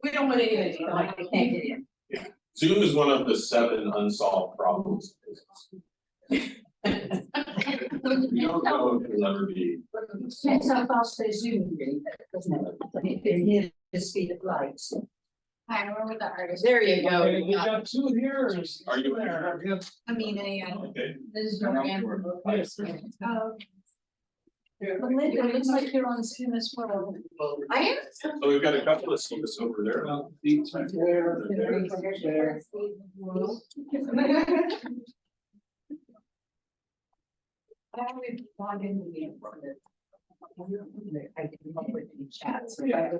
We don't want anyone to feel like they can't get in. Zoom is one of the 7 unsolved problems. You don't know if it'll ever be. Depends how fast they zoom, doesn't it? If it's near the speed of light. Hi, we're with the artist. There you go. Okay, we got 2 here. Are you there? I mean, Okay. this is Joanne. Yes. Linda, it looks like you're on Zoom as well. I am. So we've got a couple of seats over there. Seats right there, there. I would log in the game for it. I can come up with any chats. All right.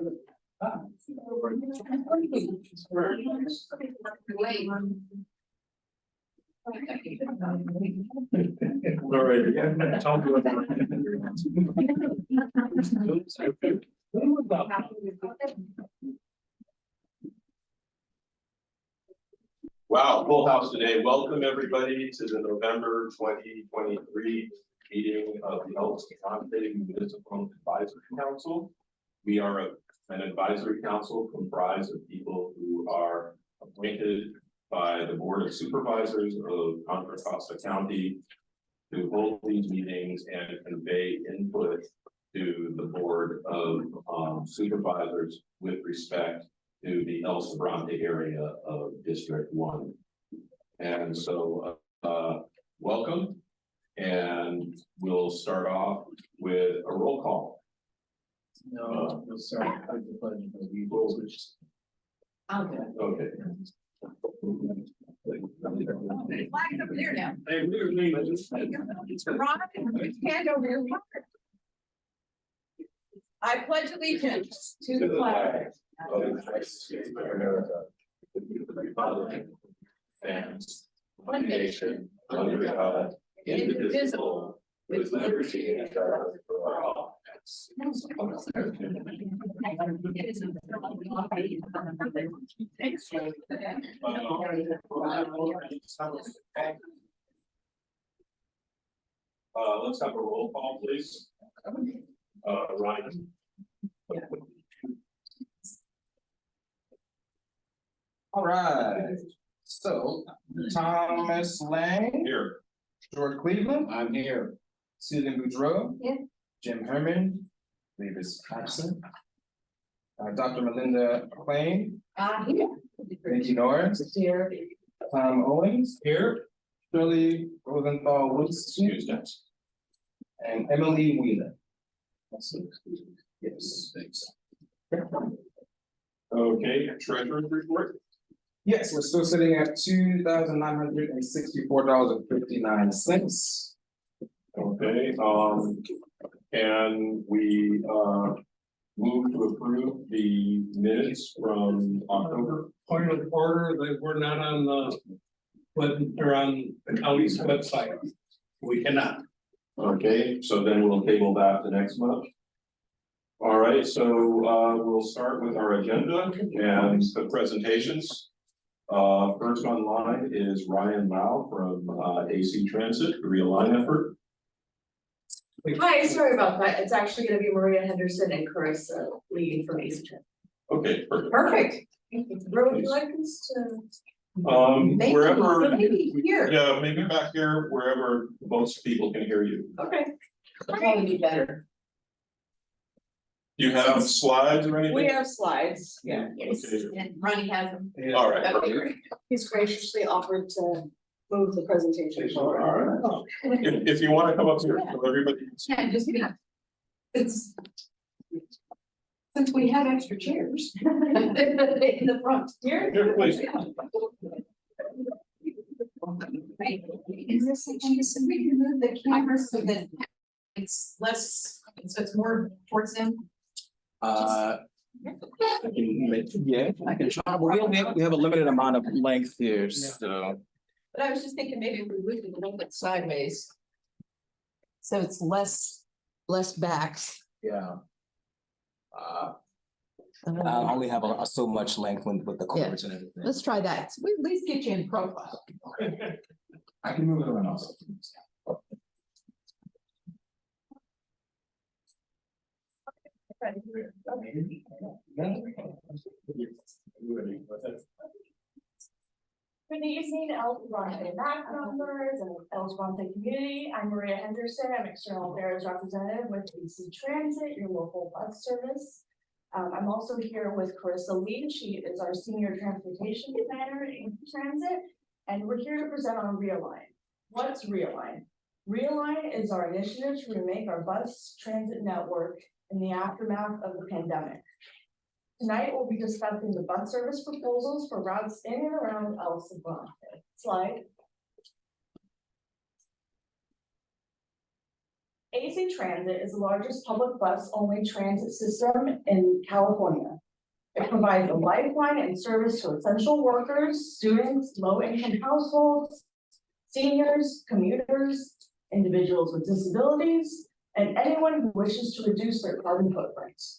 Wow, full house today. Welcome everybody to the November 2023 meeting of the Sobrante Municipal Advisory Council. We are an advisory council comprised of people who are appointed by the Board of Supervisors of Contra Costa County to hold these meetings and convey input to the Board of Supervisors with respect to the El Sobrante area of District 1. And so welcome, and we'll start off with a roll call. No, we'll start with the pledge of allegiance. Okay. Flag over there now. Hey, we're leaving. Ron, hand over your heart. I pledge allegiance to the flag of the United States of America, the Republic, and one nation under God, indivisible, with liberty and justice for all. Let's have a roll call, please. Ryan. All right, so Thomas Lang, Here. George Cleveland, I'm here. Susan Boudreau. Yeah. Jim Herman, Davis Paxson. Dr. Melinda McLean, Nikki Norris, Here. Tom Owens, here. Shirley Rosenthal Woods, Excuse us. and Emily Wheeler. Yes, thanks. Okay, treasurer's report. Yes, we're still sitting at $2,964.59. Okay, and we move to approve the minutes from October. Point of order, that we're not on the, but they're on the county's website. We cannot. Okay, so then we'll table that the next month. All right, so we'll start with our agenda and the presentations. First online is Ryan Lau from AC Transit, the realign effort. Hi, sorry about that. It's actually gonna be Maria Henderson and Carissa leading from East. Okay, perfect. Perfect. Where would you like us to? Wherever, Maybe here. yeah, maybe back here, wherever most people can hear you. Okay. It'll probably be better. Do you have slides or anything? We have slides. Yeah. Okay. And Ronnie has them. All right. That'd be great. He's graciously offered to move the presentation forward. All right. If you want to come up here, so everybody. Yeah, just me. It's. Since we have extra chairs. In the front. Here. Here, please. Is this something so we can move the camera so that it's less, so it's more towards them? I can try, but we have a limited amount of length here, so. But I was just thinking maybe we moved it a little bit sideways. So it's less backs. Yeah. I only have so much length with the cords and everything. Let's try that. We at least get you in profile. I can move it around also. Good evening, Sobrante MAC members and Sobrante community. I'm Maria Henderson. I'm external affairs representative with AC Transit, your local bus service. I'm also here with Carissa Lee. She is our senior transportation planner in transit, and we're here to present on Realign. What's Realign? Realign is our initiative to remake our bus transit network in the aftermath of the pandemic. Tonight, we'll be discussing the bus service proposals for routes in and around El Sobrante. Slide. AC Transit is the largest public bus-only transit system in California. It provides a lifeline and service to essential workers, students, low-income households, seniors, commuters, individuals with disabilities, and anyone who wishes to reduce their carbon footprints.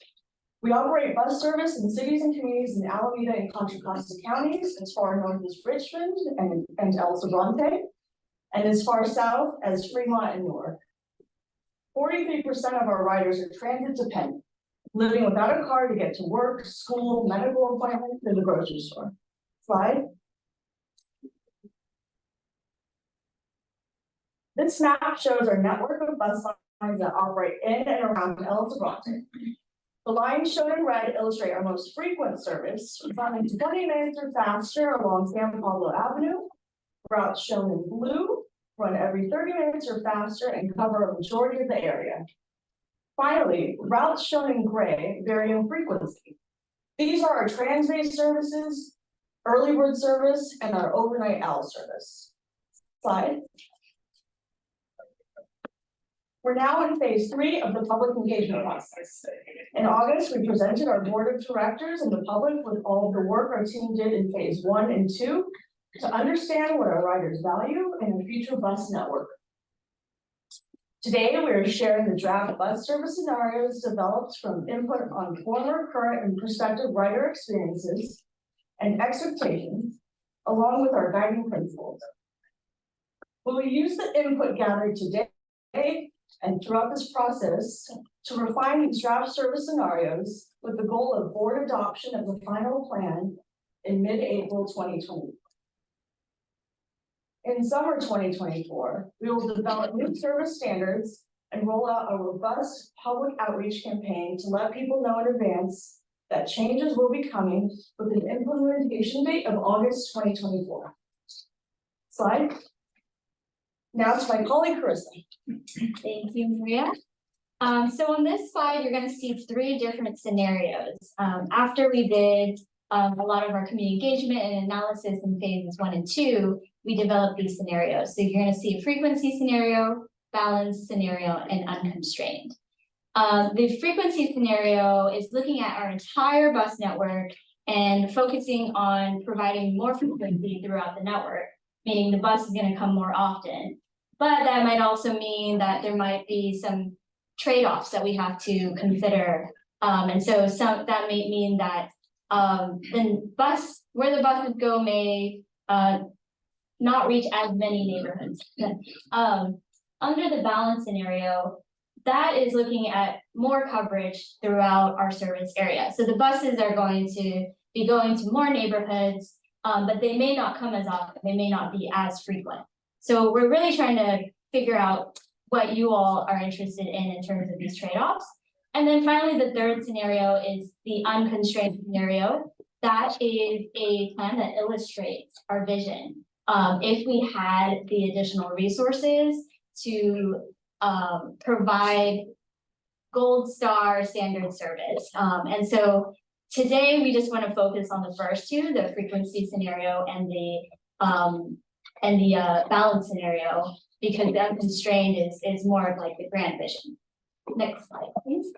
We operate bus service in cities and communities in Alameda and Contra Costa counties, as far north as Richmond and El Sobrante, and as far south as Fremont and Newark. 43% of our riders are transit dependent, living without a car to get to work, school, medical appointments, and the grocery store. Slide. This map shows our network of bus lines that operate in and around El Sobrante. The lines shown in red illustrate our most frequent service, running 20 minutes or faster along San Pablo Avenue. Routes shown in blue run every 30 minutes or faster and cover a majority of the area. Finally, routes shown in gray vary in frequency. These are our trans-based services, early bird service, and our overnight owl service. Slide. We're now in phase 3 of the public engagement process. In August, we presented our board of directors and the public with all of the work our team did in phase 1 and 2 to understand what our riders value in a future bus network. Today, we are sharing the draft bus service scenarios developed from input on former, current, and prospective rider experiences and expectations, along with our guiding principles. We will use the input gathered today and throughout this process to refine these draft service scenarios with the goal of board adoption of the final plan in mid-April 2020. In summer 2024, we will develop new service standards and roll out a robust public outreach campaign to let people know in advance that changes will be coming with an implementation date of August 2024. Slide. Now to my colleague, Carissa. Thank you, Maria. So on this slide, you're going to see 3 different scenarios. After we did a lot of our community engagement and analysis in phases 1 and 2, we developed these scenarios. So you're going to see a frequency scenario, balanced scenario, and unconstrained. The frequency scenario is looking at our entire bus network and focusing on providing more frequency throughout the network, meaning the bus is going to come more often. But that might also mean that there might be some trade-offs that we have to consider. And so that may mean that where the buses go may not reach as many neighborhoods. Under the balance scenario, that is looking at more coverage throughout our service area. So the buses are going to be going to more neighborhoods, but they may not come as often, they may not be as frequent. So we're really trying to figure out what you all are interested in terms of these trade-offs. And then finally, the third scenario is the unconstrained scenario. That is a plan that illustrates our vision. If we had the additional resources to provide gold star standard service. And so today we just want to focus on the first 2, the frequency scenario and the balance scenario, because the unconstrained is more of like the grand vision. Next slide, please.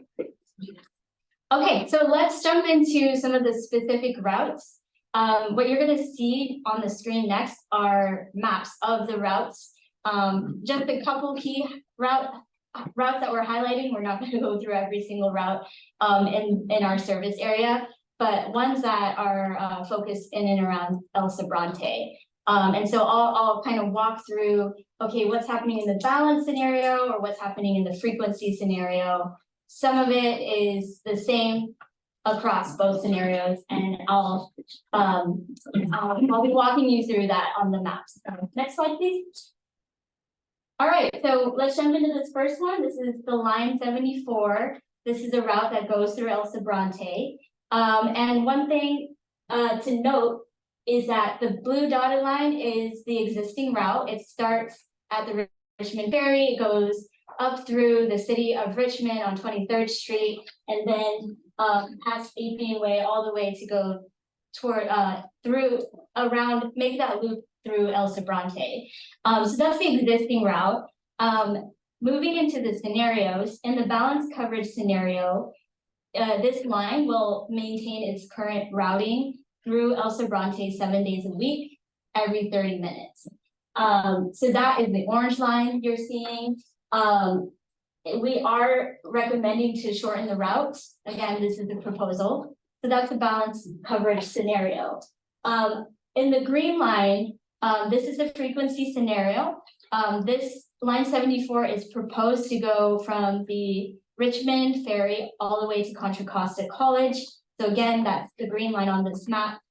Okay, so let's jump into some of the specific routes. What you're going to see on the screen next are maps of the routes. Just a couple key routes that we're highlighting. We're not going to go through every single route in our service area, but ones that are focused in and around El Sobrante. And so I'll kind of walk through, okay, what's happening in the balance scenario or what's happening in the frequency scenario. Some of it is the same across both scenarios, and I'll be walking you through that on the maps. Next slide, please. All right, so let's jump into this first one. This is the line 74. This is a route that goes through El Sobrante. And one thing to note is that the blue dotted line is the existing route. It starts at the Richmond Ferry, it goes up through the city of Richmond on 23rd Street, and then past Appian Way all the way to go toward make that loop through El Sobrante. So that's the existing route. Moving into the scenarios, in the balanced coverage scenario, this line will maintain its current routing through El Sobrante 7 days a week, every 30 minutes. So that is the orange line you're seeing. We are recommending to shorten the route. Again, this is the proposal. So that's the balanced coverage scenario. In the green line, this is the frequency scenario. This line 74 is proposed to go from the Richmond Ferry all the way to Contra Costa College. So again, that's the green line on this map.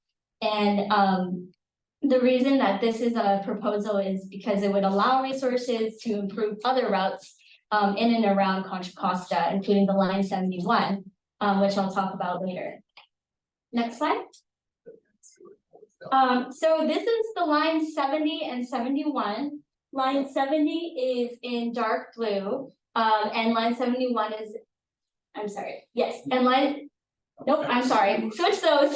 And the reason that this is a proposal is because it would allow resources to improve other routes in and around Contra Costa, including the line 71, which I'll talk about later. Next slide. So this is the line 70 and 71. Line 70 is in dark blue, and line 71 is, I'm sorry, yes, and line, nope, I'm sorry, switch those.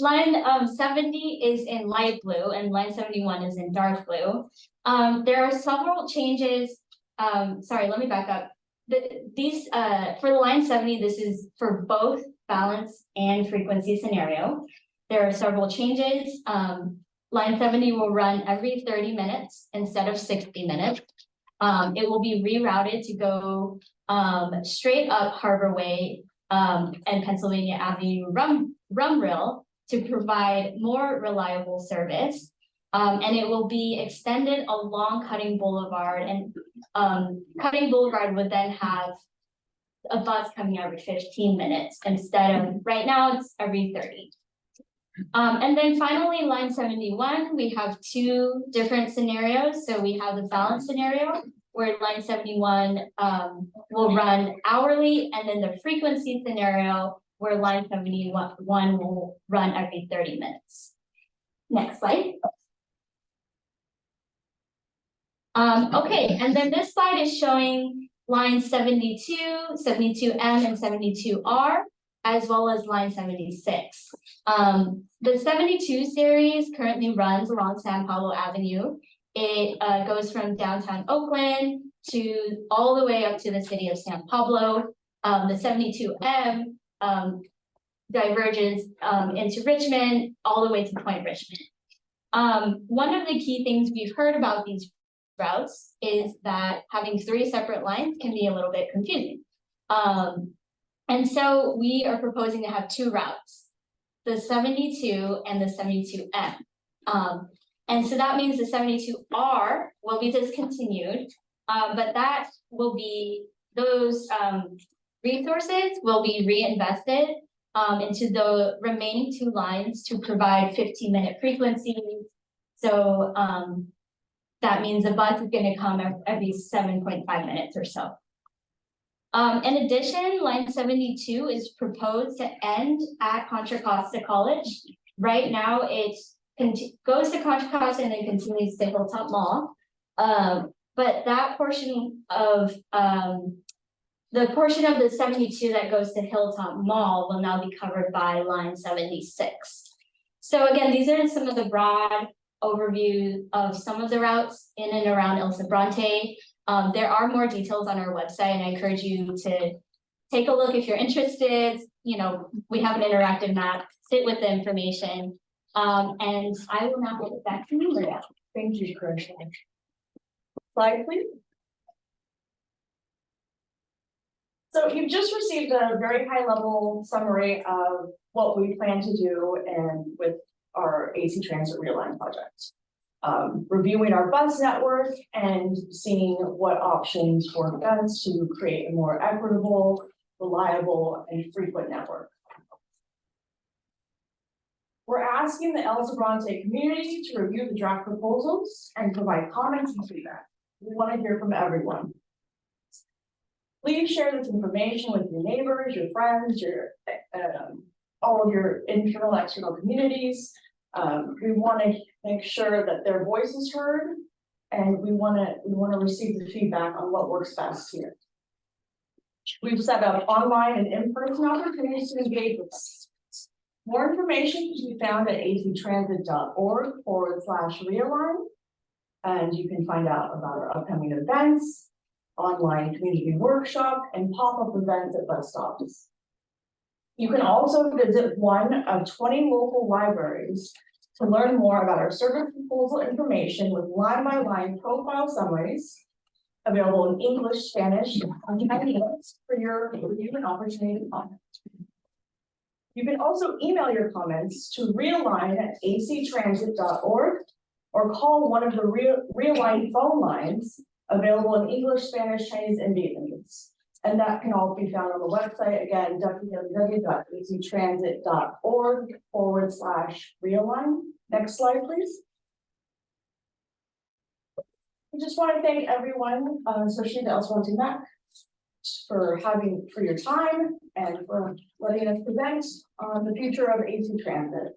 Line 70 is in light blue, and line 71 is in dark blue. There are several changes. Sorry, let me back up. These for the line 70, this is for both balance and frequency scenario. There are several changes. Line 70 will run every 30 minutes instead of 60 minutes. It will be rerouted to go straight up Harbor Way and Pennsylvania Avenue Rum Rail to provide more reliable service. And it will be extended along Cutting Boulevard, and Cutting Boulevard would then have a bus coming every 15 minutes instead of, right now it's every 30. And then finally, line 71, we have two different scenarios. So we have the balance scenario where line 71 will run hourly, and then the frequency scenario where line 71 will run every 30 minutes. Next slide. Okay, and then this slide is showing line 72, 72M, and 72R, as well as line 76. The 72 series currently runs along San Pablo Avenue. It goes from downtown Oakland to all the way up to the city of San Pablo. The 72M diverges into Richmond, all the way to Point Richmond. One of the key things we've heard about these routes is that having three separate lines can be a little bit confusing. And so we are proposing to have two routes, the 72 and the 72M. And so that means the 72R will be discontinued, but that will be, those resources will be reinvested into the remaining two lines to provide 15-minute frequencies. So that means the bus is going to come every 7.5 minutes or so. In addition, line 72 is proposed to end at Contra Costa College. Right now, it goes to Contra Costa and then continues to Hilltop Mall. But that portion of the 72 that goes to Hilltop Mall will now be covered by line 76. So again, these are some of the broad overview of some of the routes in and around El Sobrante. There are more details on our website, and I encourage you to take a look if you're interested. You know, we have an interactive map, sit with the information. And I will now give it back to you, Maria. Thank you, Chris. Slide, please. So you've just received a very high-level summary of what we plan to do and with our AC Transit Realigned project. Reviewing our bus network and seeing what options work best to create a more equitable, reliable, and frequent network. We're asking the El Sobrante community to review the draft proposals and provide comments and feedback. We want to hear from everyone. Please share this information with your neighbors, your friends, your, all of your internal, external communities. We want to make sure that their voice is heard, and we want to receive the feedback on what works best here. We've set up online and in-person opportunities to engage with us. More information can be found at aztransit.org/realign. And you can find out about our upcoming events, online community workshop, and pop-up events at bus stops. You can also visit one of 20 local libraries to learn more about our service proposal information with line-by-line profile summaries available in English, Spanish, and Chinese for your review and opportunity to comment. You can also email your comments to realign@actransit.org or call one of the Realign phone lines available in English, Spanish, Chinese, and Vietnamese. And that can all be found on the website, again, www.actransit.org/realign. Next slide, please. I just want to thank everyone, especially the El Sobrante MAC, for your time and for letting us present on the future of AC Transit.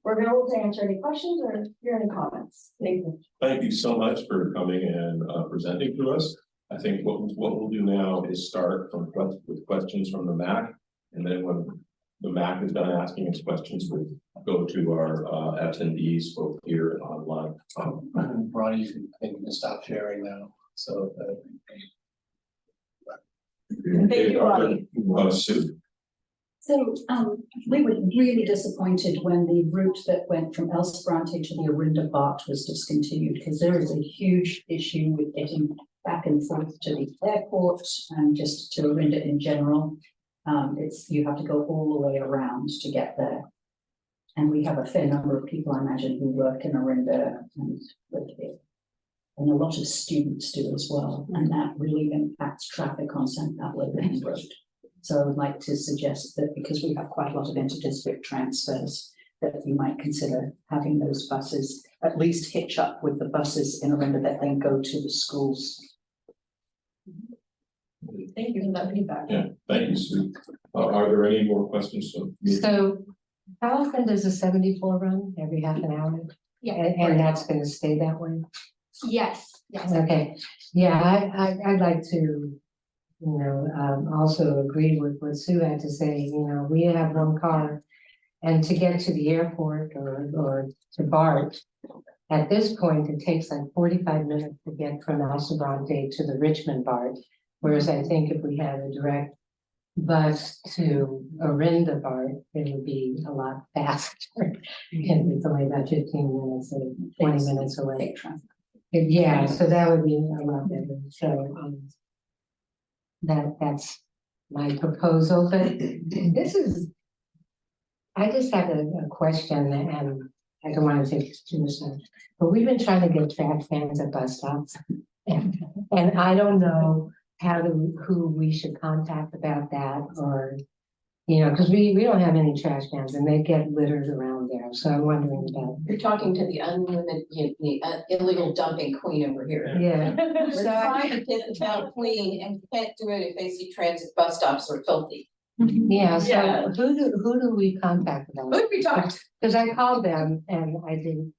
We're available to answer any questions or hear any comments. Thank you. Thank you so much for coming and presenting to us. I think what we'll do now is start with questions from the MAC, and then when the MAC is done asking its questions, we'll go to our attendees both here and online. Ronnie, I think we can stop sharing now, so. Thank you, Ronnie. Sue. So we were really disappointed when the route that went from El Sobrante to the Orinda BART was discontinued, because there is a huge issue with getting back and forth to the airport and just to Orinda in general. You have to go all the way around to get there. And we have a fair number of people, I imagine, who work in Orinda and live here. And a lot of students do as well, and that really impacts traffic on St. Pablo Road. So I would like to suggest that because we have quite a lot of inter-district transfers, that you might consider having those buses at least hitch up with the buses in Orinda that then go to the schools. Thank you for that feedback. Yeah, thank you, Sue. Are there any more questions? So how often does the 74 run? Every half an hour? Yeah. And that's gonna stay that way? Yes, yes. Okay, yeah, I'd like to, also agree with what Sue had to say. We have one car. And to get to the airport or to BART, at this point, it takes like 45 minutes to get from El Sobrante to the Richmond BART. Whereas I think if we had a direct bus to Orinda BART, it would be a lot faster. And it's only about 15 minutes or 20 minutes away. Yeah, so that would be a lot better. So that's my proposal, but I just have a question, and I don't want to take too much time, but we've been trying to get trash cans at bus stops. And I don't know who we should contact about that, or, because we don't have any trash cans and they get littered around there. So I'm wondering about. You're talking to the illegal dumping queen over here. Yeah. We're trying to get the dump clean, and you can't do it if AC Transit bus stops are filthy. Yeah, so Yeah. who do we contact about? Who we talked? Because I called them and I didn't,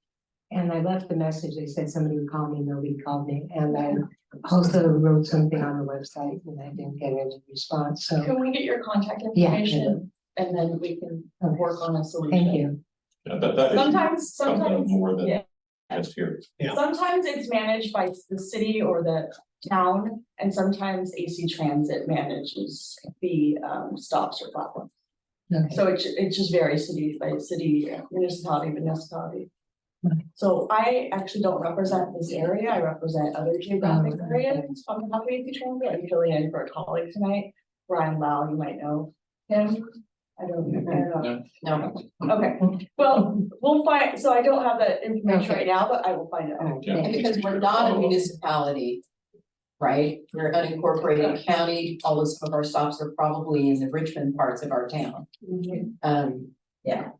and I left the message, they said somebody would call me, nobody called me, and I also wrote something on the website and I didn't get any response, so. Can we get your contact Yeah. information? And then we can work on a solution. Thank you. Yeah, that is Sometimes, more than yeah. just here. Yeah. Sometimes it's managed by the city or the town, and sometimes AC Transit manages the stops or platforms. Okay. So it just varies city by city, municipality. Okay. So I actually don't represent this area, I represent other geographic Oh, areas on behalf of AC Transit. I'm filling in for a colleague tonight, Brian Lau, you might know him. I don't know. No. Okay, well, we'll find, so I don't have that information Okay. right now, but I will find it out. Okay. And because we're not a municipality, right? We're an unincorporated county, all of our stops are probably in the Richmond parts of our town. Mhm. Yeah.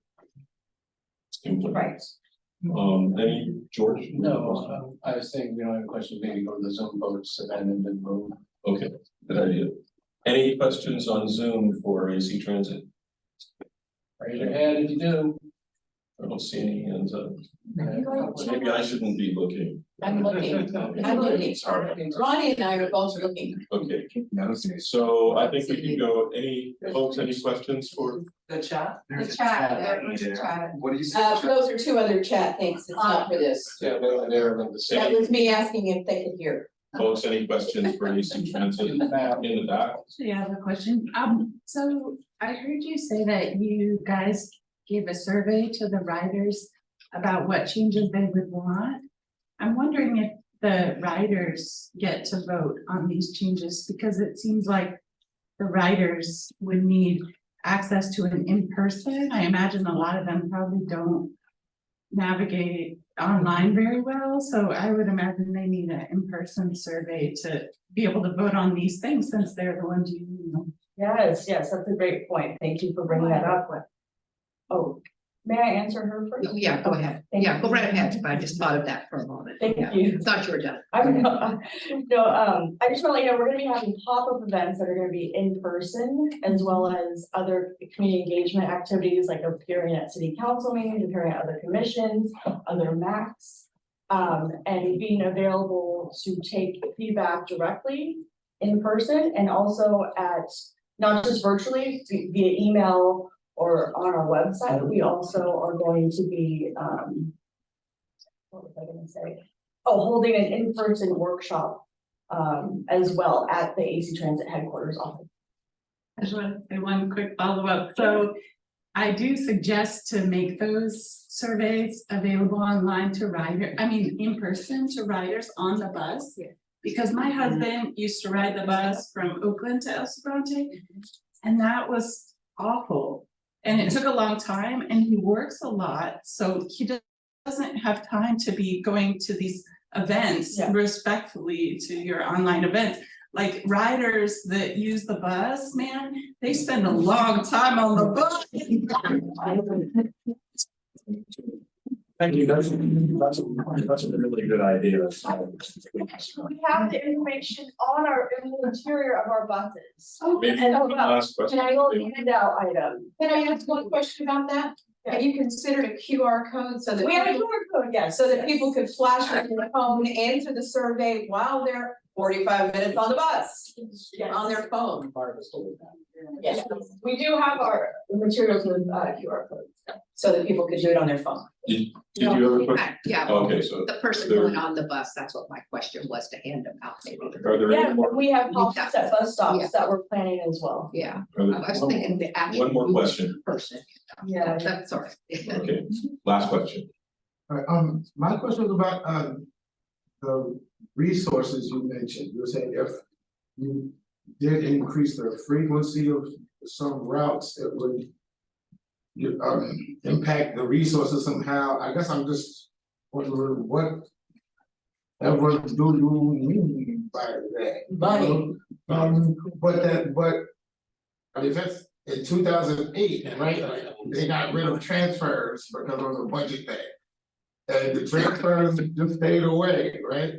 input. Right. Any, George? No, I was saying, we don't have questions, maybe go to the Zoom votes and then vote. Okay, good idea. Any questions on Zoom for AC Transit? Raise your hand if you do. I don't see any hands up. Maybe I shouldn't be looking. I'm looking, I'm looking. Ronnie and I are both looking. Okay, so I think we can go, any folks, any questions for? The chat? The chat, there is a chat. What do you say? Those are two other chat things, it's not for this. Yeah, they're the That same. was me asking if they could hear. Folks, any questions for AC Transit in the back? Yeah, I have a question. So I heard you say that you guys gave a survey to the riders about what changes they would want. I'm wondering if the riders get to vote on these changes, because it seems like the riders would need access to an in-person. I imagine a lot of them probably don't navigate online very well, so I would imagine they need an in-person survey to be able to vote on these things, since they're the ones you know. Yes, that's a great point. Thank you for bringing that up. Oh, may I answer her first? Yeah, go ahead. Thank Yeah, you. go right ahead, but I just thought of that for a moment. Thank Yeah. you. Thought you were done. I just want to let you know, we're gonna be having pop-up events that are gonna be in person, as well as other community engagement activities, like appearing at city council meetings, appearing at other commissions, other MACs. And being available to take feedback directly in person, and also at, not just virtually, via email or on our website. We also are going to be, what was I gonna say? Oh, holding an in-person workshop as well at the AC Transit headquarters office. I just want to say one quick follow-up. So I do suggest to make those surveys available online to in person to riders on the bus. Yeah. Because my husband used to ride the bus from Oakland to El Sobrante, and that was awful. And it took a long time, and he works a lot, so he doesn't have time to be going to these events Yeah. respectfully to your online events. Like riders that use the bus, man, they spend a long time on the bus. Thank you, that's a really good idea. We have the information in the interior of our buses. Maybe And one last question. and I will handout item. Can I ask one question about that? Have you considered a QR code so that? We have a QR code, yes. So that people could flash their phone, answer the survey while they're 45 minutes on the bus, on their phone. Yes, we do have our materials with QR codes. So that people could do it on their phone. Did you have a question? Yeah, Okay, so the person there- going on the bus, that's what my question was, to hand them out. Maybe. are there Yeah, any more? we have pop-ups at bus Yeah. stops that we're planning as well. Yeah, are there- I was thinking the actual. One more question. Person. Yeah. That's sorry. Okay, last question. My question was about, the resources you mentioned. You were saying if you did increase the frequency of some routes, it would impact the resources somehow. I guess I'm just wondering what do you mean by that? Money. But I mean, that's in 2008, right? They got rid of transfers because it was a budget thing. And the transfers just stayed away, right?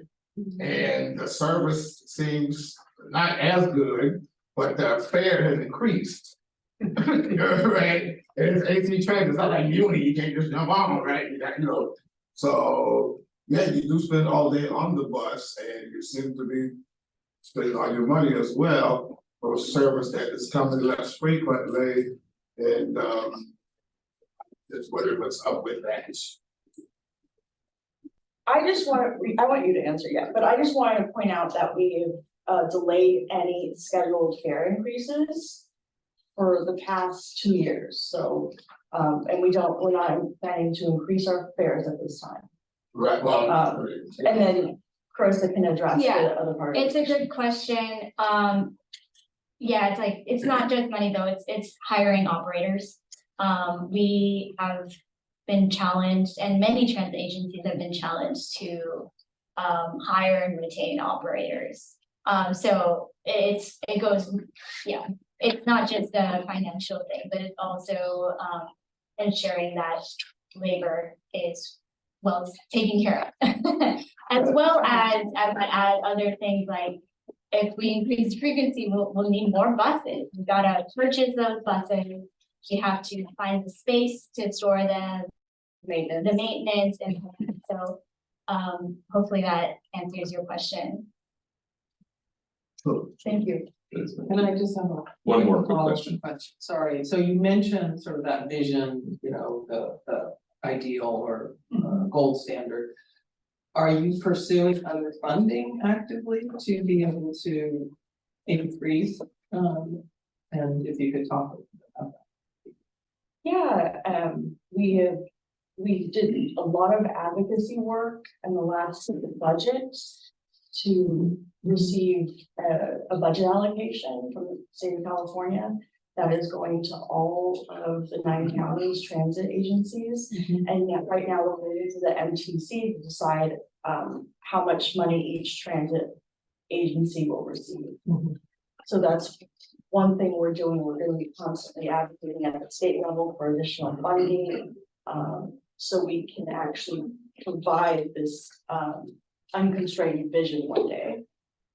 And the service seems not as good, but the fare has increased. Right? And it's AC Transit, it's not like uni, you can't just jump on, right? So, yeah, you do spend all day on the bus and you seem to be spending all your money as well for a service that is coming less frequently. And just wondering what's up with that. I want you to answer, but I just wanted to point out that we've delayed any scheduled fare increases for the past 2 years, so, and we're not planning to increase our fares at this time. Right, well. And then Carissa can address the Yeah, other part. It's a good question. Yeah, it's not just money though, it's hiring operators. We have been challenged, and many transit agencies have been challenged to hire and retain operators. So it goes, yeah, it's not just a financial thing, but it's also ensuring that labor is taken care of. As well as I would add other things like if we increase frequency, we'll need more buses. We gotta purchase those buses. We have to find the space to store them, the maintenance, and so hopefully that answers your question. Thank you. And I just have a. One more quick question. Sorry, so you mentioned sort of that vision, you know, the ideal or gold standard. Are you pursuing other funding actively to be able to increase? And if you could talk about that. Yeah, we did a lot of advocacy work in the last budget to receive a budget allocation from the state of California that is going to all of the 9 counties transit agencies. And yet right now we're waiting to the MTC to decide how much money each transit agency will receive. So that's one thing we're doing. We're going to be constantly advocating at the state level for additional funding, so we can actually provide this unconstrained vision one day.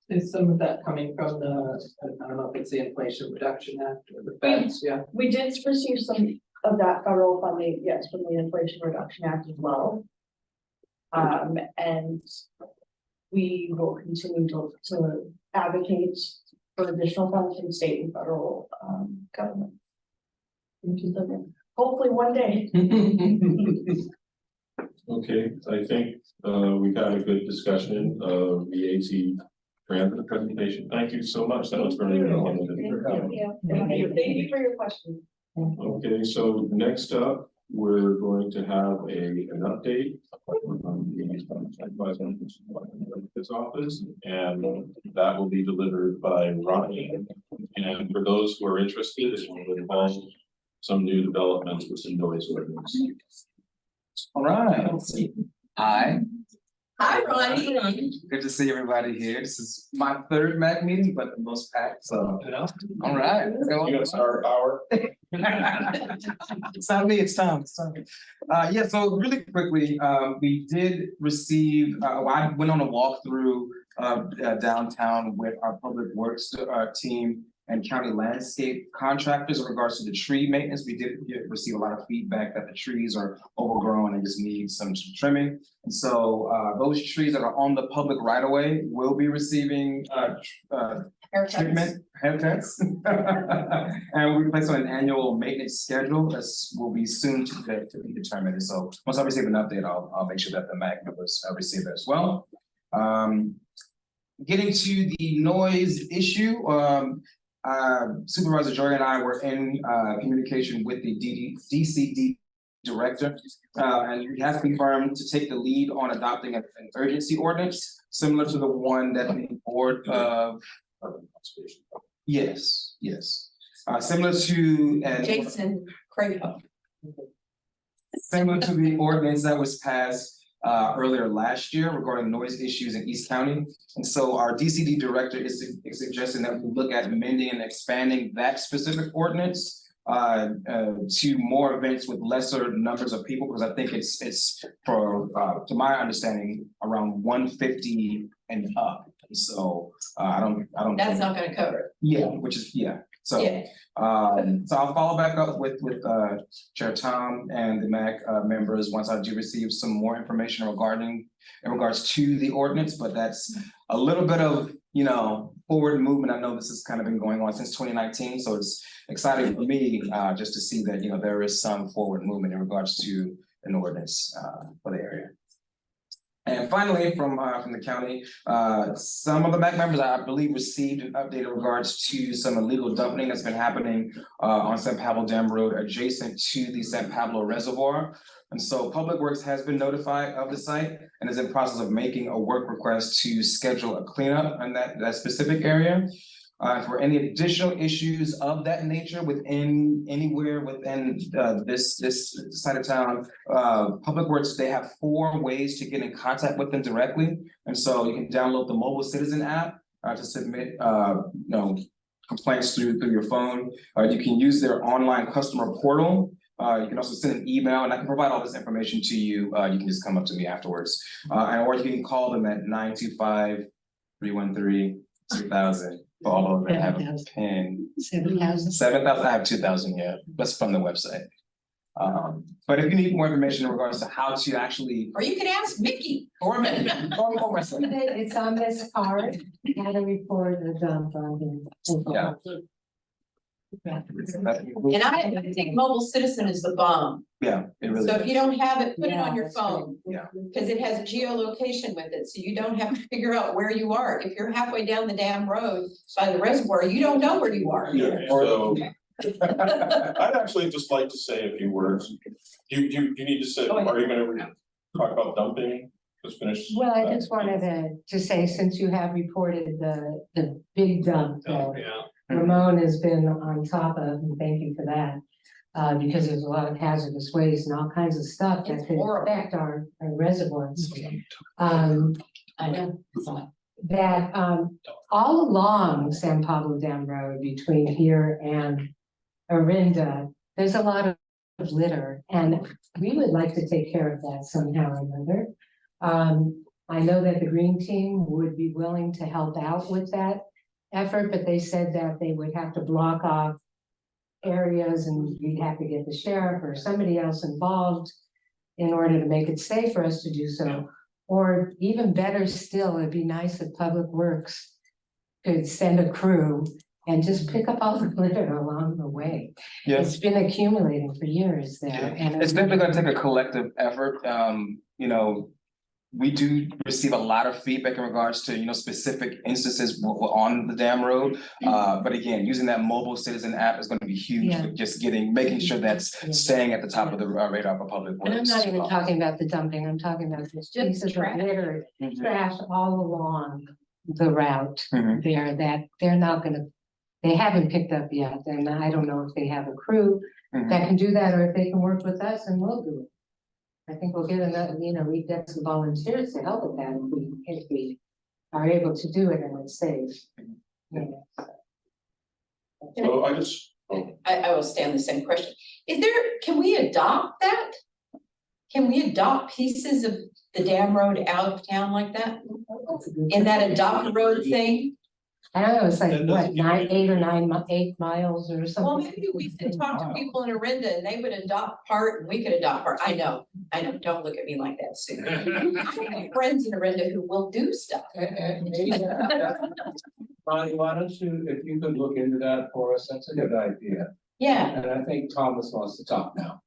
Is some of that coming from the, I don't know if it's the Inflation Reduction Act or the feds, yeah? We did receive some of that federal funding, yes, from the Inflation Reduction Act as well. And we will continue to advocate for additional funds from state and federal government. Hopefully one day. Okay, I think we've had a good discussion of the AC transit presentation. Thank you so much. That was very informative. Thank you for your question. Okay, so next up, we're going to have an update from the advisor's office, and that will be delivered by Ronnie. And for those who are interested, it will involve some new developments with some noise ordinance. All right. Hi. Hi, Ronnie. Good to see everybody here. This is my 3rd MAC meeting, but the most packed, so. All right. You gonna start our hour? It's not me, it's Tom. Yeah, so really quickly, we did receive, I went on a walkthrough downtown with our public works team and county landscape contractors in regards to the tree maintenance. We did receive a lot of feedback that the trees are overgrown and just need some trimming. And so those trees that are on the public right of way will be receiving treatment, haircuts. And we place on an annual maintenance schedule that will be soon to be determined. And so once I receive an update, I'll make sure that the MAC members receive it as well. Getting to the noise issue, Supervisor Joy and I were in communication with the DCD director, and he has confirmed to take the lead on adopting an urgency ordinance similar to the one that the board of yes, similar to Jason Craig. Similar to the ordinance that was passed earlier last year regarding noise issues in East County. And so our DCD director is suggesting that we look at amending and expanding that specific ordinance to more events with lesser numbers of people, because I think it's for to my understanding around 150 and up. So I don't That's not gonna cover it. yeah, which is so Yeah. so I'll follow back up with Chair Tom and the MAC members once I do receive some more information in regards to the ordinance, but that's a little bit of forward movement. I know this has kind of been going on since 2019, so it's exciting for me just to see that there is some forward movement in regards to an ordinance for the area. And finally, from the county, some of the MAC members, I believe, received an update in regards to some illegal dumping that's been happening on San Pablo Dam Road adjacent to the San Pablo Reservoir. And so Public Works has been notified of the site and is in the process of making a work request to schedule a cleanup in that specific area. For any additional issues of that nature anywhere within this side of town, Public Works, they have 4 ways to get in contact with them directly. And so you can download the mobile citizen app to submit complaints through your phone. You can use their online customer portal, You can also send an email and I can provide all this information to you. You can just come up to me afterwards. Or you can call them at 925-313-2000 for all of them that have a pin. 7,000. 7,000, I have 2,000, yeah, that's from the website. But if you need more information in regards to how to actually. Or you can ask Mickey. Or myself. It's on this card, how to report a dump on him. Yeah. And I think mobile citizen is the bomb. Yeah, it really So if is. you don't have it, put it on Yeah, your that's phone. Yeah. Cause it has geolocation with it, so you don't have to figure out where you are. If you're halfway down the damn road by the reservoir, you don't know where you are. Yeah, so I'd actually just like to say a few words. Do you need to say, are you gonna talk about dumping? Just finish. Well, I just wanted to say, since you have reported the big dump that Yeah. Ramon has been on top of, and thank you for that. Because there's a lot of hazardous waste and all kinds of stuff that It's could horrible. affect our reservoirs. I know. That all along San Pablo Dam Road between here and Orinda, there's a lot of litter, and we would like to take care of that somehow or another. I know that the green team would be willing to help out with that effort, but they said that they would have to block off areas and we'd have to get the sheriff or somebody else involved in order to make it safe for us to do so. Or even better still, it'd be nice if Public Works could send a crew and just pick up all the litter along the way. Yeah. It's been accumulating for years there. And It's definitely gonna take a collective effort. You know, we do receive a lot of feedback in regards to, you know, specific instances on the dam road. But again, using that mobile citizen app is gonna be huge, Yeah. for just making sure that's Yeah. staying at the top of the radar for Public And I'm Works. not even talking about the dumping, I'm talking about just pieces of trash. litter, Mhm. trash all along the route Mhm. there that they're not gonna, they haven't picked up yet, and I don't know if they have a crew Mhm. that can do that, or if they can work with us and we'll do it. I think we'll get another, you know, we get some volunteers to help with that if we are able to do it and it's safe. Yeah. So I just, I will stay on the same question. Can we adopt that? Can we adopt pieces of the dam road out of town like that? In that adopt a road thing? I don't know, it's like, That what, doesn't give you- 8 miles or something? Well, maybe we could talk to people in Orinda and they would adopt part and we could adopt part. I know, don't look at me like that, Sue. I have friends in Orinda who will do stuff. Ronnie, why don't you, if you could look into that for us, that's a good idea. Yeah, And I think Thomas wants to talk now.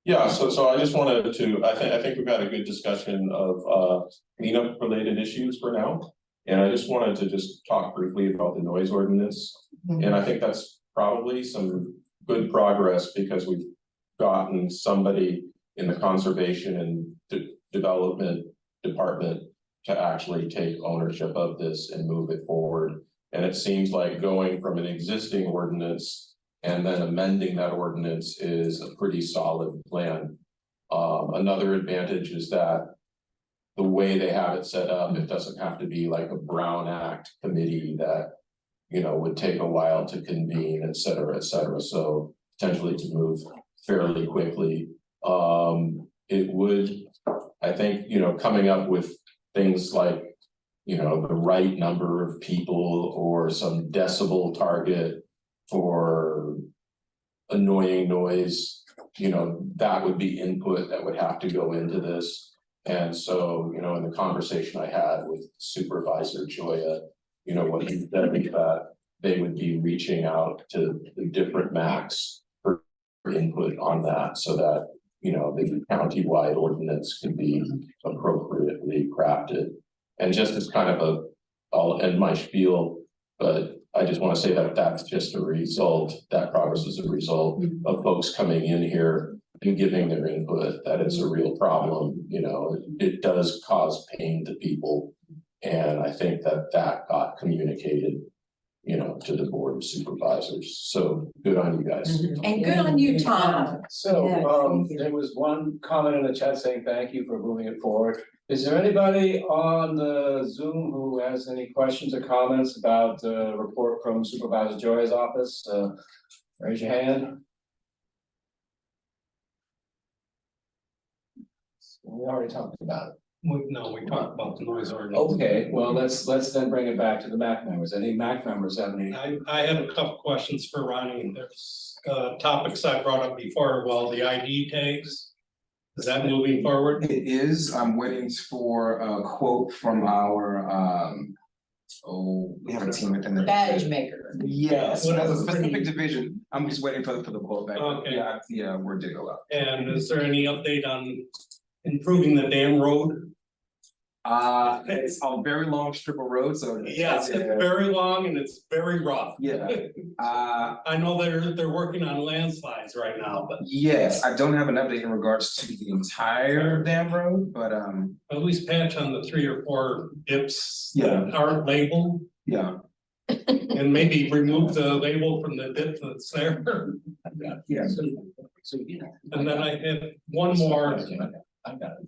yeah, so I just wanted to, I think we've had a good discussion of cleanup related issues for now. And I just wanted to just talk briefly about the noise ordinance. And I think that's probably some good progress because we've gotten somebody in the conservation and development department to actually take ownership of this and move it forward. And it seems like going from an existing ordinance and then amending that ordinance is a pretty solid plan. Another advantage is that the way they have it set up, it doesn't have to be like a Brown Act committee that, you know, would take a while to convene, et cetera, so potentially to move fairly quickly. It would, I think, you know, coming up with things like, you know, the right number of people or some decibel target for annoying noise, you know, that would be input that would have to go into this. And so, you know, in the conversation I had with Supervisor Joya, you know, what he said is that they would be reaching out to the different MACs for input on that so that, you know, the county-wide ordinance could be appropriately crafted. And just as kind of I'll end my spiel, but I just want to say that that's just a result, that progress is a result of folks coming in here and giving their input, that it's a real problem, you know, it does cause pain to people. And I think that got communicated, you know, to the Board of Supervisors. So good on you guys. and good on you, Tom. So, there was one comment in the chat saying thank you for moving it forward. Is there anybody on the Zoom who has any questions or comments about the report from Supervisor Joy's office? Raise your hand. We already talked about it. We talked about the noise ordinance. Okay, well, let's then bring it back to the MAC members. Any MAC members have any? I have a couple questions for Ronnie. There's topics I brought up before, well, the ID tags. Is that moving forward? It is, I'm waiting for a quote from our, we have a team within the. Badge maker. Yes, that's a specific division. I'm just waiting for the quote back. Okay. Yeah, word did go out. And is there any update on improving the dam road? It's a very long strip of road, so. Yes, it's very long and it's very rough. Yeah, I know they're working on landslides right now, but yes, I don't have an update in regards to the entire dam road, but, at least patch on the 3 or 4 dips Yeah. that aren't labeled. yeah. And maybe remove the label from the dip that's there. Yeah. And then I have one more, I got it.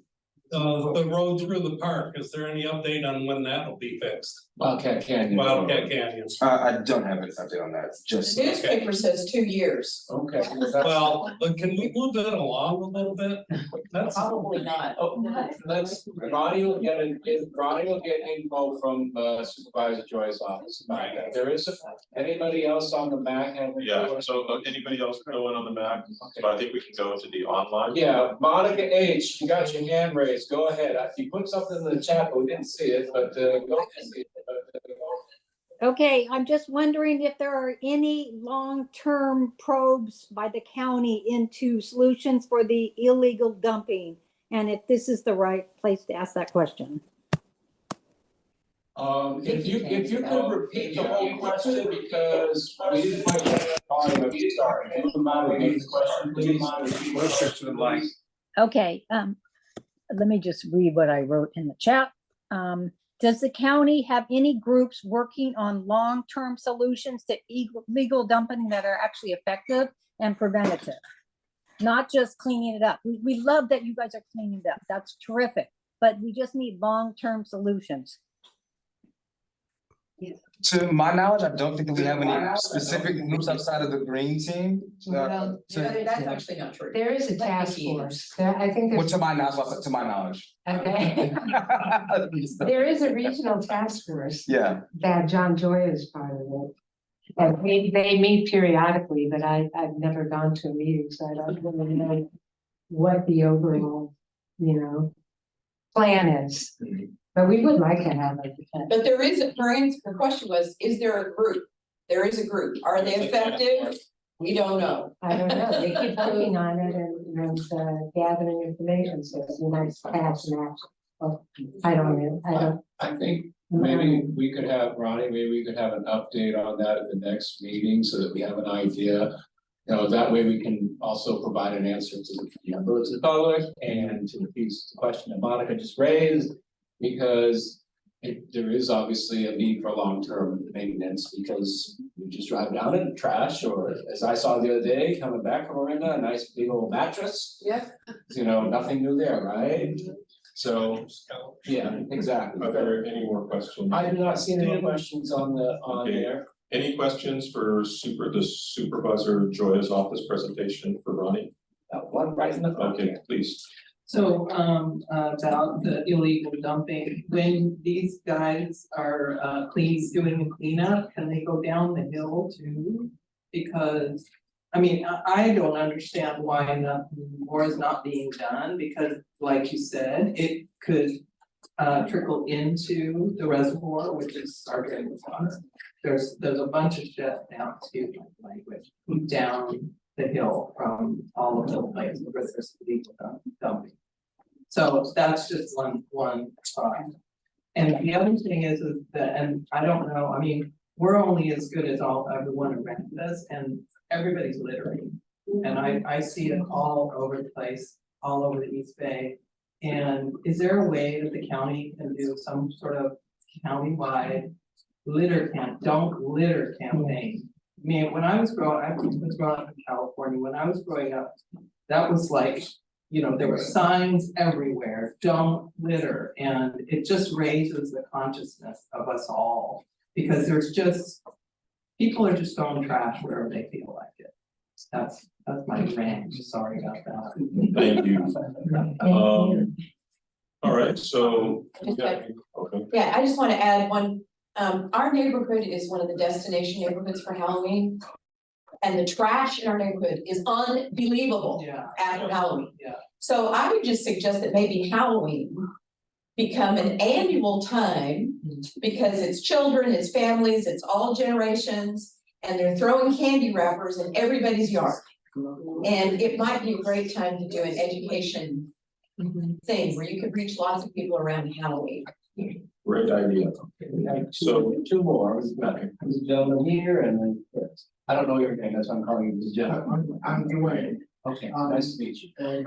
the road through the park, is there any update on when that'll be fixed? Wildcat Canyon. Wildcat Canyon. I don't have an update on that, The just. newspaper says 2 years. Okay. Well, but can we move that along a little bit? That's, Probably not. Oh, Ronnie will get info from Supervisor Joy's office about that. There is, anybody else on the back have? any Yeah, questions? so anybody else going on the map? So I think we can go to the online. Yeah, Monica H, you got your hand raised, go ahead. You put something in the chat, but we didn't see it, but go ahead. Okay, I'm just wondering if there are any long-term probes by the county into solutions for the illegal dumping, and if this is the right place to ask that question. If you could repeat the whole question, because we didn't quite get the audio, sorry. If you wouldn't mind repeating the question, please. Okay, let me just read what I wrote in the chat. Does the county have any groups working on long-term solutions to illegal dumping that are actually effective and preventative? Not just cleaning it up. We love that you guys are cleaning it up. That's terrific, but we just need long-term solutions. To my knowledge, I don't think that we have any specific groups outside of the green team. Well, That's actually not true. there is a task force. I think Well, there's, to my knowledge. okay. There is a regional task force Yeah, that John Joy is part of it. And they meet periodically, but I've never gone to a meeting, so I don't really know what the overall, plan is. But we would like to have it. But there is, her question was, is there a group? There is a group. Are they effective? We don't know. I don't know, they keep working on it and gathering information, so it's a nice pass match. Oh, I don't know, I think maybe we could have, Ronnie, maybe we could have an update on that at the next meeting so that we have an idea. That way we can also provide an answer to the members of the public and to the question that Monica just raised. Because there is obviously a need for long-term maintenance, because you just drive down it, trash, or as I saw the other day, coming back from Orinda, a nice big old mattress. Yeah. Nothing new there, right? So, yeah, exactly. Are there any more questions? I do not see any more questions on Okay. there. Any questions for the Supervisor Joya's office presentation for Ronnie? That one right in the front. Okay, please. So, about the illegal dumping, when these guys are, doing the cleanup, can they go down the hill too? Because, I don't understand why more is not being done, because like you said, it could trickle into the reservoir, which is our drinking water. There's a bunch of shit down, excuse my language, down the hill from all of the places where there's illegal dumping. So that's just one thought. And the other thing is that, and I don't know, we're only as good as everyone around us, and everybody's littering. And I see it all over the place, all over the East Bay. And is there a way that the county can do some sort of countywide don't litter campaign? When I was growing up in California, when I was growing up, that was like, there were signs everywhere, don't litter, and it just raises the consciousness of us all. Because people are just throwing trash wherever they feel like it. That's my rant, sorry about that. Thank you. All right, so. Just Yeah, okay. Yeah, I just want to add one, our neighborhood is one of the destination neighborhoods for Halloween. And the trash in our neighborhood is unbelievable Yeah. after Halloween. Yeah. So I would just suggest that maybe Halloween become an annual time, because it's children, it's families, it's all generations, and they're throwing candy wrappers in everybody's yard. And it might be a great time to do an education thing where you could reach lots of people around Halloween. Great idea. So, Two more, there's a gentleman here and then Chris. I don't know your name, that's why I'm calling you the gentleman. I'm Dwayne, Okay, nice to meet you. and,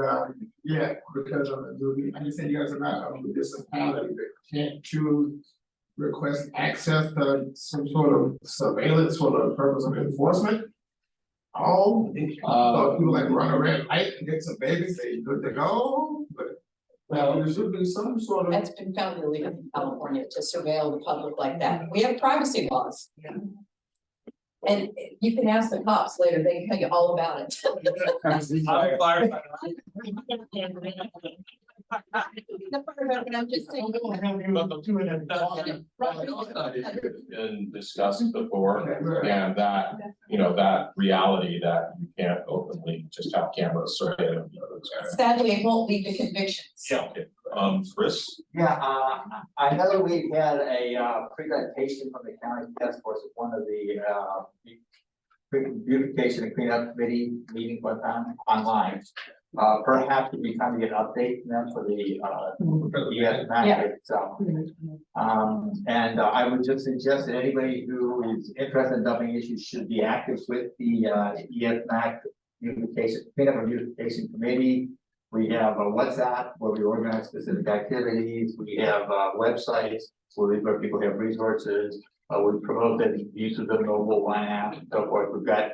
yeah, because of the, I understand you guys are not a municipality that can't choose. Request access to some sort of surveillance for the purpose of enforcement. Oh, so if people like run a red light and get some babies, they good to go, but. Well, there should be some sort of. That's been found illegal in California to surveil the public like that. We have privacy laws. And you can ask the cops later, they can tell you all about it. I'm just saying. and discussed before, and that, you know, that reality that you can't openly just have cameras surveilling. Sadly, it won't lead to convictions. Yeah, okay. Chris? Yeah, I know we had a presentation from the county task force at one of the beautification and cleanup committee meetings one time online. Perhaps it'd be time to get an update from them for the ES itself. And I would just suggest that anybody who is interested in dumping issues should be active with the ES beautification, cleanup and beautification committee. We have a WhatsApp where we organize specific activities. We have websites where people have resources. We promote the use of the mobile app and so forth. We've got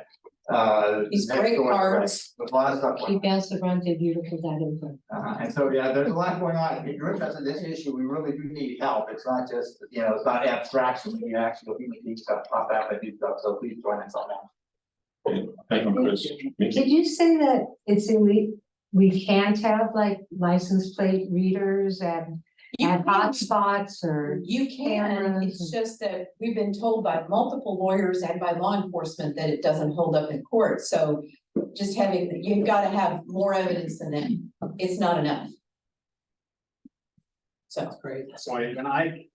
These great cards. there's a lot of stuff. Keep us Sobrante beautiful that info. And so, yeah, there's a lot going on. If you're interested in this issue, we really do need help. It's not just, you know, it's not abstraction. We need actual human being stuff, pop out and do stuff. So please join us on that. Thank you, Chris. Did you say that it's illegal? We can't have like license plate readers and hotspots or? You can, it's just that we've been told by multiple lawyers and by law enforcement that it doesn't hold up in court, so just having, you've gotta have more evidence than that, it's not enough. So. That's great. So when I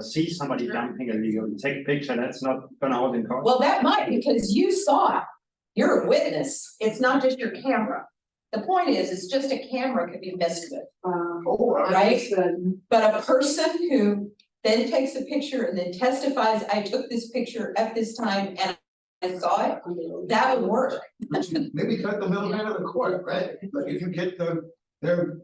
see somebody dumping illegal and take a picture, that's not gonna hold in court? Well, that might, because you saw it, you're a witness, it's not just your camera. The point is, it's just a camera could be messed with, right? But a person who then takes a picture and then testifies, I took this picture at this time and I saw it, that would work. Maybe cut the middleman of the court, right? Like if you get their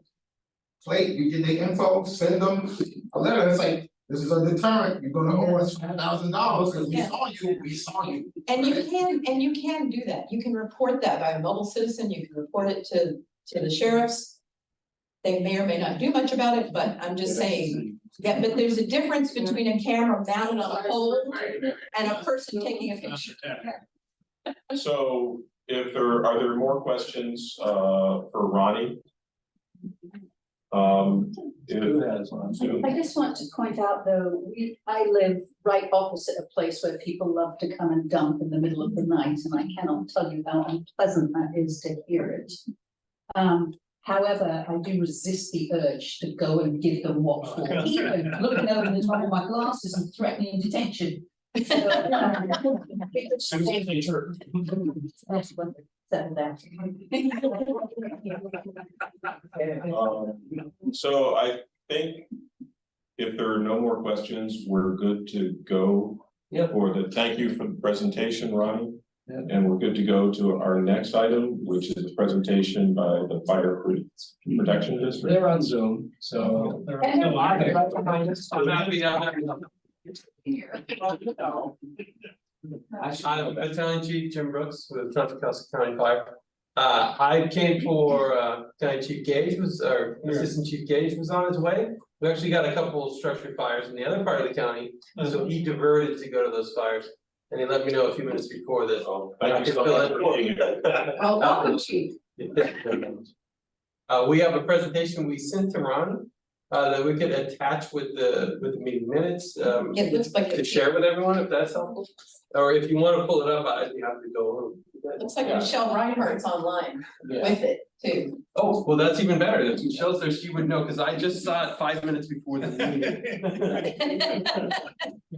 plate, you get the info, send them a letter, it's like, this is a deterrent, you're gonna owe us $5,000 because we saw you. And you can do that, you can report that by a mobile citizen, you can report it to the sheriffs. They may or may not do much about it, but I'm just saying, yeah, but there's a difference between a camera mounted on a pole and a person taking a picture. So if are there more questions for Ronnie? I just want to point out though, I live right opposite a place where people love to come and dump in the middle of the night, and I cannot tell you how unpleasant that is to hear it. However, I do resist the urge to go and give them what for, even looking over the top of my glasses and threatening detention. So I think if there are no more questions, we're good to go. For the, thank you for the presentation, Ronnie. And we're good to go to our next item, which is a presentation by the Fire Protection District. They're on Zoom, so. They're on I'm Battalion Chief Jim Brooks with Contra Costa County Fire. I came for Battalion Chief Gage or Assistant Chief Gage was on his way. We actually got a couple of structure fires in the other part of the county, so he diverted to go to those fires. And he let me know a few minutes before that. Thank you so much for being here. Well, welcome, chief. We have a presentation we sent to Ron, that we could attach with the meeting minutes, It looks like to share with everyone, if that's helpful. Or if you wanna pull it up, I'd be happy to go over. Looks like Michelle Reinhardt's online with it too. Oh, well, that's even better, if Michelle's there, she would know, cause I just saw it 5 minutes before the meeting.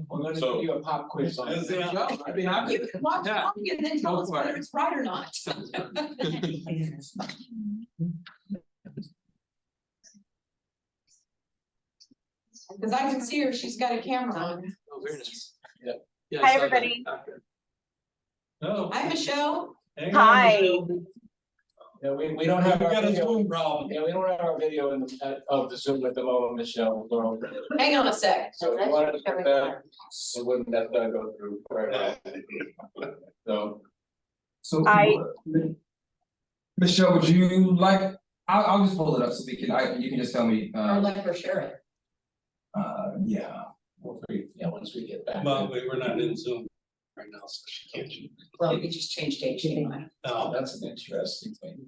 We're gonna So- give you a pop quiz on it. Well, I'd be happy. You can watch Yeah. along and then tell us Go for whether it. it's right or not. Cause I can see her, she's got a camera on. Oh, very nice. Yeah. Yeah, Hi, I saw that. everybody. Oh. Hi, Michelle. hang on, Hi. Michelle. Yeah, we don't have We our got a video, Zoom problem. yeah, we don't have our video in the, of the Zoom at the moment, Michelle. Hang on a sec. So if you wanted to put that, it wouldn't have to go through right now. So. So. I- Michelle, would you like, I'll just pull it up so we can, you can just tell me, Or let her share it. yeah. Yeah, once we get back. But we're not in Zoom right now, so she can't. Well, we just changed HDMI. Oh, that's an interesting thing.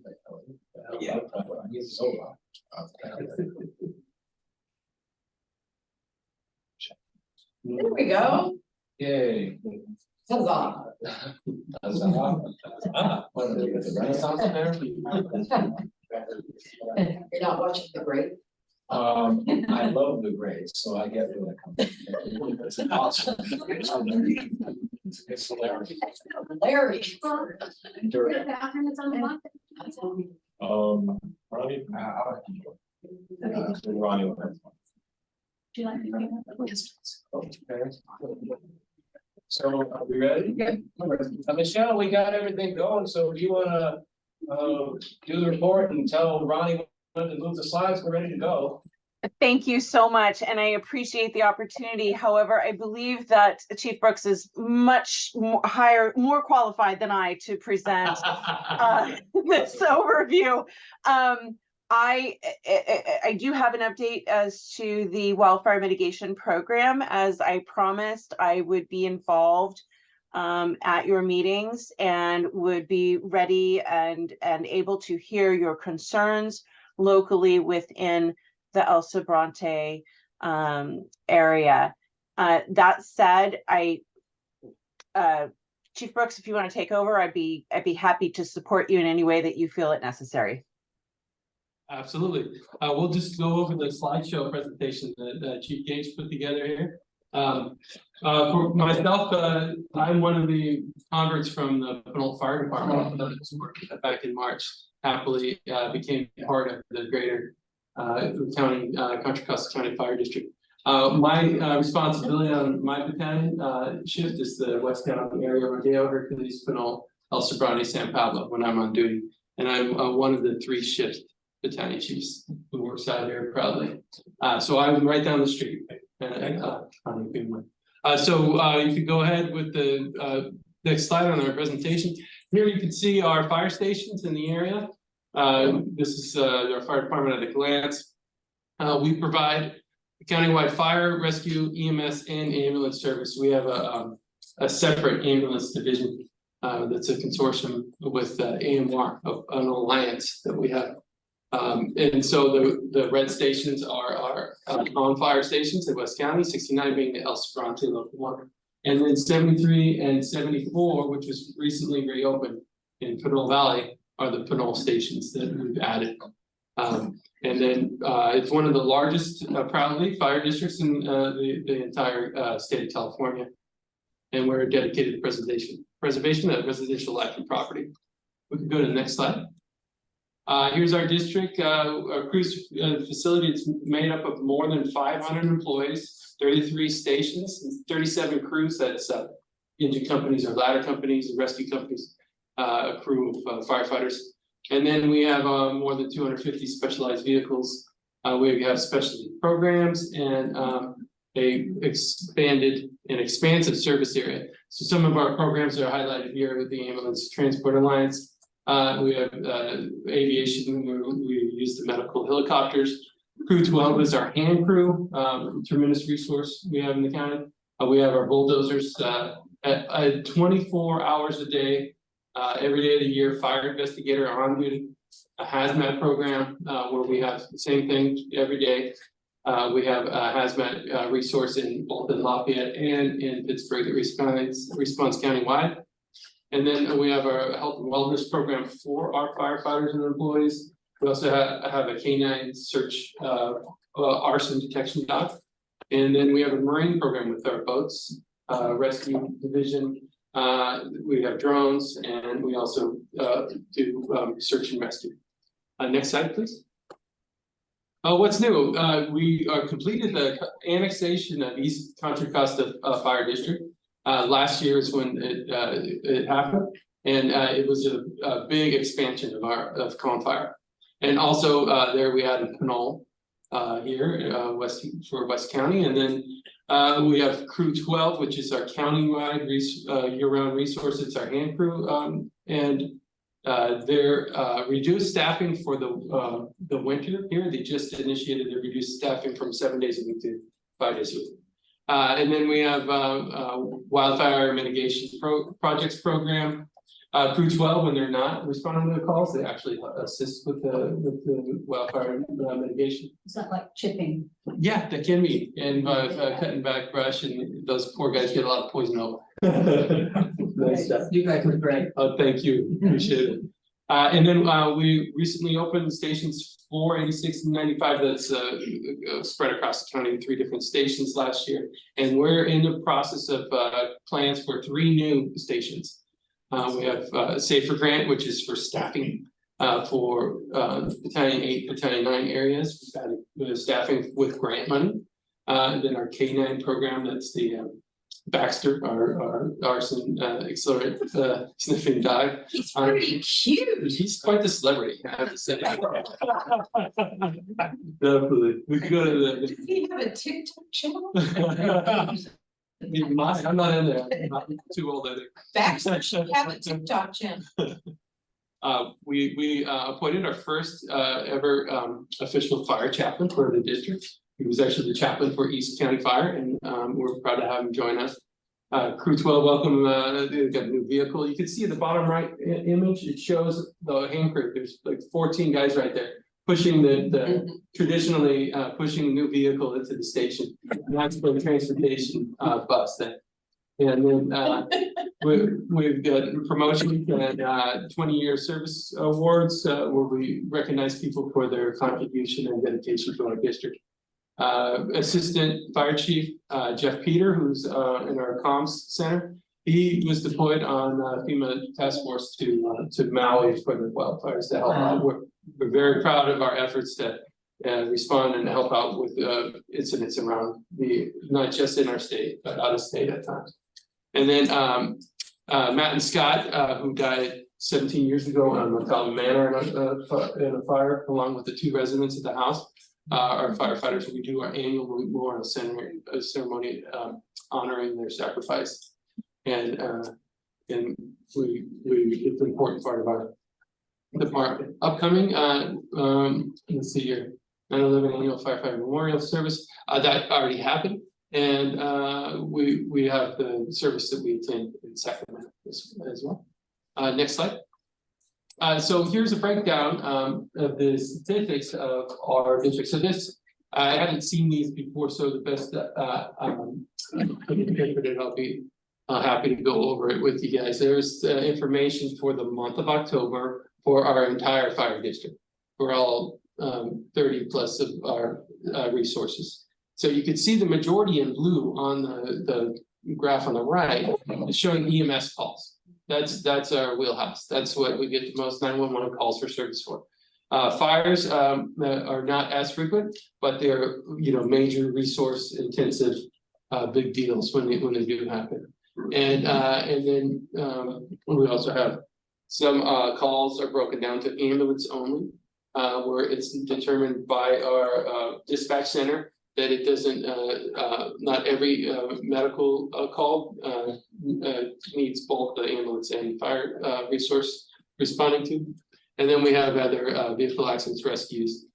Yeah. It's so long. There we go. Yay. Huzzah. What, did we get the Renaissance there? You're not watching the break. I love the grades, so I get where that comes. It's awesome. It's hilarious. Larry. Ronnie. Ronnie will have fun. Do you like me to bring it up? Okay. So are we ready? Yeah. Michelle, we got everything going, so if you wanna do the report and tell Ronnie when to move the slides, we're ready to go. Thank you so much, and I appreciate the opportunity. However, I believe that Chief Brooks is much more qualified than I to present this overview. I do have an update as to the wildfire mitigation program. As I promised, I would be involved at your meetings and would be ready and able to hear your concerns locally within the El Sobrante area. That said, Chief Brooks, if you want to take over, I'd be happy to support you in any way that you feel it necessary. Absolutely. We'll just go over the slideshow presentation that Chief Gage put together here. For myself, I'm one of the converts from the Pinole Fire Department back in March. Happily became part of the greater county, Contra Costa County Fire District. My responsibility on my battalion shift is the West County area, Rodeo, Hercules, Pinole, El Sobrante, San Pablo when I'm on duty. And I'm one of the 3 shift battalion chiefs who works out here proudly. So I'm right down the street. So you can go ahead with the next slide on our presentation. Here you can see our fire stations in the area. This is our fire department at a glance. We provide countywide fire, rescue, EMS, and ambulance service. We have a separate ambulance division that's a consortium with AMR, an alliance that we have. And so the red stations are our on-fire stations in West County, 69 being the El Sobrante local one. And then 73 and 74, which was recently reopened in Pinole Valley, are the Pinole stations that we've added. And then it's one of the largest proudly fire districts in the entire state of California. And we're dedicated to preservation of residential life and property. We can go to the next slide. Here's our district, our cruise facility. It's made up of more than 500 employees, 33 stations, and 37 crews. That's engine companies or ladder companies and rescue companies, a crew of firefighters. And then we have more than 250 specialized vehicles. We have specialty programs and a expanded and expansive service area. So some of our programs are highlighted here with the Ambulance Transport Alliance. We have aviation, we use the medical helicopters. Crew 12 is our hand crew, tremendous resource we have in the county. We have our bulldozers, at 24 hours a day, every day of the year, fire investigator on duty. A hazmat program, where we have the same thing every day. We have a hazmat resource in both in Lafayette and in Pittsburgh that responds countywide. And then we have our health and wellness program for our firefighters and employees. We also have a canine search arson detection dog. And then we have a marine program with our boats, rescue division. We have drones, and we also do search and rescue. Next slide, please. What's new? We completed the annexation of East Contra Costa Fire District. Last year is when it happened, and it was a big expansion of Cone Fire. And also there we added Pinole here for West County, and then we have Crew 12, which is our countywide year-round resource. It's our hand crew, and they're reduced staffing for the winter here. They just initiated their reduced staffing from 7 days a week to 5 days a week. And then we have wildfire mitigation projects program. Crew 12, when they're not responding to the calls, they actually assist with the wildfire mitigation. Is that like chipping? Yeah, that can be, and cutting back brush, and those poor guys get a lot of poison oak. Nice stuff. You guys are great. Oh, thank you, appreciate it. And then we recently opened stations 486 and 95. That's spread across the county in 3 different stations last year, and we're in the process of plans for 3 new stations. We have a Safer Grant, which is for staffing for Battalion 8, Battalion 9 areas. We've got staffing with grant money. And then our K9 program, that's the Baxter, our arson accelerate sniffing dog. He's pretty cute. He's quite the celebrity, I have to say. Definitely. We could go to the. Does he have a TikTok channel? I'm not in there. I'm not too old, I think. Baxter should have a TikTok channel. We appointed our first ever official fire chaplain for the district. He was actually the chaplain for East County Fire, and we're proud to have him join us. Crew 12, welcome. They've got a new vehicle. You can see in the bottom right image, it shows the hand crew. There's like 14 guys right there pushing the traditionally pushing a new vehicle into the station. And that's for the transportation bus then. And then we've got promotions and 20-year service awards where we recognize people for their contribution and dedication to our district. Assistant Fire Chief Jeff Peter, who's in our comms center, he was deployed on FEMA task force to Maui for the wildfires to help out. We're very proud of our efforts to respond and help out with incidents around not just in our state, but out of state at times. And then Matt and Scott, who died 17 years ago on McCallum Manor in a fire, along with the 2 residents of the house. Our firefighters, we do our annual memorial ceremony honoring their sacrifice, and it's an important part of our department. Upcoming, let's see here, 9/11 annual firefighter memorial service that already happened, and we have the service that we attend in Sacramento as well. Next slide. So here's a breakdown of the statistics of our district. So this, I hadn't seen these before, so the best I'll be happy to go over it with you guys. There's information for the month of October for our entire fire district, for all 30 plus of our resources. So you can see the majority in blue on the graph on the right is showing EMS calls. That's our wheelhouse. That's what we get the most 911 calls for service for. Fires are not as frequent, but they're major resource intensive big deals when they do happen. And then we also have some calls are broken down to ambulance only, where it's determined by our dispatch center that it doesn't, not every medical call needs both the ambulance and fire resource responding to. And then we have other vehicle accidents rescues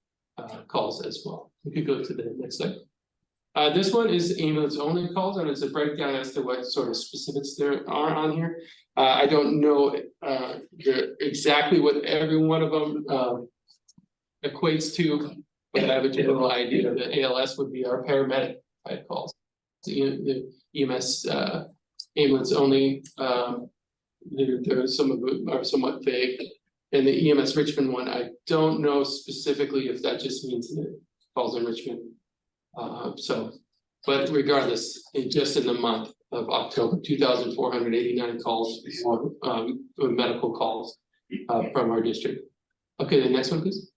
calls as well. We could go to the next slide. This one is ambulance only calls, and it's a breakdown as to what sort of specifics there are on here. I don't know exactly what every one of them equates to, but I have a general idea. The ALS would be our paramedic type calls. The EMS ambulance only, there some of them are somewhat vague. And the EMS Richmond one, I don't know specifically if that just means that it falls in Richmond. But regardless, just in the month of October, 2,489 calls for medical calls from our district. Okay, the next one, please.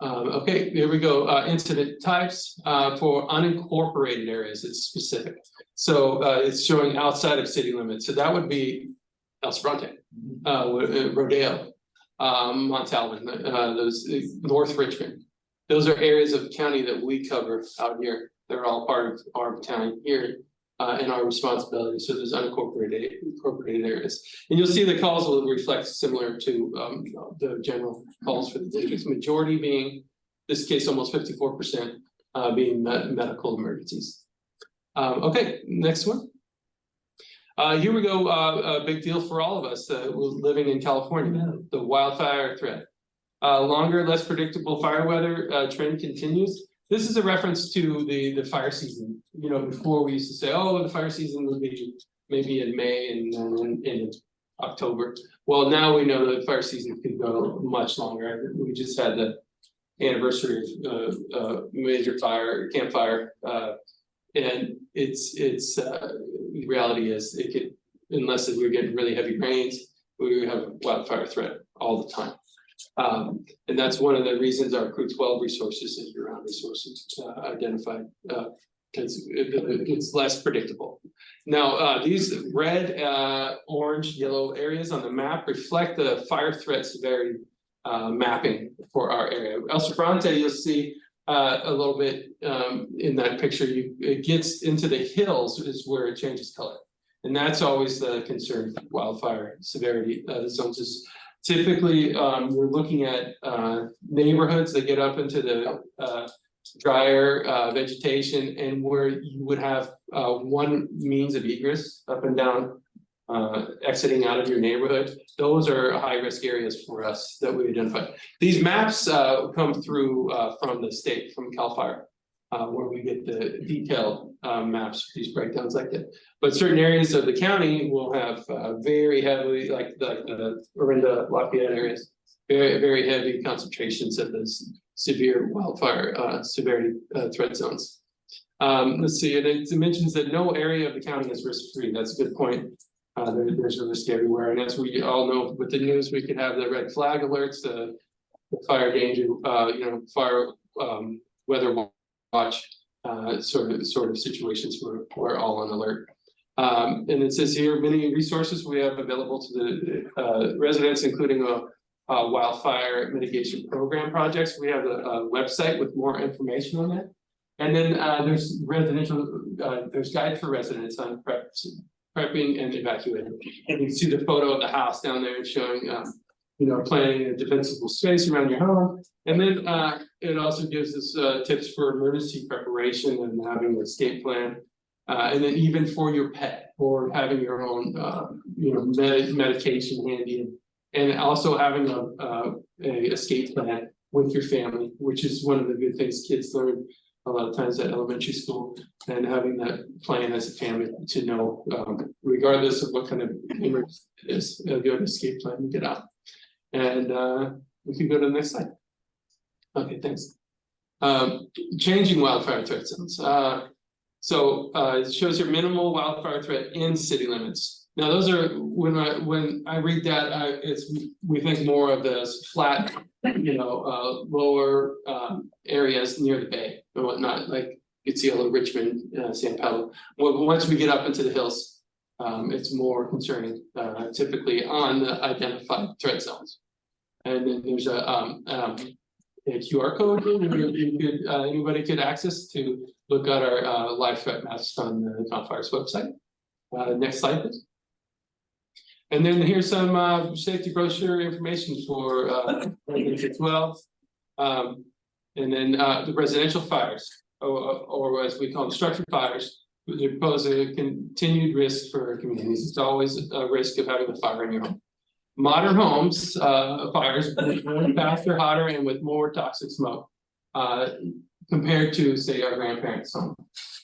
Okay, here we go. Incident types for unincorporated areas. It's specific. So it's showing outside of city limits. So that would be El Sobrante, Rodeo, Montalban, those North Richmond. Those are areas of county that we cover out here. They're all part of our county here and our responsibility. So there's incorporated areas. And you'll see the calls will reflect similar to the general calls for the districts. Majority being, this case, almost 54% being medical emergencies. Okay, next one. Here we go, a big deal for all of us living in California, the wildfire threat. Longer, less predictable fire weather trend continues. This is a reference to the fire season. You know, before we used to say, oh, the fire season would be maybe in May and in October. Well, now we know that fire season could go much longer. We just had the anniversary of major fire, Camp Fire, and the reality is it could, unless we're getting really heavy rains, we have a wildfire threat all the time. And that's one of the reasons our Crew 12 resources and year-round resources identified, because it's less predictable. Now, these red, orange, yellow areas on the map reflect the fire threat severity mapping for our area. El Sobrante, you'll see a little bit in that picture. It gets into the hills is where it changes color. And that's always the concern, wildfire severity zones is typically, we're looking at neighborhoods that get up into the drier vegetation and where you would have one means of egress up and down, exiting out of your neighborhood. Those are high risk areas for us that we identify. These maps come through from the state, from CAL FIRE, where we get the detailed maps, these breakdowns like that. But certain areas of the county will have very heavily, like the Orinda, Lafayette areas, very heavy concentrations of those severe wildfire severity threat zones. Let's see, and it mentions that no area of the county is risk-free. That's a good point. There's a risk everywhere, and as we all know with the news, we could have the red flag alerts, the fire danger, fire weather watch sort of situations where we're all on alert. And it says here many resources we have available to the residents, including a wildfire mitigation program projects. We have a website with more information on that. And then there's there's guide for residents on prepping and evacuating. And you can see the photo of the house down there showing planning a defensible space around your home. And then it also gives us tips for emergency preparation and having an escape plan. And then even for your pet, or having your own medication handy, and also having a escape plan with your family, which is one of the good things kids learn a lot of times at elementary school, and having that plan as a family to know, regardless of what kind of emergency it is, you have an escape plan and get out. And we can go to the next slide. Okay, thanks. Changing wildfire threat zones. So it shows your minimal wildfire threat in city limits. Now those are, when I read that, we think more of those flat, lower areas near the bay and whatnot, like you can see a little Richmond, San Paulo. Well, once we get up into the hills, it's more concerning, typically on the identified threat zones. And then there's a QR code anybody could access to look at our live threat maps on the CAL FIRE's website. Next slide, please. And then here's some safety brochure information for as well. And then the residential fires, or as we call them, structured fires, they pose a continued risk for communities. It's always a risk of having a fire in your home. Modern homes, fires burn faster, hotter, and with more toxic smoke. Compared to, say, our grandparents' home,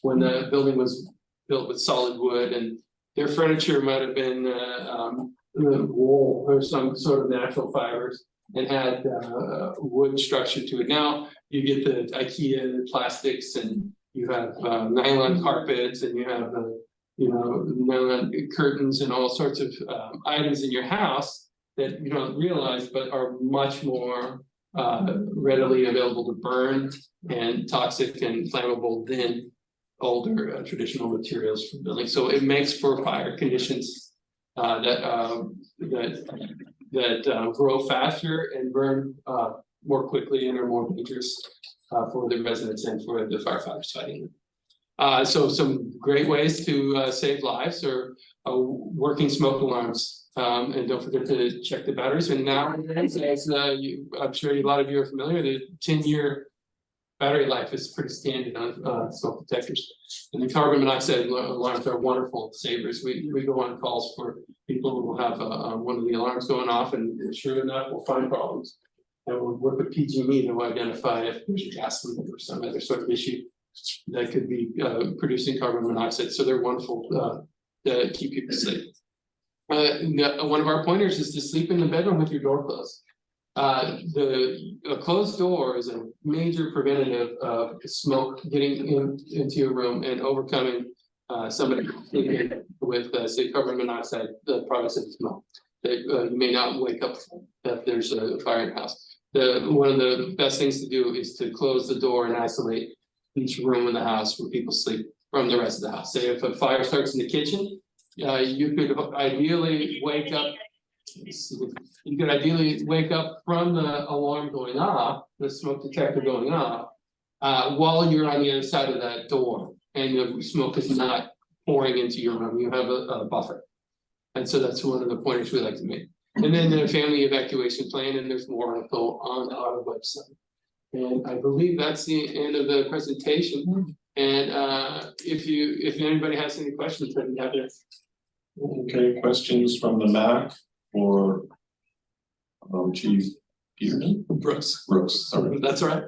when the building was built with solid wood and their furniture might have been wool or some sort of natural fibers and had wood structure to it. Now you get the IKEA plastics, and you have nylon carpets, and you have nylon curtains and all sorts of items in your house that you don't realize, but are much more readily available to burn and toxic and flammable than older traditional materials for building. So it makes for fire conditions that grow faster and burn more quickly and are more dangerous for the residents and for the firefighters fighting them. So some great ways to save lives are working smoke alarms. And don't forget to check the batteries. And now, as I'm sure a lot of you are familiar, the 10-year battery life is pretty standard on smoke detectors. And the carbon monoxide alarms are wonderful savers. We go on calls for people who will have one of the alarms going off, and sure enough, we'll find problems. And we'll work with PG&E to identify if there's a gas leak or some other sort of issue that could be producing carbon monoxide. So they're wonderful to keep people safe. One of our pointers is to sleep in the bedroom with your door closed. A closed door is a major preventative of smoke getting into your room and overcoming somebody with say carbon monoxide, the products of smoke that you may not wake up if there's a fire in the house. One of the best things to do is to close the door and isolate each room in the house where people sleep from the rest of the house. Say if a fire starts in the kitchen, you could ideally wake up. You could ideally wake up from the alarm going off, the smoke detector going off, while you're on the other side of that door, and the smoke is not pouring into your room. You have a buffer, and so that's one of the pointers we like to make. And then the family evacuation plan, and there's more info on our website. And I believe that's the end of the presentation. And if anybody has any questions, then have it. Okay, questions from the MAC or Chief Peterson? Brooks, sorry. That's right.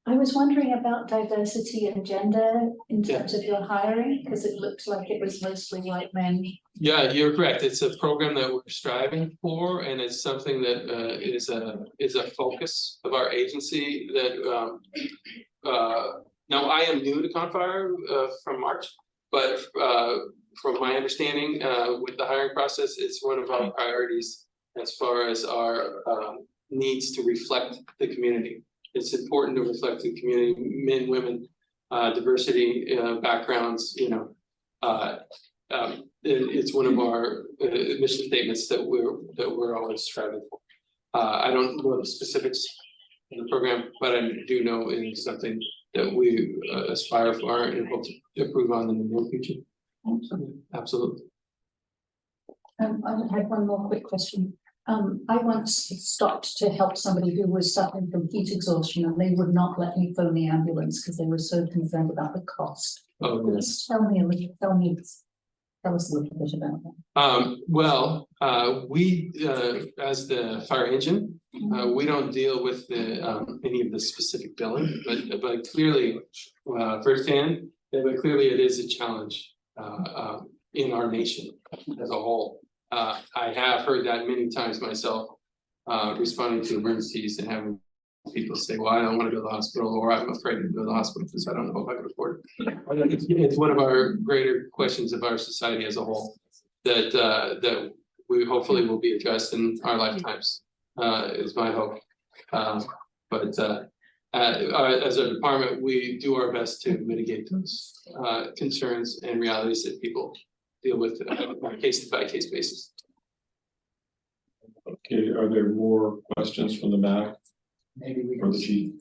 I was wondering about diversity and gender in terms of your hiring, because it looked like it was mostly white men. Yeah, you're correct. It's a program that we're striving for, and it's something that is a focus of our agency. That now I am new to Confire from March, but from my understanding, with the hiring process, it's one of our priorities as far as our needs to reflect the community. It's important to reflect the community, men, women, diversity, backgrounds, it's one of our mission statements that we're always striving for. I don't know the specifics in the program, but I do know it is something that we aspire for and hope to improve on in the near future. Absolutely. I had one more quick question. I once stopped to help somebody who was suffering from heat exhaustion, and they would not let me phone the ambulance because they were so concerned about the cost. Oh, yes. Tell us a little bit about that. Well, we as the fire engine, we don't deal with any of the specific billing, but clearly firsthand, but clearly it is a challenge in our nation as a whole. I have heard that many times myself, responding to emergencies and having people say, well, I don't want to go to the hospital, or I'm afraid to go to the hospital because I don't know if I can afford it. It's one of our greater questions of our society as a whole that we hopefully will be addressed in our lifetimes, is my hope. But as a department, we do our best to mitigate those concerns and realities that people deal with on a case-by-case basis. Okay, are there more questions from the MAC? Maybe we or the chief?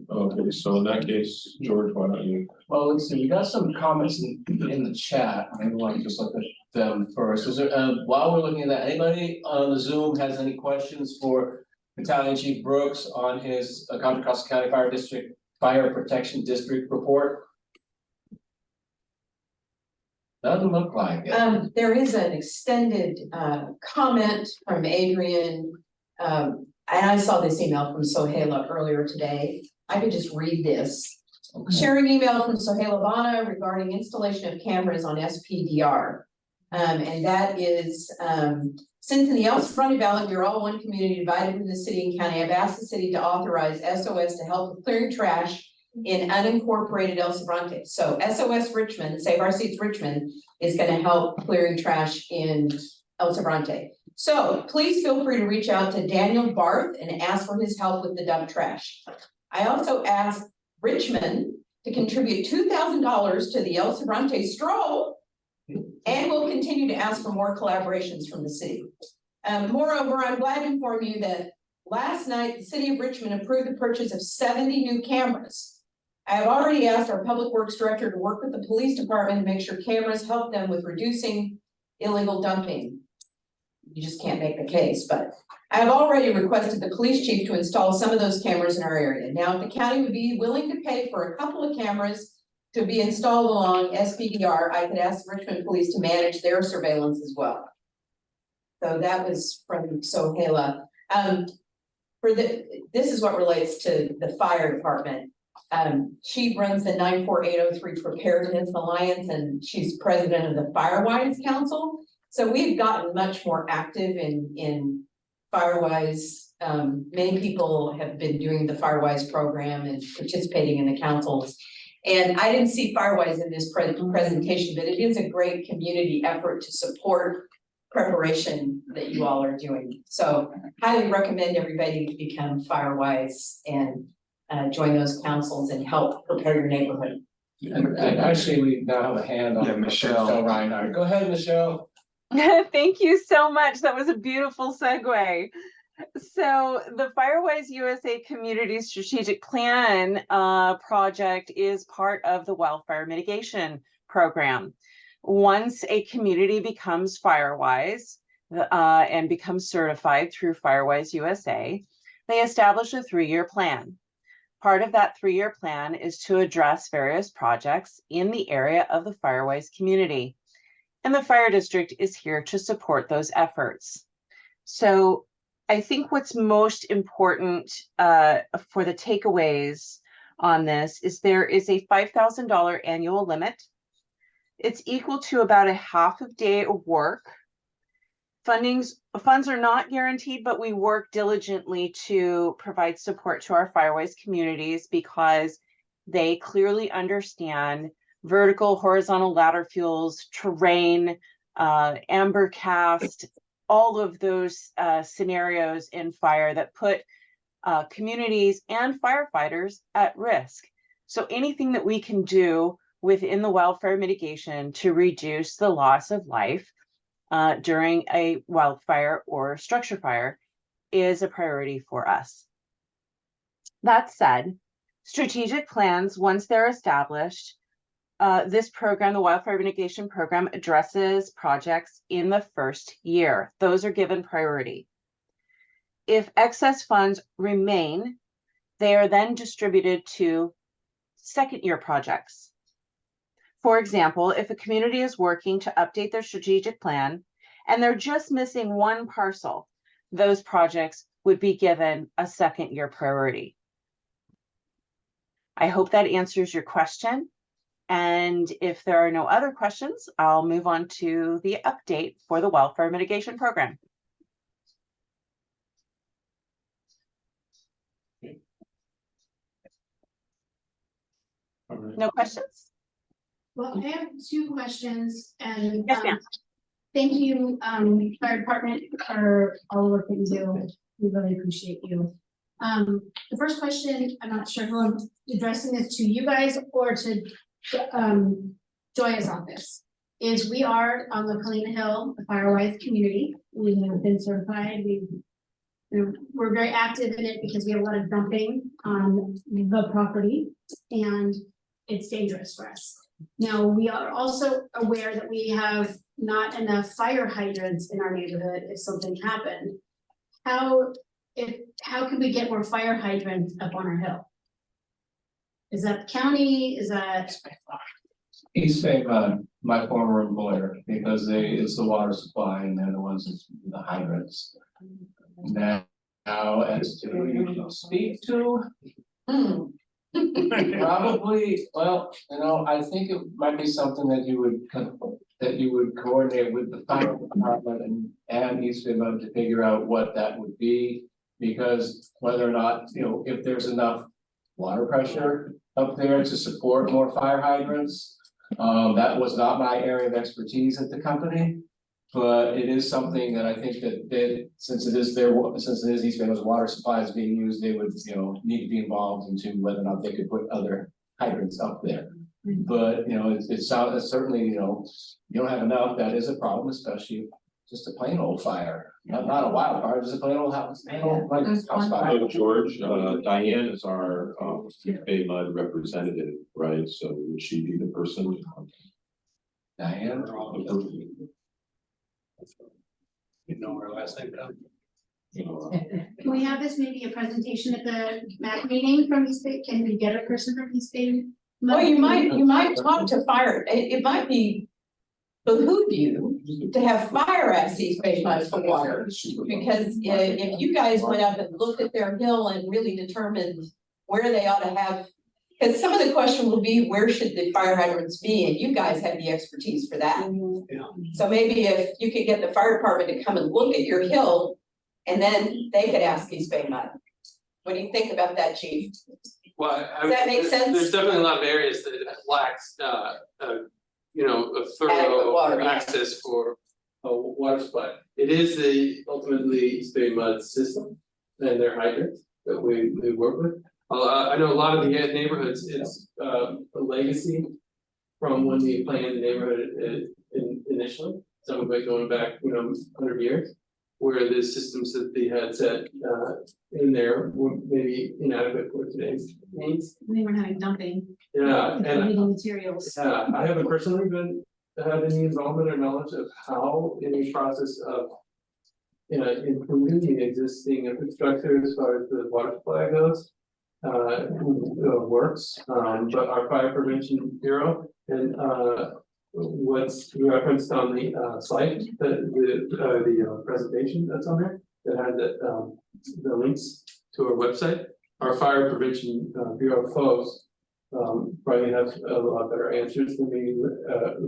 Okay, so in that case, George, why don't you? Well, let's see, we got some comments in the chat. Maybe we want to just look at them first. Is there, while we're looking at that, anybody on the Zoom has any questions for Battalion Chief Brooks on his Contra Costa County Fire District Fire Protection District report? Doesn't look like it. There is an extended comment from Adrian. And I saw this email from Sohaila earlier today. I could just read this. Sharing email from Sohaila Bana regarding installation of cameras on SPDR. And that is, since in the El Sobrante Valley, we are all one community divided from the city and county, I've asked the city to authorize SOS to help with clearing trash in unincorporated El Sobrante. So SOS Richmond, Save Our Seats Richmond, is gonna help clearing trash in El Sobrante. So please feel free to reach out to Daniel Barth and ask for his help with the dump trash. I also asked Richmond to contribute $2,000 to the El Sobrante stroll, and we'll continue to ask for more collaborations from the city. Moreover, I'm glad to inform you that last night, the city of Richmond approved the purchase of 70 new cameras. I have already asked our public works director to work with the police department to make sure cameras help them with reducing illegal dumping. You just can't make the case, but I have already requested the police chief to install some of those cameras in our area. Now, if the county would be willing to pay for a couple of cameras to be installed along SPDR, I could ask Richmond Police to manage their surveillance as well. So that was from Sohaila. This is what relates to the fire department. She runs the 94803 Preparedness Alliance, and she's president of the Firewise Council. So we've gotten much more active in Firewise. Many people have been doing the Firewise program and participating in the councils. And I didn't see Firewise in this presentation, but it is a great community effort to support preparation that you all are doing. So highly recommend everybody to become Firewise and join those councils and help prepare your neighborhood. And actually, we now have a hand on Michelle Reinhardt. Go ahead, Michelle. Thank you so much. That was a beautiful segue. So the Firewise USA Community Strategic Plan project is part of the wildfire mitigation program. Once a community becomes Firewise and becomes certified through Firewise USA, they establish a 3-year plan. Part of that 3-year plan is to address various projects in the area of the Firewise community. And the fire district is here to support those efforts. So I think what's most important for the takeaways on this is there is a $5,000 annual limit. It's equal to about a half a day of work. Funds are not guaranteed, but we work diligently to provide support to our Firewise communities because they clearly understand vertical, horizontal ladder fuels, terrain, amber cast, all of those scenarios in fire that put communities and firefighters at risk. So anything that we can do within the wildfire mitigation to reduce the loss of life during a wildfire or structure fire is a priority for us. That said, strategic plans, once they're established, this program, the Wildfire Mitigation Program, addresses projects in the first year. Those are given priority. If excess funds remain, they are then distributed to second-year projects. For example, if a community is working to update their strategic plan and they're just missing one parcel, those projects would be given a second-year priority. I hope that answers your question. And if there are no other questions, I'll move on to the update for the Wildfire Mitigation Program. No questions? Well, I have 2 questions and yes, ma'am. Thank you, fire department, for all the work that you do. We really appreciate you. The first question, I'm not sure who I'm addressing this to, you guys or to Joya's office, is we are on the Colina Hill, the Firewise community. We have been certified. We're very active in it because we have a lot of dumping on the property and it's dangerous for us. Now, we are also aware that we have not enough fire hydrants in our neighborhood if something happened. How how can we get more fire hydrants up on our hill? Is that the county, is that? East Bay Mud, my former employer, because it's the water supply and they're the ones that's the hydrants. Now, as to who you can speak to. Probably, well, I think it might be something that you would coordinate with the fire department and East Bay Mud to figure out what that would be. Because whether or not, if there's enough water pressure up there to support more fire hydrants. That was not my area of expertise at the company. But it is something that I think that since it is East Bay Mid's water supply is being used, they would, need to be involved into whether or not they could put other hydrants up there. But, it sounds certainly, you don't have enough, that is a problem, especially just a plain old fire, not a wildfire, just a plain old house fire. So George, Diane is our East Bay Mud representative, right? So would she be the person to contact? Diane? You know her last name, Tom? Can we have this maybe a presentation at the MAC meeting from East Bay? Can we get a person from East Bay? Well, you might talk to fire, it might be behoove you to have fire at East Bay Mud for water. Because if you guys went up and looked at their hill and really determined where they ought to have, because some of the question will be, where should the fire hydrants be? And you guys have the expertise for that. So maybe if you could get the fire department to come and look at your hill, and then they could ask East Bay Mud. What do you think about that, Chief? Well, Does that make sense? There's definitely a lot of areas that lacks, a thorough water, yeah. access for a water supply. It is ultimately East Bay Mud system and their hydrants that we work with. I know a lot of the neighborhoods, it's a legacy from when we planned the neighborhood initially. Some of it going back, 100 years, where the systems that they had set in there were maybe inadequate for today's needs. We were having dumping. Yeah, and Reading materials. yeah, I haven't personally had any involvement or knowledge of how in the process of improving the existing infrastructure as far as the water supply goes. Works, but our fire prevention bureau and what's referenced on the slide, the presentation that's on there that has the links to our website. Our fire prevention bureau folks probably have a lot better answers than me,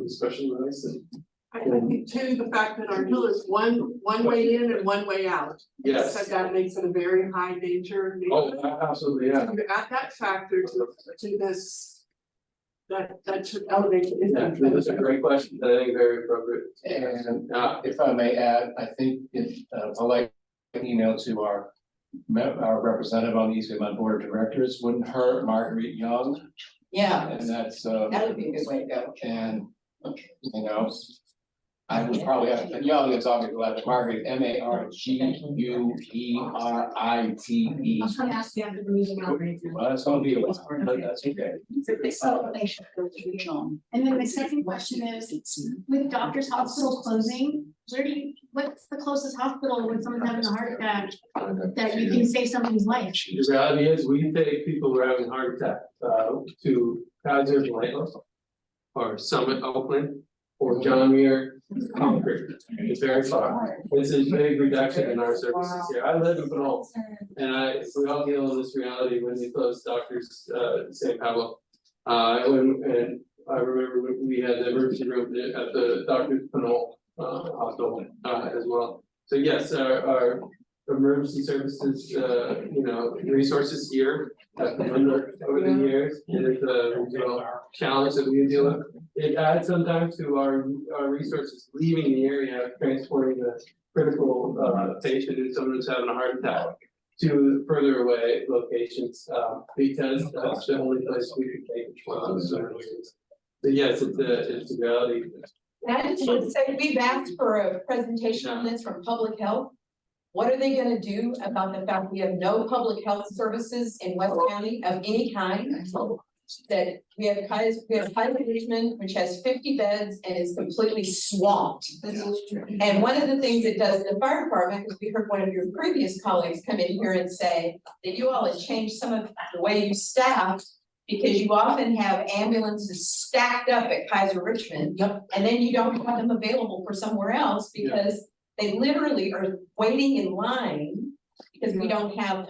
especially when I said. I think too, the fact that our hill is one way in and one way out. Yes. So that makes it a very high danger. Oh, absolutely, yeah. So you add that factor to this, that should elevate the Yeah, impact. that's a great question, I think very appropriate. And if I may add, I think I'd like an email to our representative on the East Bay Mud Board of Directors, wouldn't hurt Marguerite Young. Yeah, And that's that would be a good way to go. and I would probably have, Young is obviously like Margaret, MARGUERITE. I'll come ask you after the meeting. I'll bring it. Well, it's gonna be a while, but that's okay. And then my second question is, with Doctors Hospital closing, what's the closest hospital when someone's having a heart attack that you can save somebody's life? The reality is, we take people who are having a heart attack to Kaiser Lighthouse or Summit, Oakland, or John Muir, Concord. It's very far. It's a big reduction in our services here. I live in Pinole, and we all deal with this reality when they close Doctors San Pablo. And I remember when we had the emergency room at the Doctors Pinole hospital as well. So yes, our emergency services, resources here have been over the years. It is a regional challenge that we deal with. It adds sometimes to our resources leaving the area, transporting the critical patient who's someone who's having a heart attack to further away locations, because that's the only place we can take it from. So yes, it's a reality. And so we've asked for a presentation on this from public health. What are they gonna do about the fact we have no public health services in West County of any kind? that we have Kaiser Richmond, which has 50 beds and is completely swamped. And one of the things it does in the fire department, because we heard one of your previous colleagues come in here and say that you all have changed some of the way you staff, because you often have ambulances stacked up at Kaiser Richmond. Yep. And then you don't have them available for somewhere else because they literally are waiting in line because we don't have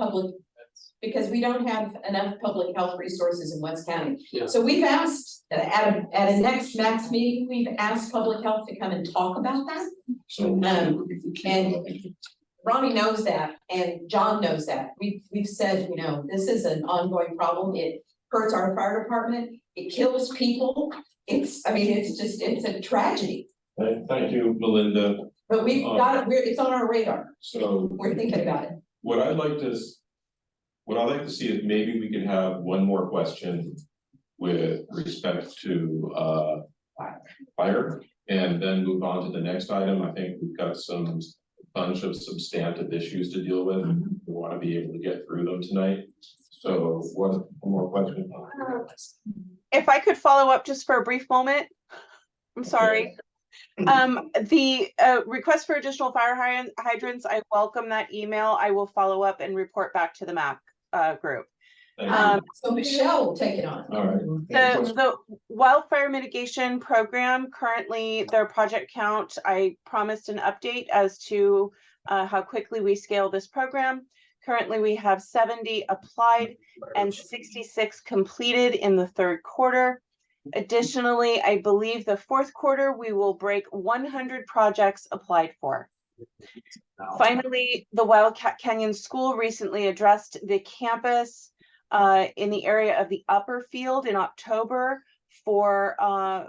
enough public health resources in West County. Yeah. So we've asked, at a next max meeting, we've asked public health to come and talk about that. And Ronnie knows that, and John knows that. We've said, this is an ongoing problem. It hurts our fire department. It kills people. It's a tragedy. Thank you, Melinda. But we've got it, it's on our radar. So We're thinking about it. what I'd like to see is maybe we could have one more question with respect to fire, and then move on to the next item. I think we've got some bunch of substantive issues to deal with. We want to be able to get through them tonight. So one more question. If I could follow up just for a brief moment. I'm sorry. The request for additional fire hydrants, I welcome that email. I will follow up and report back to the MAC group. So Michelle will take it on. All right. The wildfire mitigation program, currently their project count, I promised an update as to how quickly we scale this program. Currently, we have 70 applied and 66 completed in the third quarter. Additionally, I believe the fourth quarter, we will break 100 projects applied for. Finally, the Wildcat Canyon School recently addressed the campus in the area of the upper field in October for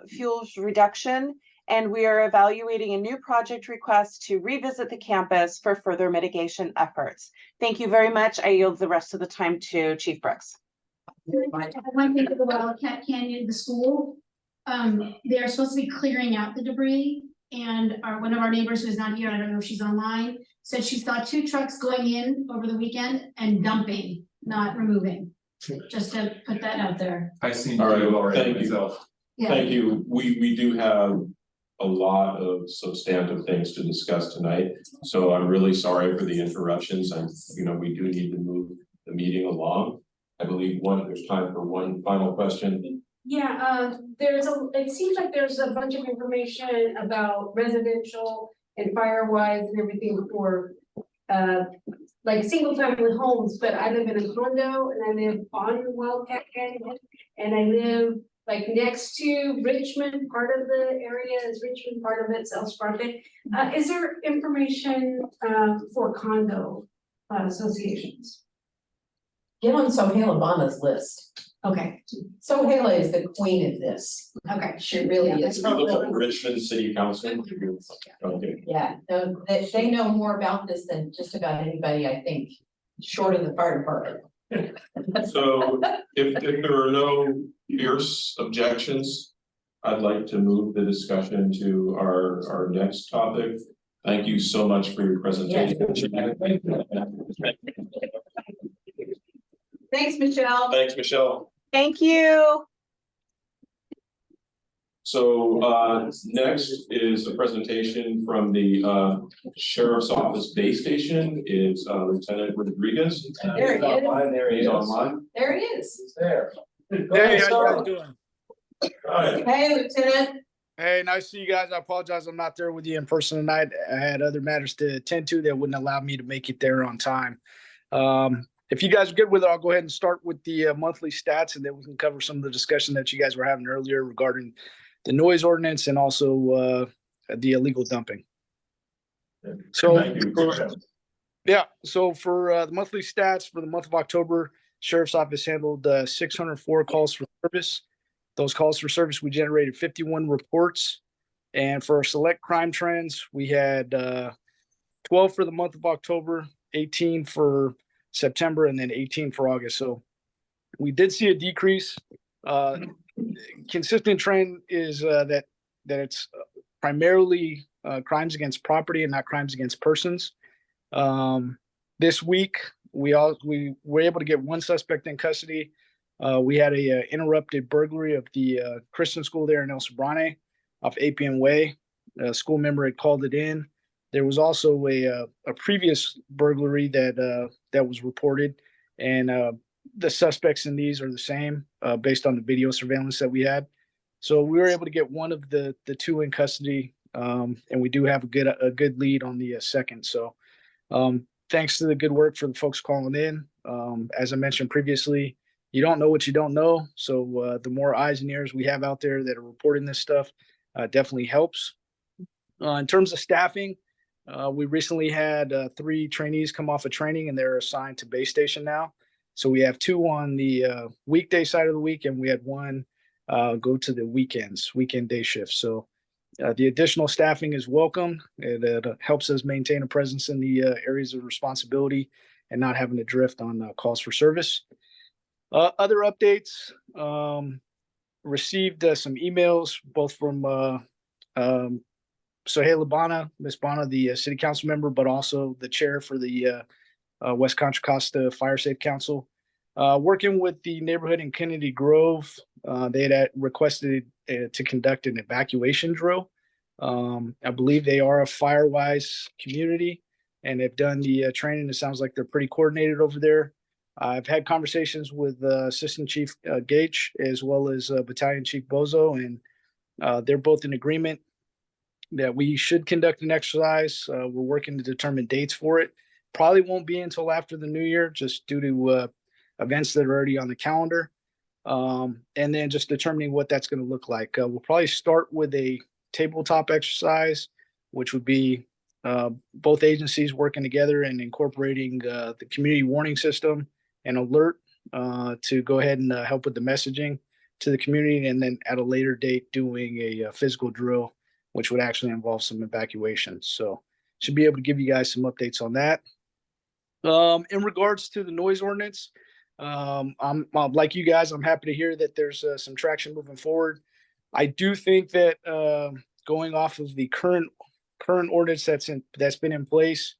fuels reduction. And we are evaluating a new project request to revisit the campus for further mitigation efforts. Thank you very much. I yield the rest of the time to Chief Brooks. One thing for the Wildcat Canyon, the school, they're supposed to be clearing out the debris. And one of our neighbors who's not here, I don't know if she's online, said she saw 2 trucks going in over the weekend and dumping, not removing. Just to put that out there. I see. All right, thank you. Yeah. Thank you. We do have a lot of substantive things to discuss tonight. So I'm really sorry for the interruptions. We do need to move the meeting along. I believe there's time for one final question. Yeah, it seems like there's a bunch of information about residential and fire-wise and everything for like single family homes, but I live in a condo and I live on Wildcat Canyon and I live like next to Richmond. Part of the area is Richmond, part of it's El Sobrante. Is there information for condo associations? Get on Sohaila Bonna's list. Okay. Sohaila is the queen of this. Okay. She really is. Richmond City Council. Okay. Yeah, no, they know more about this than just about anybody, I think, short of the fire department. So if there are no fierce objections, I'd like to move the discussion to our next topic. Thank you so much for your presentation. Thanks, Michelle. Thanks, Michelle. Thank you. So next is a presentation from the Sheriff's Office Base Station. Is Lieutenant Rodriguez. There he is. There he is online. There he is. He's there. Hey, how you guys doing? Hi. Hey, Lieutenant. Hey, nice to see you guys. I apologize I'm not there with you in person tonight. I had other matters to attend to that wouldn't allow me to make it there on time. If you guys are good with it, I'll go ahead and start with the monthly stats, and then we can cover some of the discussion that you guys were having earlier regarding the noise ordinance and also the illegal dumping. So, so for the monthly stats for the month of October, Sheriff's Office handled 604 calls for service. Those calls for service, we generated 51 reports. And for our select crime trends, we had 12 for the month of October, 18 for September, and then 18 for August. So we did see a decrease. Consistent trend is that it's primarily crimes against property and not crimes against persons. This week, we were able to get one suspect in custody. We had a interrupted burglary of the Christian school there in El Sobrante off Appian Way. A school member had called it in. There was also a previous burglary that was reported, and the suspects in these are the same based on the video surveillance that we had. So we were able to get one of the two in custody, and we do have a good lead on the second. So thanks to the good work for the folks calling in. As I mentioned previously, you don't know what you don't know. So the more eyes and ears we have out there that are reporting this stuff definitely helps. In terms of staffing, we recently had 3 trainees come off of training and they're assigned to base station now. So we have 2 on the weekday side of the week, and we had 1 go to the weekend day shifts. So the additional staffing is welcome. It helps us maintain a presence in the areas of responsibility and not having to drift on calls for service. Other updates, received some emails both from Sohaila Bana, Ms. Bana, the city council member, but also the chair for the West Contra Costa Fire Safe Council. Working with the neighborhood in Kennedy Grove, they had requested to conduct an evacuation drill. I believe they are a Firewise community and they've done the training. It sounds like they're pretty coordinated over there. I've had conversations with Assistant Chief Gage as well as Battalion Chief Bozo, and they're both in agreement that we should conduct an exercise. We're working to determine dates for it. Probably won't be until after the new year, just due to events that are already on the calendar. And then just determining what that's going to look like. We'll probably start with a tabletop exercise, which would be both agencies working together and incorporating the community warning system and alert to go ahead and help with the messaging to the community. And then at a later date, doing a physical drill, which would actually involve some evacuations. So should be able to give you guys some updates on that. In regards to the noise ordinance, I'm like you guys, I'm happy to hear that there's some traction moving forward. I do think that going off of the current ordinance that's been in place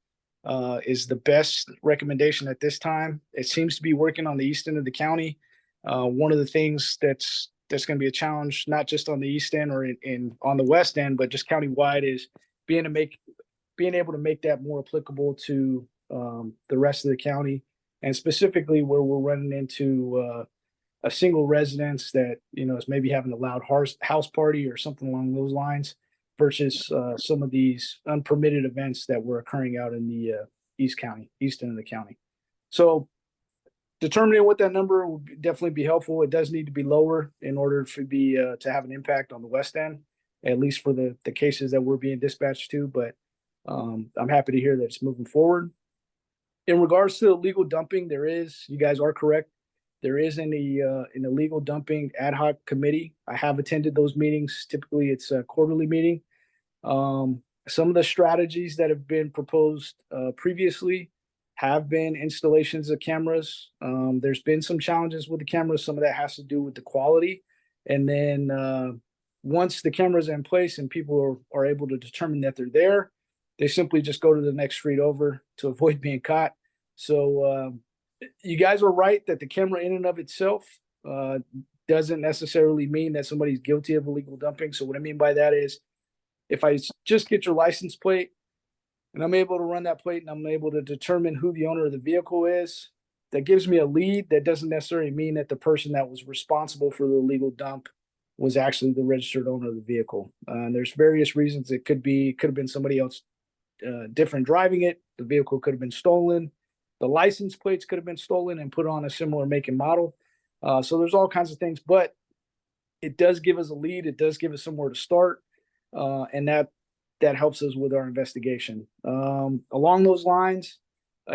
is the best recommendation at this time. It seems to be working on the east end of the county. One of the things that's going to be a challenge, not just on the east end or on the west end, but just countywide, is being able to make that more applicable to the rest of the county, and specifically where we're running into a single residence that is maybe having a loud house party or something along those lines, versus some of these unpermitted events that were occurring out in the east end of the county. So determining what that number would definitely be helpful. It does need to be lower in order to have an impact on the west end, at least for the cases that we're being dispatched to. But I'm happy to hear that it's moving forward. In regards to illegal dumping, you guys are correct. There is an illegal dumping ad hoc committee. I have attended those meetings. Typically, it's a quarterly meeting. Some of the strategies that have been proposed previously have been installations of cameras. There's been some challenges with the cameras. Some of that has to do with the quality. And then once the cameras are in place and people are able to determine that they're there, they simply just go to the next street over to avoid being caught. So you guys are right that the camera in and of itself doesn't necessarily mean that somebody's guilty of illegal dumping. So what I mean by that is, if I just get your license plate and I'm able to run that plate and I'm able to determine who the owner of the vehicle is, that gives me a lead. That doesn't necessarily mean that the person that was responsible for the illegal dump was actually the registered owner of the vehicle. And there's various reasons. It could have been somebody else different driving it. The vehicle could have been stolen. The license plates could have been stolen and put on a similar make and model. So there's all kinds of things, but it does give us a lead. It does give us somewhere to start. And that helps us with our investigation. Along those lines,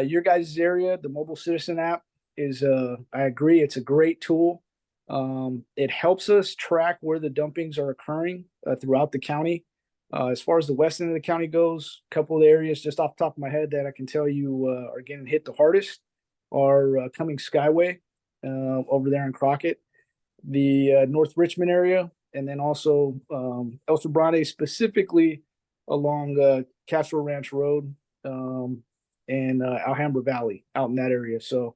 your guys' area, the Mobile Citizen app is, I agree, it's a great tool. It helps us track where the dumpings are occurring throughout the county. As far as the west end of the county goes, a couple of areas just off the top of my head that I can tell you are getting hit the hardest are Cummings Skyway over there in Crockett, the North Richmond area, and then also El Sobrante, specifically along Castro Ranch Road and Alhambra Valley, out in that area. So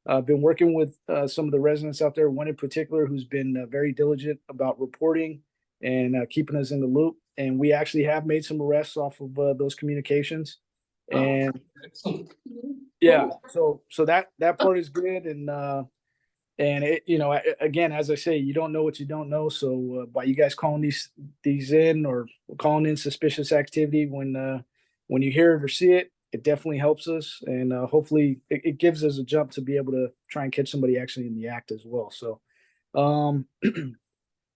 Been working with some of the residents out there, one in particular who's been very diligent about reporting and keeping us in the loop. And we actually have made some arrests off of those communications. And yeah, so that part is good. And it, again, as I say, you don't know what you don't know. So by you guys calling these in or calling in suspicious activity when you hear it or see it, it definitely helps us. And hopefully it gives us a jump to be able to try and catch somebody actually in the act as well. So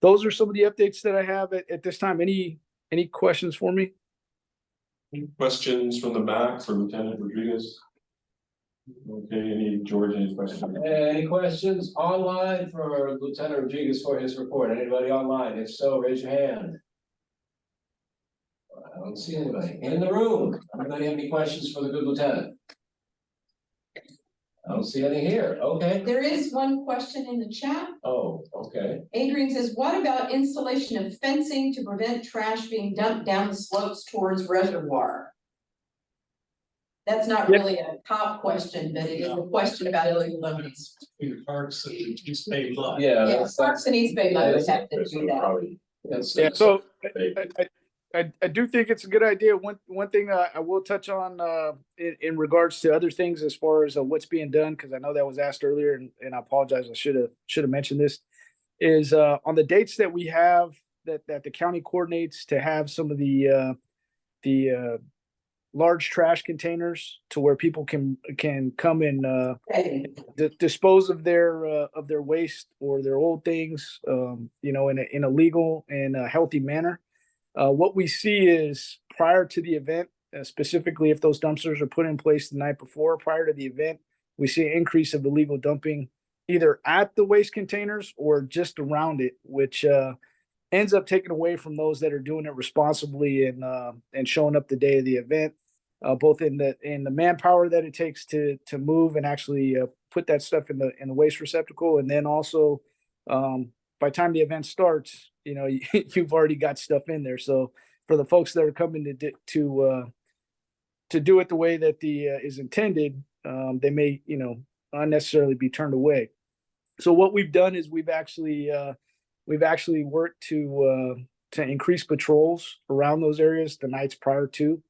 those are some of the updates that I have at this time. Any questions for me? Any questions from the MAC for Lieutenant Rodriguez? Okay, any questions? Any questions online for Lieutenant Rodriguez for his report? Anybody online? If so, raise your hand. I don't see anybody in the room. Anybody have any questions for the good lieutenant? I don't see any here. Okay. There is one question in the chat. Oh, okay. Adrian says, what about installation of fencing to prevent trash being dumped down the slopes towards reservoir? That's not really a top question, but it is a question about illegal dumping. Parks and East Bay Mud. Yeah. Parks and East Bay Mud would have to do that. Yeah, so I do think it's a good idea. One thing I will touch on in regards to other things as far as what's being done, because I know that was asked earlier, and I apologize, I should have mentioned this, is on the dates that we have that the county coordinates to have some of the large trash containers to where people can come and dispose of their waste or their old things, in a legal and a healthy manner. What we see is prior to the event, specifically if those dumpsters are put in place the night before, prior to the event, we see an increase of illegal dumping either at the waste containers or just around it, which ends up taking away from those that are doing it responsibly and showing up the day of the event, both in the manpower that it takes to move and actually put that stuff in the waste receptacle, and then also by the time the event starts, you've already got stuff in there. So for the folks that are coming to do it the way that is intended, they may unnecessarily be turned away. So what we've done is we've actually worked to increase patrols around those areas the nights prior to,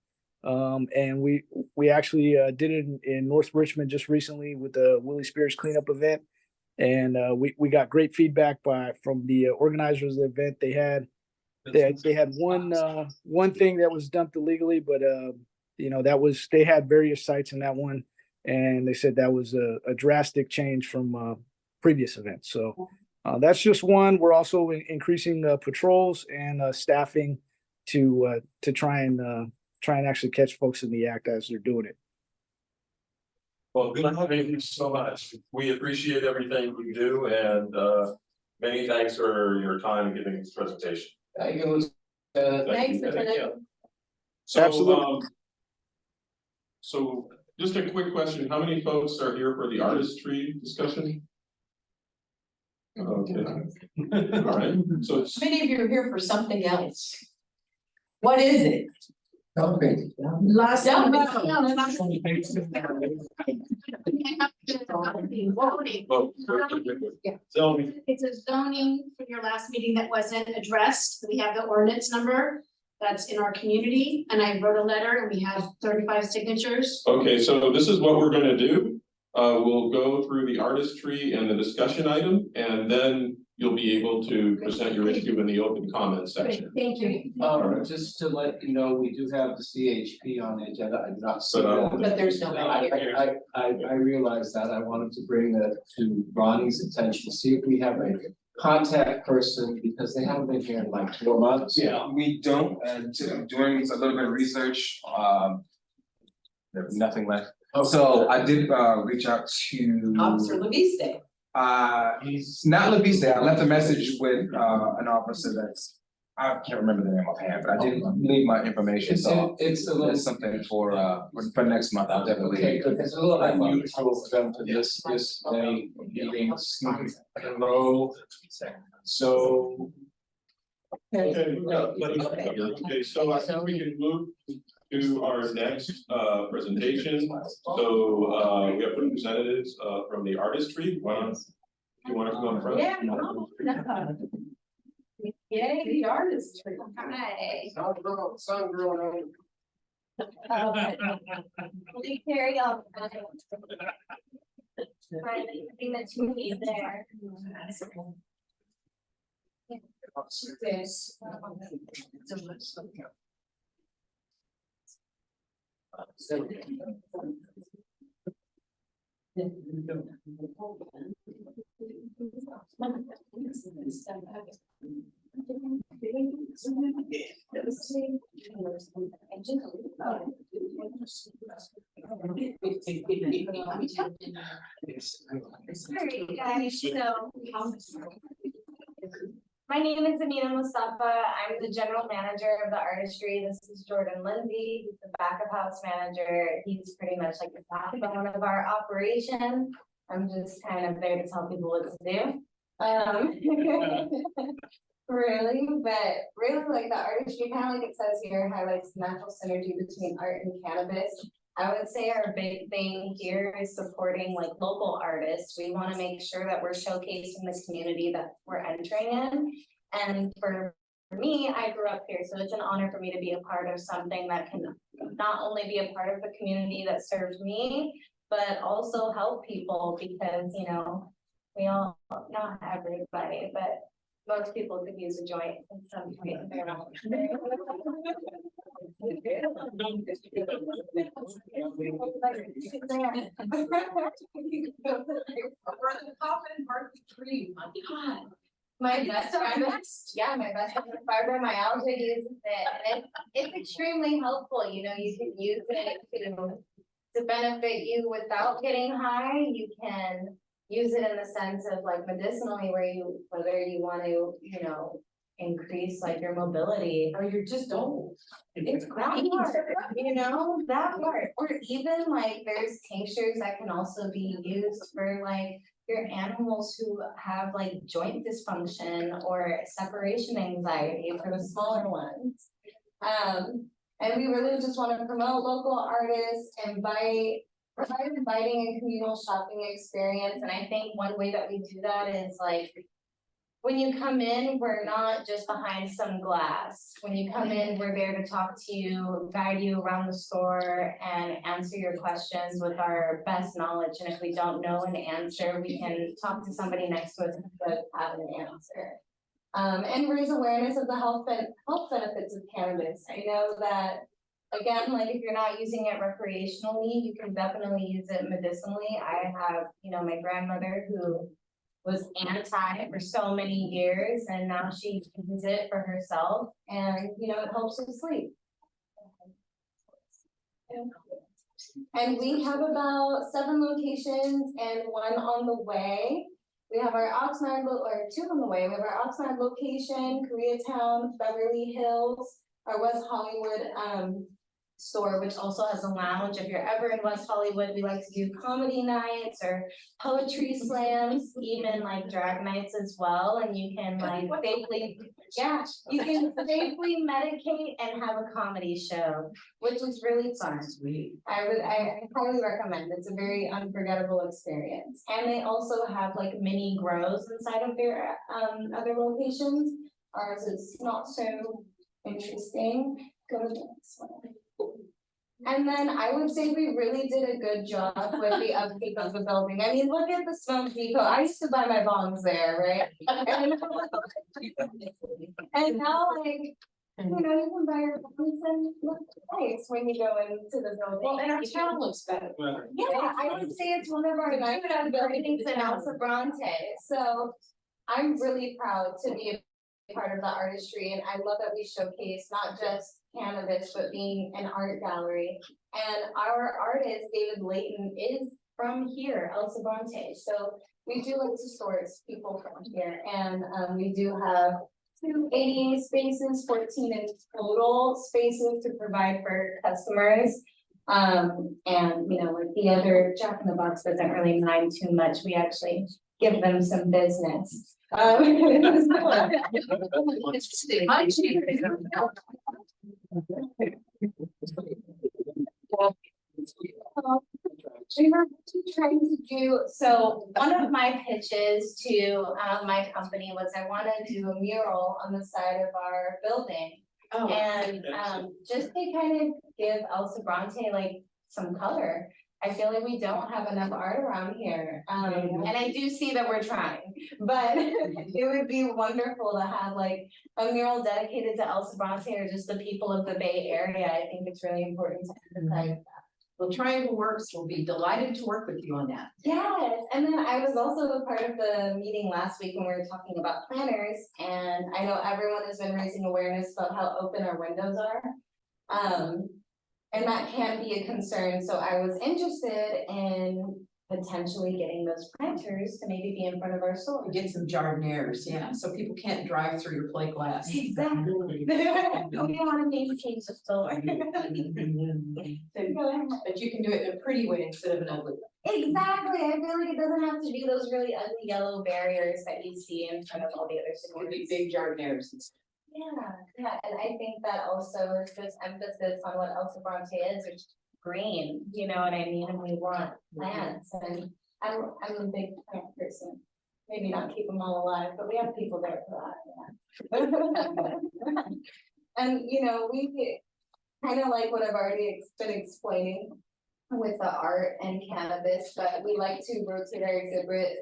and we actually did it in North Richmond just recently with the Willie Spears cleanup event. And we got great feedback from the organizers of the event. They had one thing that was dumped illegally, but they had various sites in that one, and they said that was a drastic change from previous events. So that's just one. We're also increasing patrols and staffing to try and actually catch folks in the act as they're doing it. Well, good. Thank you so much. We appreciate everything you do, and many thanks for your time and giving this presentation. Thank you. Thanks, Lieutenant. So, absolutely. So just a quick question. How many folks are here for the artistry discussion? Okay. All right. So How many of you are here for something else? What is it? Okay. Last. It's a zoning for your last meeting that wasn't addressed. We have the ordinance number that's in our community, and I wrote a letter and we have 35 signatures. okay, so this is what we're gonna do. We'll go through the artistry and the discussion item, and then you'll be able to present your issue in the open comment section. Thank you. Just to let you know, we do have the CHP on the agenda. I did not see that. But there's no. I realized that. I wanted to bring that to Ronnie's attention, see if we have a contact person, because they haven't been here in like 4 months. Yeah, we don't, doing a little bit of research, there's nothing left. So I did reach out to Officer Leviste. he's not Leviste. I left a message with an officer that's, I can't remember the name offhand, but I did leave my information, so It's a little. it's something for next month. I'll definitely. Okay, good. It's a little unusual for them to miss this many meetings in a row. So. Okay, so I think we can move to our next presentation. So we have representatives from the artistry. You want to come on front? Yeah. Yay, the artistry. Hi. Sun growing We carry on. Finding the two is there. This. Alright, guys, so. My name is Amina Mustafa. I'm the general manager of the artistry. This is Jordan Lindsay. He's the back of house manager. He's pretty much like the backbone of our operation. I'm just kind of there to tell people what to do. Really, but really like the artistry, kind of like it says here, highlights the natural synergy between art and cannabis. I would say our big thing here is supporting like local artists. We want to make sure that we're showcasing this community that we're entering in. And for me, I grew up here, so it's an honor for me to be a part of something that can not only be a part of the community that serves me, but also help people because, you know, we all, not everybody, but most people could use a joint in some point in their life. My best friend, yeah, my best friend with fibromyalgia uses it, and it's extremely helpful. You know, you can use it to benefit you without getting high. You can use it in the sense of like medicinally, whether you want to, you know, increase like your mobility, or you're just old. It's great, you know, that part, or even like there's tinctures that can also be used for like your animals who have like joint dysfunction or separation anxiety for the smaller ones. And we really just want to promote local artists and provide an inviting and communal shopping experience. And I think one way that we do that is like, when you come in, we're not just behind some glass. When you come in, we're there to talk to you, guide you around the store, and answer your questions with our best knowledge. And if we don't know an answer, we can talk to somebody next to us who could have an answer. And raise awareness of the health benefits of cannabis. I know that, again, like if you're not using it recreationally, you can definitely use it medicinally. I have, you know, my grandmother who was anti for so many years, and now she uses it for herself, and you know, it helps her sleep. And we have about 7 locations and 1 on the way. We have our Oxnard, or 2 on the way. We have our Oxnard location, Koreatown, Beverly Hills, our West Hollywood store, which also has a lounge. If you're ever in West Hollywood, we like to do comedy nights or poetry slams, even like drag nights as well. And you can like safely, yeah, you can safely medicate and have a comedy show, which is really fun. I highly recommend. It's a very unforgettable experience. And they also have like mini grows inside of their other locations. Ours is not so interesting. Go to the next one. And then I would say we really did a good job with the upkeep of the building. I mean, look at the Smoke Depot. I used to buy my bongs there, right? And now, like, you know, you can buy your bongs and look nice when you go into the building. Well, and our town looks better. Yeah, I would say it's one of our nice buildings in El Sobrante. So I'm really proud to be a part of the artistry, and I love that we showcase not just cannabis, but being an art gallery. And our artist, David Layton, is from here, El Sobrante. So we do like to source people from here. And we do have 2 ADA spaces, 14 in total spaces to provide for customers. And you know, like the other Jack in the Box doesn't really mind too much. We actually give them some business. We were trying to do, so one of my pitches to my company was I wanted to do a mural on the side of our building. And just to kind of give El Sobrante like some color. I feel like we don't have enough art around here. And I do see that we're trying, but it would be wonderful to have like a mural dedicated to El Sobrante or just the people of the Bay Area. I think it's really important to emphasize that. Well, Triangle Works will be delighted to work with you on that. Yes, and then I was also a part of the meeting last week when we were talking about planners, and I know everyone has been raising awareness about how open our windows are. And that can be a concern, so I was interested in potentially getting those planters to maybe be in front of our store. Get some jardiniers, yeah, so people can't drive through your plate glass. Exactly. We want to maintain the store. But you can do it in a pretty way instead of an ugly way. Exactly, I feel like it doesn't have to be those really ugly yellow barriers that you see in front of all the other stores. Big jardiniers. Yeah, and I think that also is just emphasis on what El Sobrante is, which is green, you know what I mean, and we want plants, and I'm a big plant person. Maybe not keep them all alive, but we have people there for that, yeah. And, you know, we kind of like what I've already been explaining with the art and cannabis, but we like to rotate our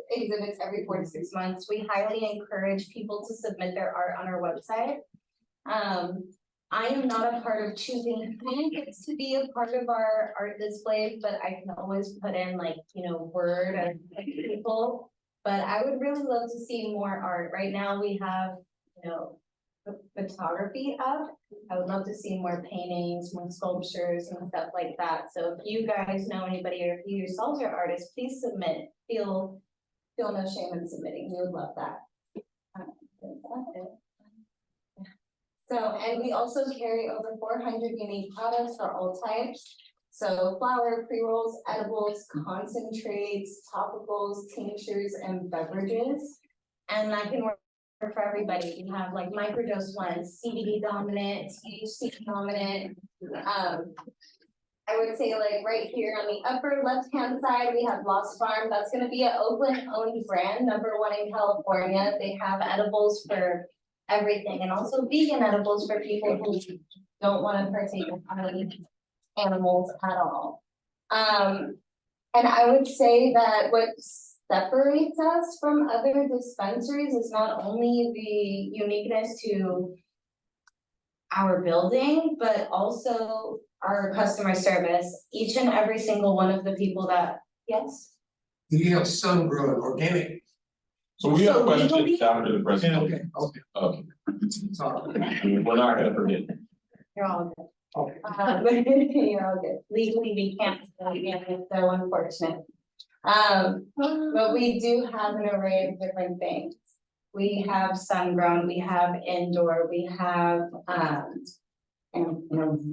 exhibits every 4 to 6 months. We highly encourage people to submit their art on our website. I am not a part of choosing who gets to be a part of our art displays, but I can always put in like, you know, word of people. But I would really love to see more art. Right now we have, you know, photography up. I would love to see more paintings, more sculptures and stuff like that. So if you guys know anybody or if you yourselves are artists, please submit. Feel no shame in submitting. We would love that. So, and we also carry over 400 unique products for all types. So flour, pre-rolls, edibles, concentrates, topicals, tinctures, and beverages. And that can work for everybody. You have like microdose ones, CBD dominant, THC dominant. I would say like right here on the upper left-hand side, we have Lost Farm. That's gonna be an Oakland-owned brand, #1 in California. They have edibles for everything and also vegan edibles for people who don't wanna partake in animals at all. And I would say that what separates us from other dispensaries is not only the uniqueness to our building, but also our customer service. Each and every single one of the people that, yes? Do you have sun-grown organic? So we have So questions legally- after the presentation. Okay. Sorry. We're not gonna forget. You're all good. Okay. You're all good. Legally, we can't, again, it's so unfortunate. But we do have an array of different things. We have sun-grown, we have indoor, we have, an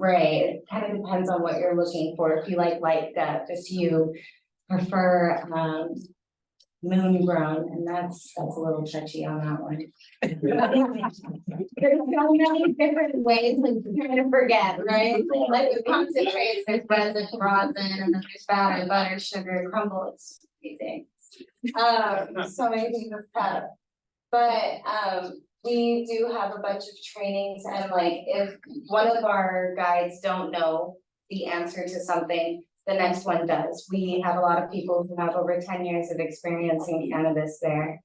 array. It kind of depends on what you're looking for. If you like light depth, if you prefer, moon grown, and that's a little touchy on that one. There's so many different ways to kind of forget, right? Like with concentrates, there's resin, rosin, and then there's batter, butter, sugar, crumble, it's amazing. So many things of that. But we do have a bunch of trainings, and like if one of our guides don't know the answer to something, the next one does. We have a lot of people who have over 10 years of experience in cannabis there.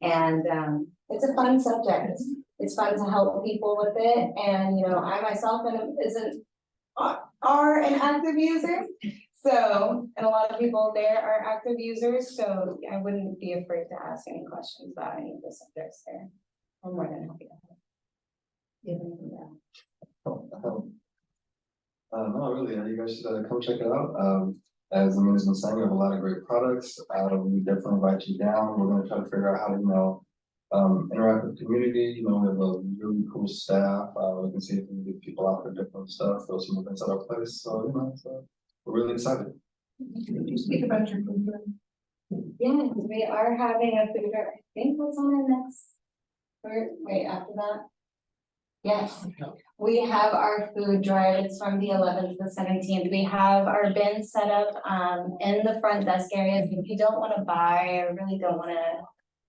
And it's a fun subject. It's fun to help people with it. And, you know, I myself are an active user. So, and a lot of people there are active users. So I wouldn't be afraid to ask any questions about any of the subjects there. I'm more than happy to help. You have anything to add? No, really, you guys should come check it out. As Amanda's been saying, we have a lot of great products. We definitely invite you down. We're gonna try to figure out how to, interact with the community. We have a really cool staff. We can see if we can get people out for different stuff, throw some events at our place. So, so we're really excited. Can you speak about your food drive? Yes, we are having a food drive. I think what's on our next, or wait, after that? Yes, we have our food drive, it's from the 11th to the 17th, we have our bins set up in the front desk areas. If you don't wanna buy, or really don't wanna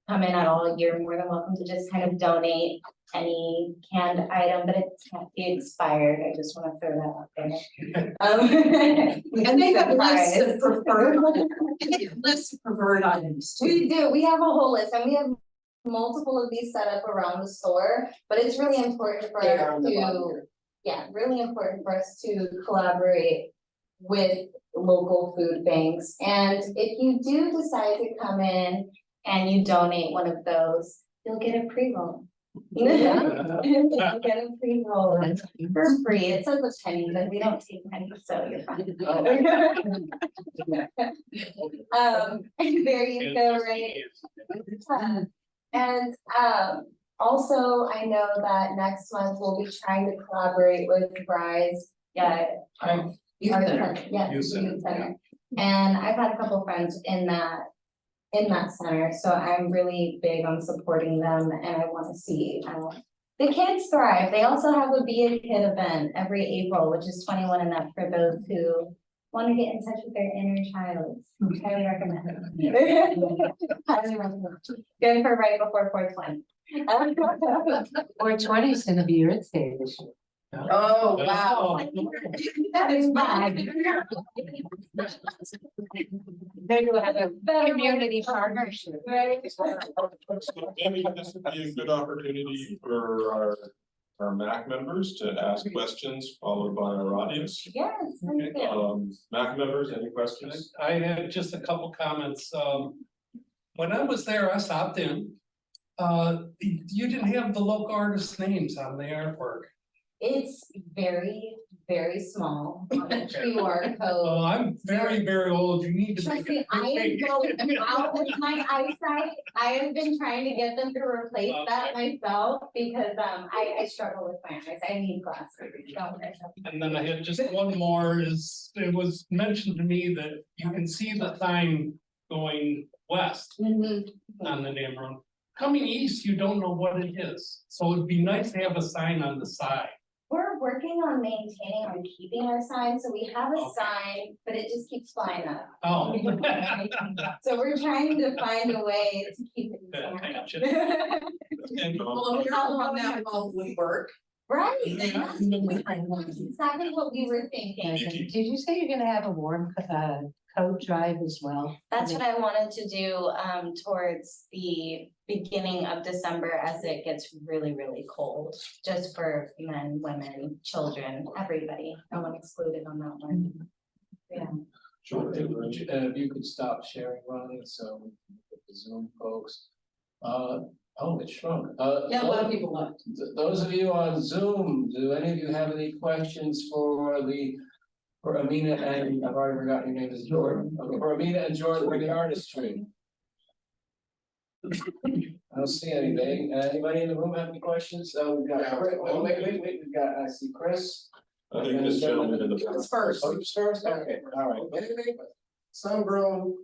come in at all, you're more than welcome to just kind of donate any canned item, but it can't be expired, I just wanna throw that out there. And they have lists Surprise. of preferred, lists of preferred items too. We do, we have a whole list, and we have multiple of these set up around the store, but it's really important for They are us on the bottom to, here. yeah, really important for us to collaborate with local food banks. And if you do decide to come in and you donate one of those, you'll get a pre-roll. You'll get a pre-roll for free. It says a penny, but we don't take pennies, so you're fine. There you go, right? And also, I know that next month we'll be trying to collaborate with Bry's, Youth Center. Yes, Youth Center, Youth Center. And I've had a couple friends in that center, so I'm really big on supporting them, and I wanna see the kids thrive. They also have a Be a Kid event every April, which is 21 and up for those who wanna get in touch with their inner child. Highly recommend. Highly recommend. Good for right before 420. 420 is gonna be Earth Day this year. Oh, wow. That is bad. They will have a community partnership. Right. Maybe this would be a good opportunity for our MAC members to ask questions, followed by our audience. Yes. thank you. MAC members, any questions? I had just a couple comments. When I was there, I stopped in. You didn't have the local artists' names on the artwork. It's very, very small on the QR code. Oh, I'm very, very old. You need to Trust make me, it. I am going out with my eyesight. I have been trying to get them to replace that myself because I struggle with my eyes. I need glasses. Don't worry. And then I had just one more is, it was mentioned to me that you can see the sign going west on the dam road. Coming east, you don't know what it is. So it'd be nice to have a sign on the side. We're working on maintaining and keeping our sign, so we have a sign, but it just keeps flying up. Oh. So we're trying to find a way to keep it. Well, if you're on that involved with work. Right. That's exactly what we were thinking. Did you say you're gonna have a warm coat drive as well? That's what I wanted to do towards the beginning of December as it gets really, really cold. Just for men, women, children, everybody. No one excluded on that one. Yeah. Sure. And if you could stop sharing, Ronnie, so we can get the Zoom folks. Oh, it shrunk. Yeah, a lot of people left. Those of you on Zoom, do any of you have any questions for Amina and, I've already forgotten your name is Jordan, okay, for Amina and Jordan for the artistry? I don't see anything. Anybody in the room have any questions? We've got, wait, we've got, I see Chris. I think this gentleman in the. Who's first? Oh, you're first, okay, all right. Sun-grown,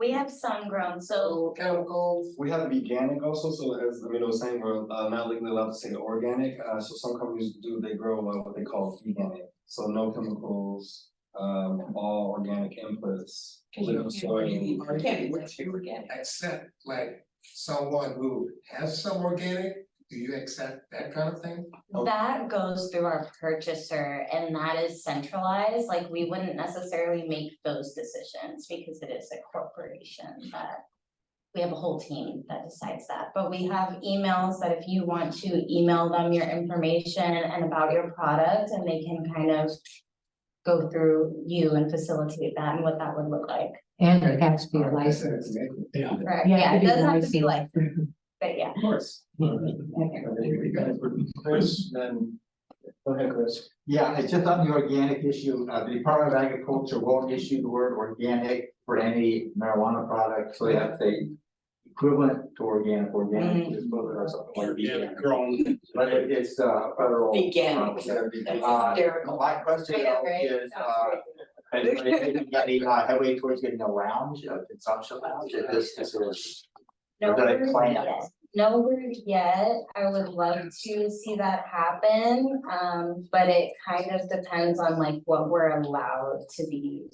We have some grown, so chemicals. We have veganic also, so as Amina was saying, we're not legally allowed to say organic, so some companies they grow what they call veganic. So no chemicals, all organic inputs. Living soil. Accept like someone who has some organic, do you accept that kind of thing? that goes through our purchaser and that is centralized. Like we wouldn't necessarily make those decisions because it is a corporation that we have a whole team that decides that, but we have emails that if you want to email them your information and about your product and they can kind of go through you and facilitate that and what that would look like. And it has to be a license. Yeah. Correct, Yeah, yeah, it it is does have to be licensed. like, but yeah. Of course. Chris, then, go ahead, Chris. Yeah, it's just on the organic issue, the Department of Agriculture won't issue the word organic for any marijuana product, so they have to say equivalent to organic is equivalent or something like that. Grown. But it's federal. Vegan. That's hysterical. My question I know, right? is, has anybody got any headway towards getting a lounge, a consumption lounge, if this is. No, Or did I we're- plan? yes. no word yet. I would love to see that happen, but it kind of depends on like what we're allowed to be,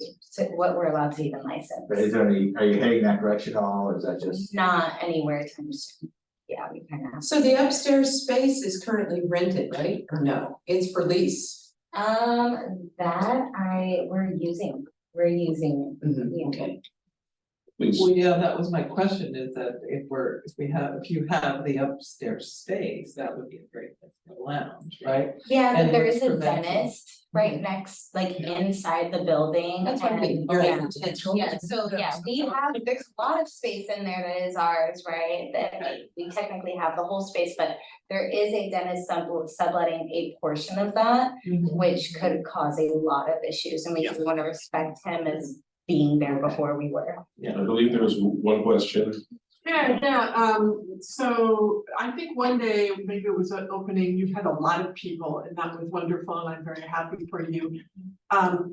what we're allowed to even license. But is there any, are you heading that direction at all, or is that just? Not anywhere too soon. Yeah, we kind of. So the upstairs space is currently rented, right? Or no, it's for lease? We're using it. Okay. Well, yeah, that was my question, is that if you have the upstairs space, that would be a great place for a lounge, right? Yeah, but And there what's is a preventing- dentist right next, like inside the building. That's what I mean, and- very yeah. potential. Yeah, so yeah, there's a lot of space in there that is ours, right? That we technically have the whole space, but there is a dentist subletting a portion of that, which could cause a lot of issues, and we just want to respect him as being there before we were. I believe there was one question. So I think one day, maybe it was an opening, you had a lot of people and that was wonderful and I'm very happy for you.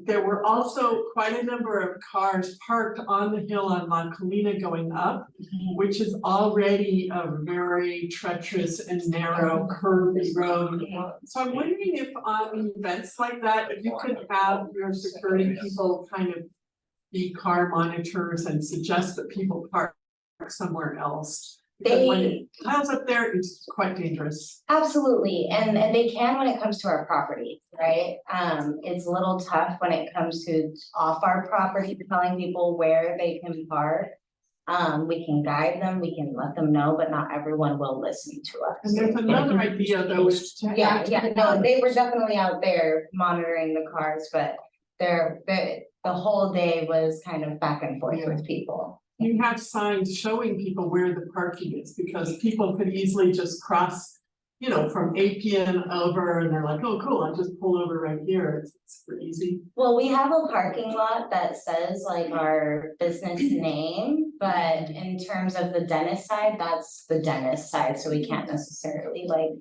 There were also quite a number of cars parked on the hill on La Colina going up, which is already a very treacherous and narrow curvy road. So I'm wondering if on events like that, if you could have your security people kind of be car monitors and suggest that people park somewhere else. Because when it piles up there, it's quite dangerous. Absolutely, and they can when it comes to our property, right? It's a little tough when it comes to off our property, telling people where they can park. We can guide them, we can let them know, but not everyone will listen to us. And there's another idea though, is to. No, they were definitely out there monitoring the cars, but the whole day was kind of back and forth with people. You have signs showing people where the parking is, because people could easily just cross, you know, from 8 p.m. over and they're like, oh, cool, I'll just pull over right here. It's super easy. Well, we have a parking lot that says like our business name, but in terms of the dentist side, that's the dentist side, so we can't necessarily like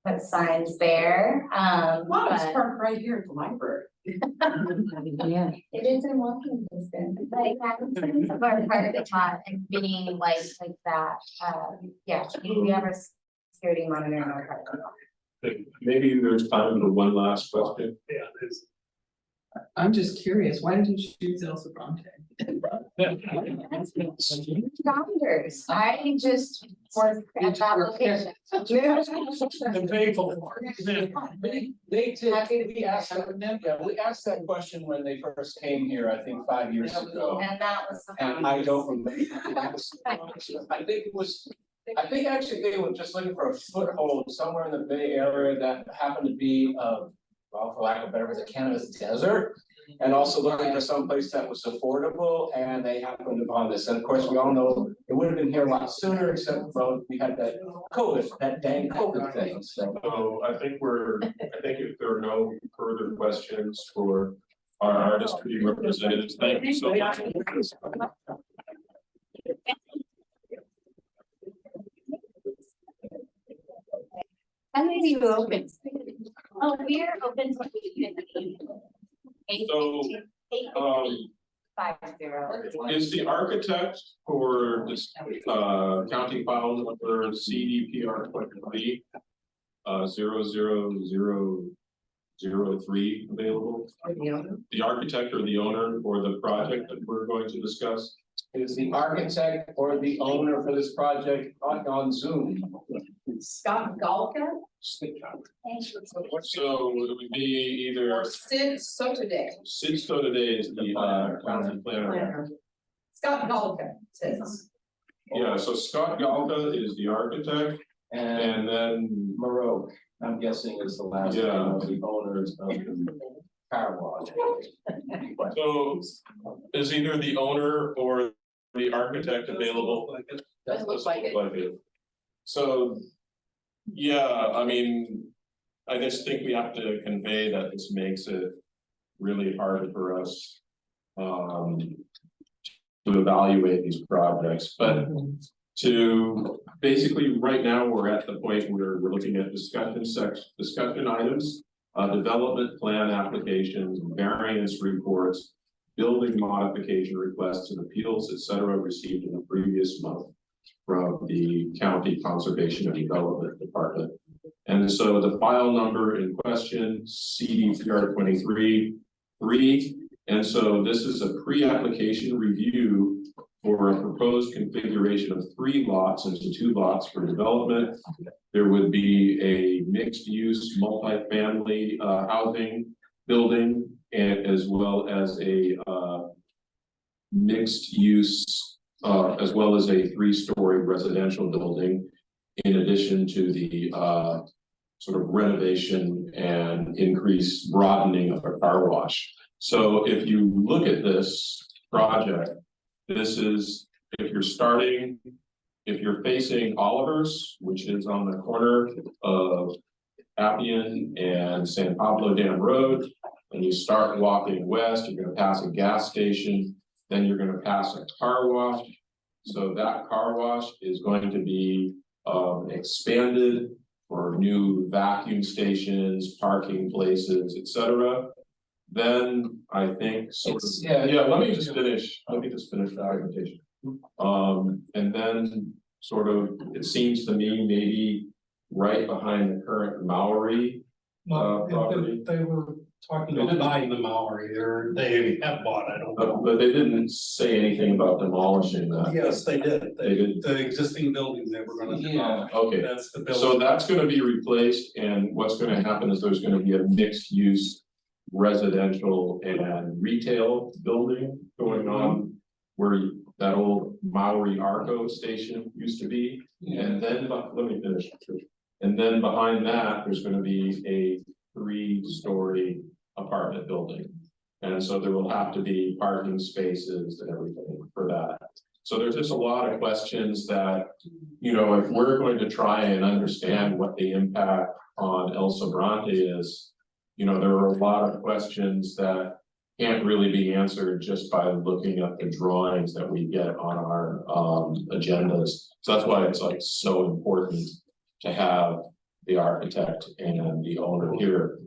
put signs there. Wow, it's but- parked right here at the library. Yeah. It is in walking distance, like sense of our parking lot and being like that, yeah, we have a security monitoring our parking lot. Maybe there's time for one last question. I'm just curious, why did you choose El Sobrante? Founders, I just work at that location. The faithful They did, we asked that question when they first came here, I think 5 years ago. And that was. And I don't remember. I think actually they were just looking for a foothold somewhere in the Bay Area that happened to be, well, for lack of a better word, a cannabis desert. And also looking for someplace that was affordable, and they happened upon this. And of course, we all know it would have been here a lot sooner, except well, we had that COVID, that dang COVID thing. So I think if there are no further questions for our artist representatives, thank you so much. And maybe you open. Oh, we are open to. So, 50. is the architect for this county file number CDPR 23 00003 available? The architect or the owner for the project that we're going to discuss? Is the architect or the owner for this project on Zoom? Scott Galka? So it would be either Sid Sotoday. Sid Sotoday is the county planner. Scott Galka says. Yeah, so Scott Galka is the architect, and then Moreau, I'm guessing is the last name of the owners of the car wash. So is either the owner or the architect available? Doesn't look like it. So, yeah, I mean, I just think we have to convey that this makes it really hard for us to evaluate these projects, but to basically right now we're at the point where we're looking at discussion items, development plan applications, variance reports, building modification requests and appeals, etc., received in the previous month. from the County Conservation and Development Department. And so the file number in question, CDPR 23-3. And so this is a pre-application review for a proposed configuration of 3 lots into 2 lots for development. There would be a mixed-use multifamily housing building, and as well as a mixed-use, as well as a 3-story residential building, in addition to the sort of renovation and increase broadening of a car wash. So if you look at this project, this is, if you're facing Oliver's, which is on the corner of Appian and San Pablo Dam Road, and you start walking west, you're gonna pass a gas station, then you're gonna pass a car wash. So that car wash is going to be expanded for new vacuum stations, parking places, etc. Then I think sort of, let me just finish the argumentation. And then sort of, it seems to me maybe right behind the current Maori property. They were talking about buying the Maori, they have bought, I don't know. But they didn't say anything about demolishing that. Yes, they did. They did. The existing building they were gonna demolish. Okay, That's the building. so that's gonna be replaced, and what's gonna happen is there's gonna be a mixed use residential and retail building going on where that old Maori Arco station used to be. And then, let me finish. And then behind that, there's gonna be a 3-story apartment building. And so there will have to be parking spaces and everything for that. So there's just a lot of questions that, you know, if we're going to try and understand what the impact on El Sobrante is, you know, there are a lot of questions that can't really be answered just by looking at the drawings that we get on our agendas. So that's why it's like so important to have the architect and the owner here.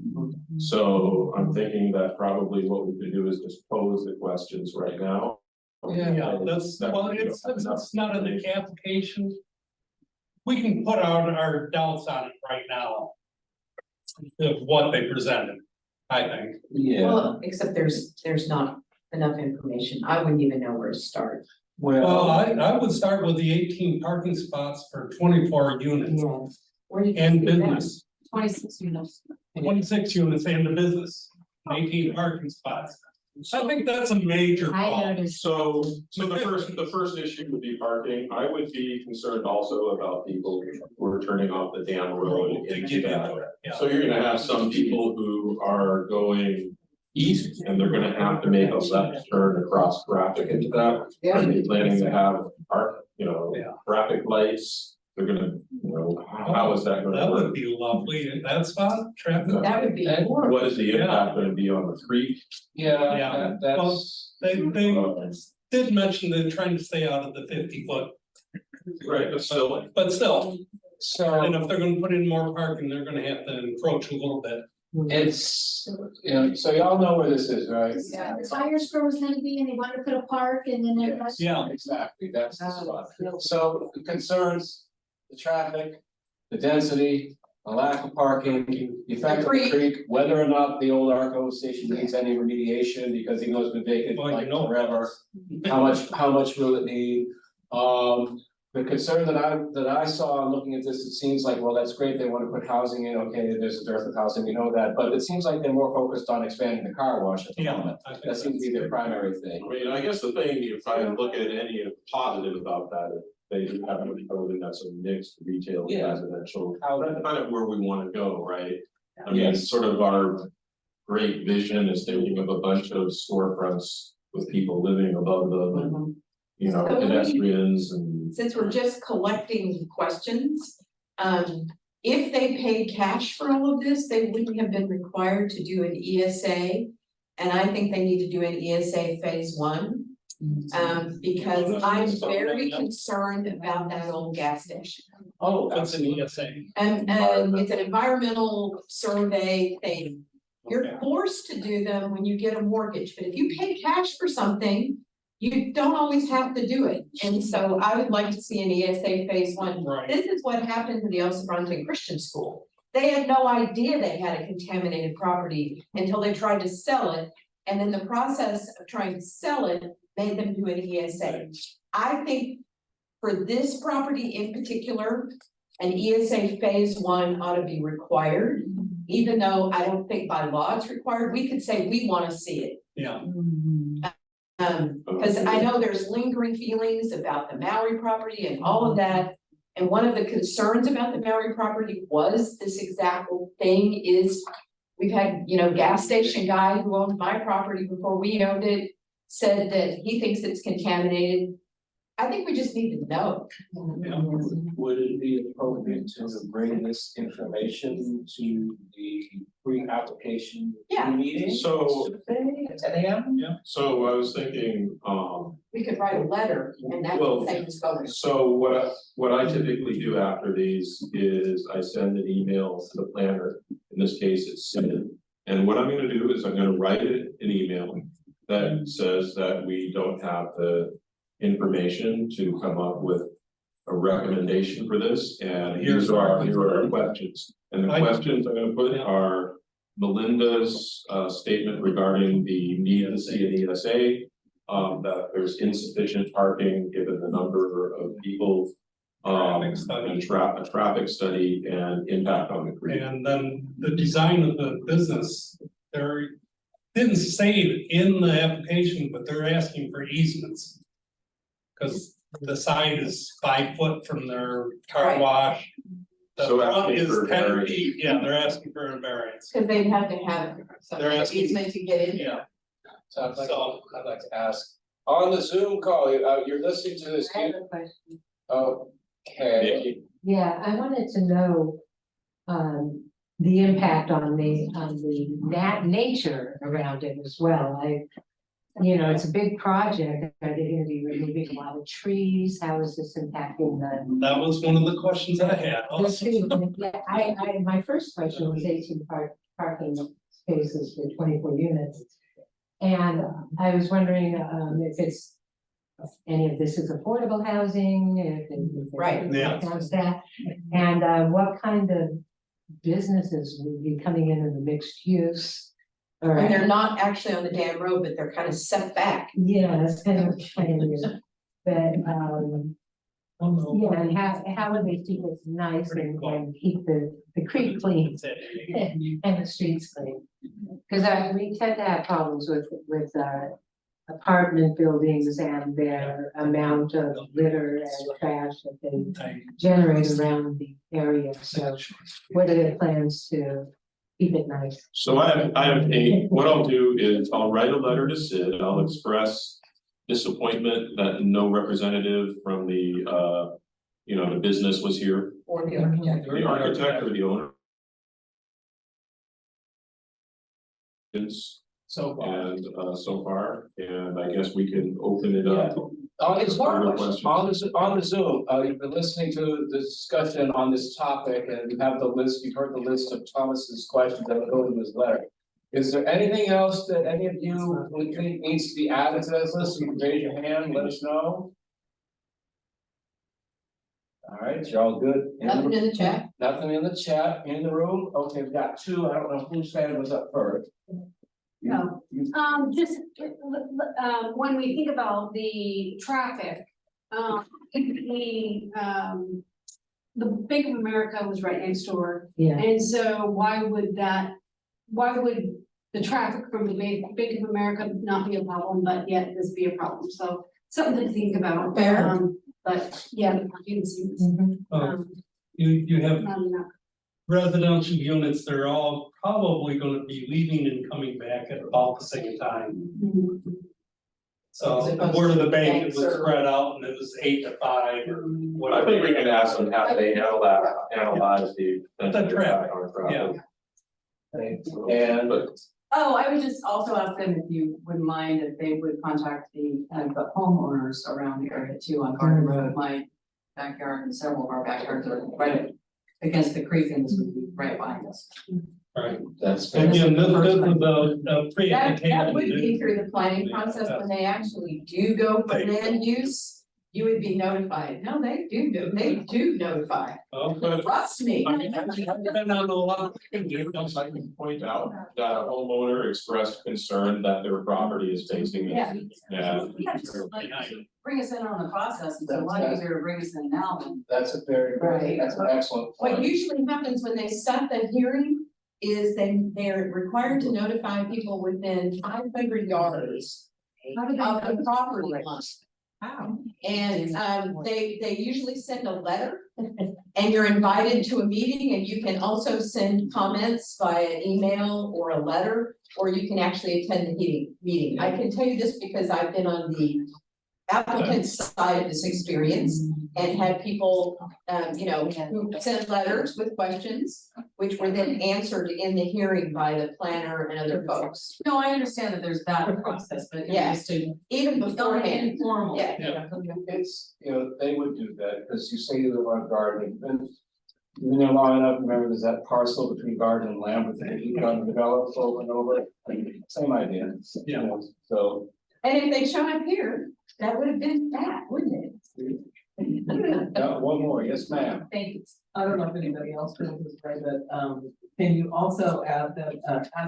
So I'm thinking that probably what we could do is just pose the questions right now. Yeah, that's, well, it's not in the application. We can put out our doubts on it right now. Of what they presented, I think. Well, except there's not enough information. I wouldn't even know where to start. Well, I would start with the 18 parking spots for 24 units. Where do you And see that? business, 26 units. 26 units and the business, 18 parking spots. I think that's a major problem. So the first issue would be parking. I would be concerned also about people who are turning off the dam road into that. So you're gonna have some people who are going east and they're gonna have to make a left turn across traffic into that. Are they planning to have traffic lights? They're gonna, how is that gonna That work? would be lovely in that spot, traffic. That would be. What is the impact gonna be on the creek? Yeah, well, they did mention they're trying to stay out of the 50-foot. Right, but still. So, and if they're gonna put in more parking, they're gonna have to encroach a little bit. It's, so y'all know where this is, right? Yeah, the tire store was gonna be, and they wanted to put a park, and then it was. Yeah. Exactly, that's the spot. So the concerns, the traffic, the density, the lack of parking, the effect of the creek, whether or not the old Arco station needs any remediation, because even though it's been vacant like forever. How much will it need? The concern that I saw looking at this, it seems like, well, that's great, they want to put housing in, okay, there's a dearth of housing, we know that, but it seems like they're more focused on expanding the car wash at the moment. That seems to be their primary thing. I mean, I guess the thing, if I look at any positive about that, is they do have a building that's a mixed retail and residential. That's kind of where we want to go, right? I mean, it's sort of our great vision is thinking of a bunch of storefronts with people living above them, pedestrians and. Since we're just collecting questions, if they paid cash for all of this, they wouldn't have been required to do an ESA. And I think they need to do an ESA phase 1. Because I'm very concerned about that old gas station. Oh, that's an ESA. And it's an environmental survey thing. You're forced to do them when you get a mortgage, but if you pay cash for something, You don't always have to do it, and so I would like to see an ESA phase one. Right. This is what happened to the El Sobrante Christian School. They had no idea they had a contaminated property until they tried to sell it. And then the process of trying to sell it made them do an ESA. I think for this property in particular, an ESA phase one ought to be required. Even though I don't think by law it's required, we could say we want to see it. Yeah. Because I know there's lingering feelings about the Maui property and all of that. And one of the concerns about the Maui property was this exact thing is, we've had, gas station guy who owned my property before we owned it, said that he thinks it's contaminated. I think we just need to know. Would it be appropriate to bring this information to the pre-application Yeah. meeting? So, At 10 a.m.? yeah, so I was thinking, We could write a letter and that's Well, the same as going. so what I typically do after these is I send an email to the planner. In this case, it's Sid. And what I'm gonna do is I'm gonna write an email that says that we don't have the information to come up with a recommendation for this, and here are our questions. And the questions I'm gonna put are Melinda's statement regarding the need to see an ESA, that there's insufficient parking given the number of people, Traffic study. and a traffic study and impact on the creek. And then the design of the business, they're, didn't say it in the application, but they're asking for easements. Cause the side is 5 foot from their car Right. wash. The So front asking is for 10 variance. feet, yeah, they're asking for a variance. Cause they'd have to have some They're asking- easement to get in. Yeah. So I'd like to ask, on the Zoom call, you're listening to this. I have a question. Okay. Yeah, I wanted to know, the impact on the nature around it as well. It's a big project. Are they gonna be removing a lot of trees? How is this impacting the? That was one of the questions I had. Yeah, my first question was 18 parking spaces for 24 units. And I was wondering, if it's, any of this is affordable housing, if Right. Yeah. How's that? And, what kind of businesses would be coming in the mixed use? Or, And they're not actually on the dam road, but they're kind of set back. yeah, that's kind of weird. But, yeah, and how would they keep it nice and keep the creek clean and the streets clean? Cause we tend to have problems with apartment buildings and their amount of litter and trash that they generate around the area. So what are their plans to keep it nice? So what I'll do is I'll write a letter to Sid, I'll express disappointment that no representative from the business was here. Or the architect. The architect or the owner. So far. And so far, and I guess we can open it up. On this, to further questions. on the Zoom, you've been listening to the discussion on this topic and you have the list, you've heard the list of Thomas's questions that go in this letter. Is there anything else that any of you would think needs to be added to this list? You can raise your hand, let us know. All right, you're all good. Nothing in the chat. Nothing in the chat, in the room. Okay, we've got two. I don't know whose hand was up first. No. Just, when we think about the traffic, the Bank of America was right next door. Yeah. And so why would the traffic from the Bank of America not be a problem, but yet this be a problem? So something to think about. Fair. But yeah, you can see this. You have No. residential units, they're all probably gonna be leaving and coming back at about the same time. So where the bank it was spread out and it was 8 to 5 or I whatever. think we can ask them how they analyze the. traffic, traffic. And Oh, I would just also ask them if you wouldn't mind if they would contact the homeowners around the area too on Garden Road. My backyard and several of our backyards are right against the creek and this would be right behind us. Right. That's. Again, this is the That pre-application. would be through the planning process when they actually do go for land use. You would be notified. No, they do notify. Okay. Trust me. I can point out that a homeowner expressed concern that their property is facing. Yeah. Yeah. Bring us in on the process, it's a lot easier to bring us in now than. That's a very, that's an excellent What point. usually happens when they set the hearing is they're required to notify people within 500 yards of the property line. Wow. And they usually send a letter and you're invited to a meeting, and you can also send comments via email or a letter, or you can actually attend the meeting. I can tell you this because I've been on the applicant side of this experience and had people, who sent letters with questions, which were then answered in the hearing by the planner and other folks. No, I understand that there's that process, but Yeah. just to. Even beforehand. Informal. Yeah. It's, they would do that, because you say you live on Garden, and you've been there long enough, remember, there's that parcel between Garden and Lambert that you can develop over and over, same idea. So. And if they'd shown up here, that would have been that, wouldn't it? One more, yes, ma'am. Thank you. I don't know if anybody else feels this way, but can you also ask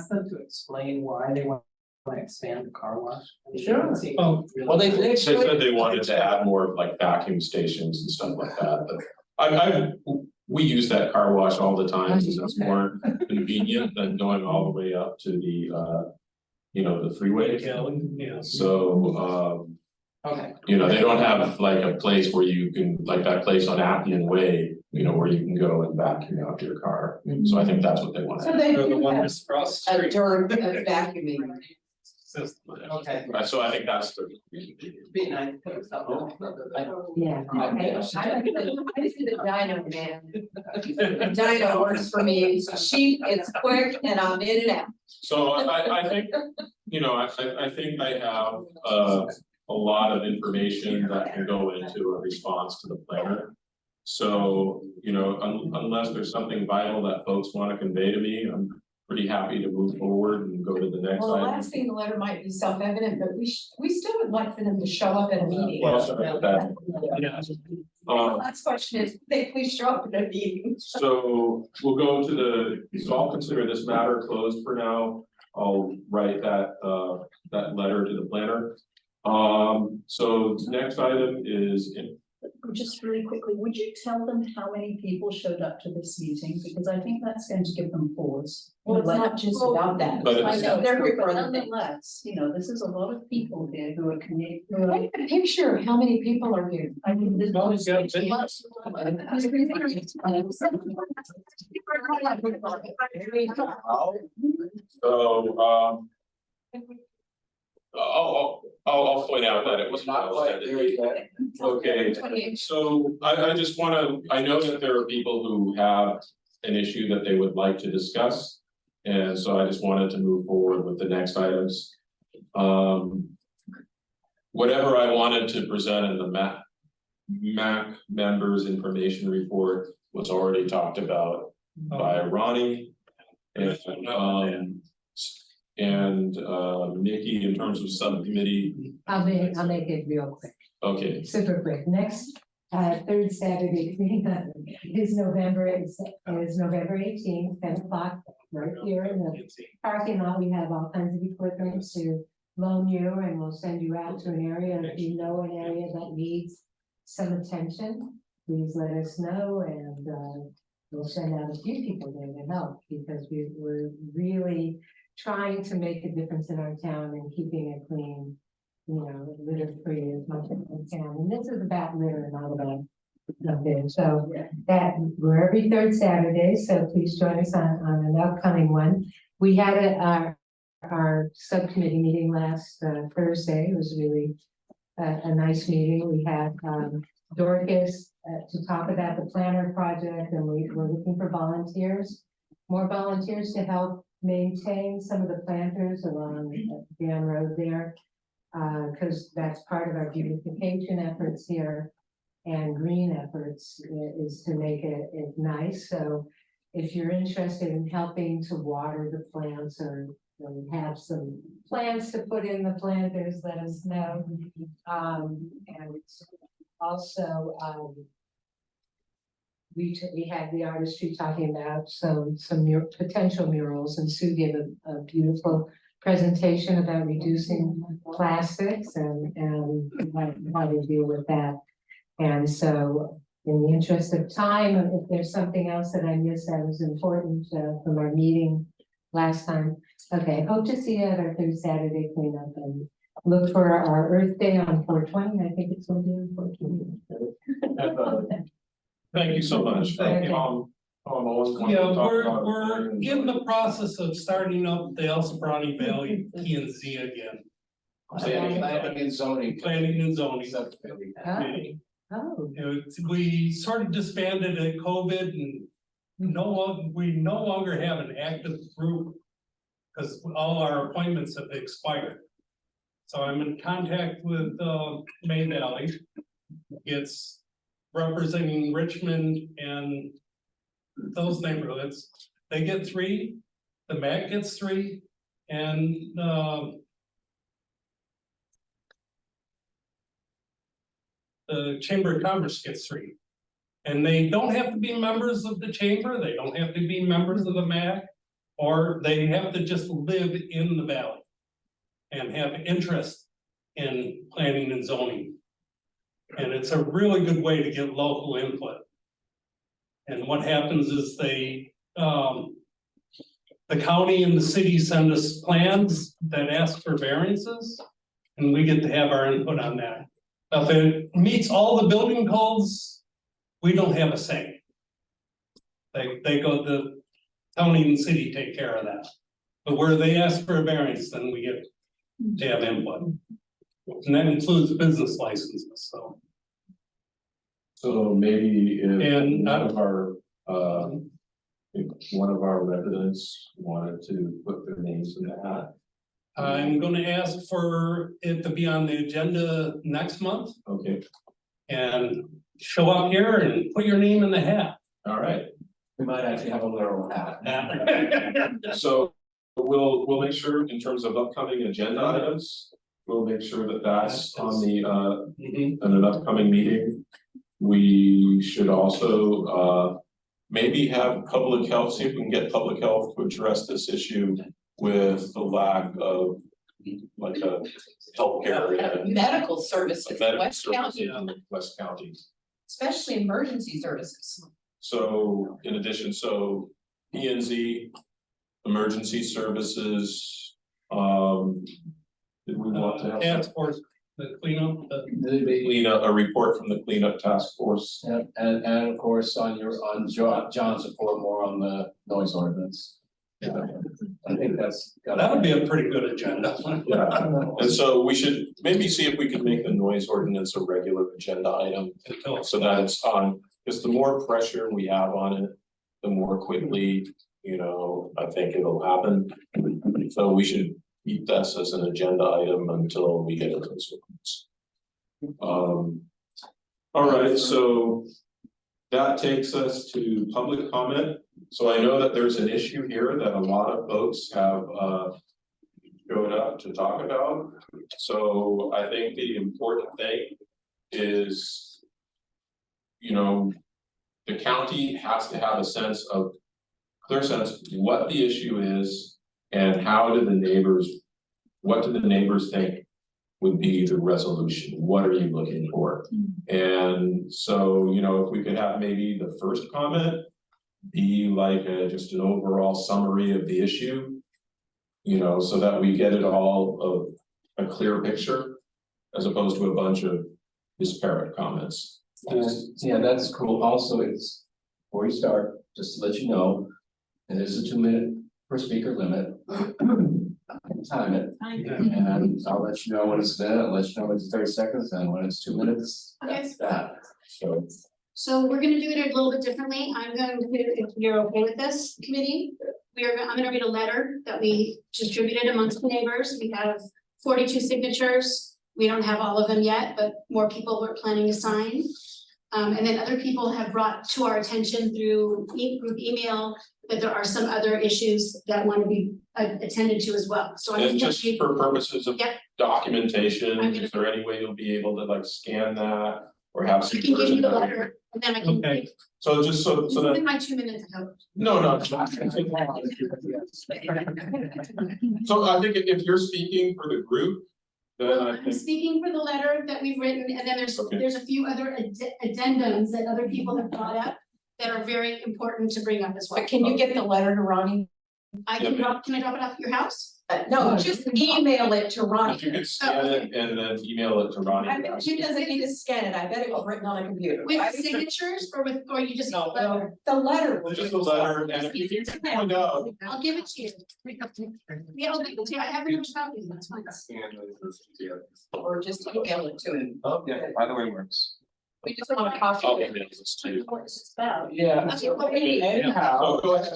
them to explain why they want to expand the car wash? Sure. Well, they said they wanted to add more like vacuum stations and stuff like that, but we use that car wash all the time, because it's more convenient than going all the way up to the the freeway. Yeah. So, Okay. they don't have like a place where you can, like that place on Appian Way, where you can go and vacuum out your car. So I think that's what they want. So they They're the do one have that's across the a street. dirt vacuuming. Okay. So I think that's the. Be nice, put stuff on. Yeah. I see the dyno, man. Dyno works for me. It's cheap, it's quick, and I'm in and out. So I think, I think I have a lot of information that can go into a response to the planner. So, unless there's something vital that folks want to convey to me, I'm pretty happy to move forward and go to the next Well, the item. last thing, the letter might be self-evident, but we still would like for them to show up at a meeting. Well, sorry about that. The last question is, they please show up at a meeting. So we'll go to so I'll consider this matter closed for now. I'll write that letter to the planner. So the next item is Just really quickly, would you tell them how many people showed up to this meeting? Because I think that's going to give them pause. Well, it's not just about that. But I know, They're here for but other things. nonetheless, this is a lot of people here who are committed. Take a picture of how many people are here. I mean, this No, it's got a bit. so I'll point out that it was Not quite there yet. okay. So I just I know that there are people who have an issue that they would like to discuss. And so I just wanted to move forward with the next items. Whatever I wanted to present in the MAC members information report was already talked about by Ronnie. And Nikki, in terms of subcommittee. I'll make it real quick, Okay, super quick. Next, third Saturday is November 18th, 10 o'clock, right here in the parking lot. We have all kinds of equipment to loan you, and we'll send you out to an area. If you know an area that needs some attention, please let us know, and we'll send out a few people there to help, because we're really trying to make a difference in our town and keeping it clean, litter free as much as we can. And this is about litter, not about nothing. So that we're every third Saturday, so please join us on an upcoming one. We had our subcommittee meeting last Thursday. It was really a nice meeting. We had Dorcas to talk about the planner project, and we're looking for more volunteers to help maintain some of the planters along Dan Road there, because that's part of our beautification efforts here and green efforts is to make it nice. So if you're interested in helping to water the plants or have some plants to put in the planters, let us know. And also, we had the artistry talking about some potential murals, and Sue gave a beautiful presentation about reducing plastics and how to deal with that. And so, in the interest of time, if there's something else that I missed that was important from our meeting last time, okay, hope to see you at our third Saturday cleanup, and look for our Earth Day on 4/20. I think it's going to be on 4/20. Thank you so much. Thank you. Yeah, we're in the process of starting up the El Sobrante Valley P&Z again. Planning and zoning. Planning and zoning. Oh. We sort of disbanded at COVID, and we no longer have an active group because all our appointments have expired. So I'm in contact with May Valley. It's representing Richmond and those neighborhoods. They get 3, the MAC gets 3, and the Chamber of Commerce gets 3. And they don't have to be members of the chamber, they don't have to be members of the MAC, or they have to just live in the valley and have interest in planning and zoning. And it's a really good way to get local input. And what happens is the county and the city send us plans that ask for variances, and we get to have our input on that. If it meets all the building codes, we don't have a say. They go, the county and city take care of that. But where they ask for a variance, then we get to have input. And that includes business licenses, so. So maybe And if one of our residents wanted to put their names in the hat. I'm gonna ask for it to be on the agenda next month. Okay, And show up here and put your name in the hat. all right. We might actually have a literal hat. So we'll make sure in terms of upcoming agenda items, we'll make sure that that's on the in an upcoming meeting. We should also maybe have public health, see if we can get public health to address this issue with the lack of like a healthcare and Medical services, medical West services County, in West County. especially emergency services. So in addition, so P&Z, emergency services, did we want to have? Task force, the cleanup, A report from the cleanup task force. And of course, on John's report, more on the noise ordinance. Yeah, I think that would be a pretty good agenda. Yeah, and so we should maybe see if we can make the noise ordinance a regular agenda item, so that it's on, because the more pressure we have on it, the more quickly, I think it'll happen. So we should keep this as an agenda item until we get a noise ordinance. All right, so that takes us to public comment. So I know that there's an issue here that a lot of folks have showed up to talk about. So I think the important thing is, the county has to have a clear sense what the issue is and what do the neighbors think would be the resolution? What are you looking for? And so, if we could have maybe the first comment be like just an overall summary of the issue, so that we get it all of a clear picture as opposed to a bunch of disparate comments. Yeah, that's cool. Also, it's before you start, just to let you know, and there's a 2-minute per speaker limit. I can time it, and I'll let you know when it's there. I'll let you know when it's 30 seconds, and when it's 2 minutes, that's that. So we're gonna do it a little bit differently. I'm going to, if you're okay with this, committee, I'm gonna read a letter that we distributed amongst the neighbors. We have 42 signatures. We don't have all of them yet, but more people we're planning to sign. And then other people have brought to our attention through group email that there are some other issues that want to be attended to as well. So I'm And just for purposes of Yep. documentation, is there any way you'll be able to like scan that or have I some can give you version the of it? letter and then I can. Okay. So just so This that. is my 2 minutes ago. No. So I think if you're speaking for the group, then Well, I I'm think, speaking for the letter that we've written, and then Okay. there's a few other addendums that other people have brought up that are very important to bring up as well. But can you get the letter to Ronnie? I can drop it off at your house? No, just email it to Ronnie. if you could scan it and then email it to Ronnie. I bet she doesn't need to scan it, I bet it was written on a computer. With signatures or you just? No, the letter. Just a letter, and if you can find out. I'll give it to you. Yeah, I'll give it to you. I have it in copy, that's fine. Or just email it to him. Oh, yeah, either way works. We just want a copy. I'll email this to you. What it's about. Yeah. Okay, well, maybe- Anyhow. So go ahead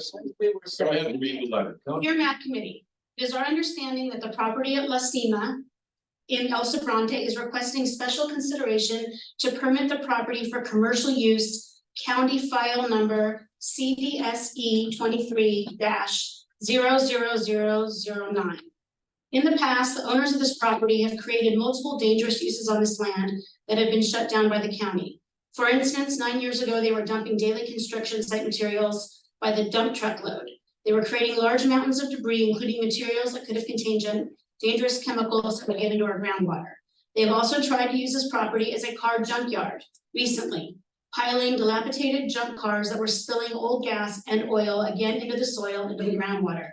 and read the letter. Dear MAC Committee, it is our understanding that the property at La Cima in El Sobrante is requesting special consideration to permit the property for commercial use, county file number CDSE 23-00009. In the past, the owners of this property have created multiple dangerous uses on this land that have been shut down by the county. For instance, 9 years ago, they were dumping daily construction site materials by the dump truckload. They were creating large mountains of debris, including materials that could have contained dangerous chemicals that would get into our groundwater. They have also tried to use this property as a car junkyard recently, piling dilapidated junk cars that were spilling old gas and oil again into the soil, into the groundwater.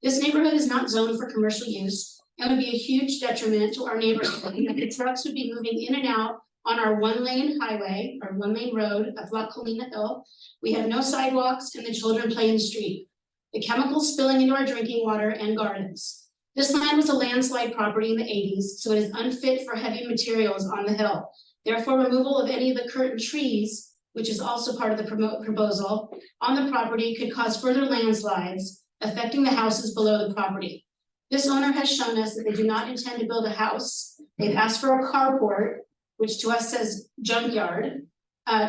This neighborhood is not zoned for commercial use and would be a huge detriment to our neighborhood. The trucks would be moving in and out on our one-lane highway, or one-lane road of La Colina Hill. We have no sidewalks and the children play in the street. The chemicals spilling into our drinking water and gardens. This land was a landslide property in the 80s, so it is unfit for heavy materials on the hill. Therefore, removal of any of the current trees, which is also part of the proposal, on the property could cause further landslides, affecting the houses below the property. This owner has shown us that they do not intend to build a house. They've asked for a carport, which to us says junkyard,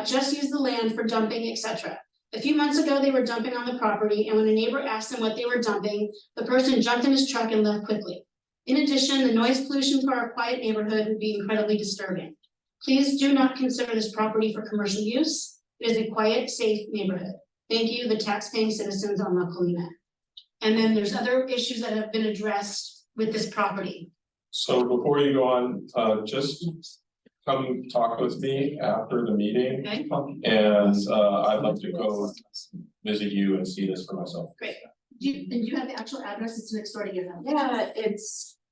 just use the land for dumping, etc. A few months ago, they were dumping on the property, and when a neighbor asked them what they were dumping, the person jumped in his truck and left quickly. In addition, the noise pollution for our quiet neighborhood would be incredibly disturbing. Please do not consider this property for commercial use. It is a quiet, safe neighborhood. Thank you, the taxpaying citizens on La Colina. And then there's other issues that have been addressed with this property. So before you go on, just come talk with me after the meeting. Okay. And I'd love to go visit you and see this for myself. Great. Do you have the actual address? It's next door to your house. Yeah,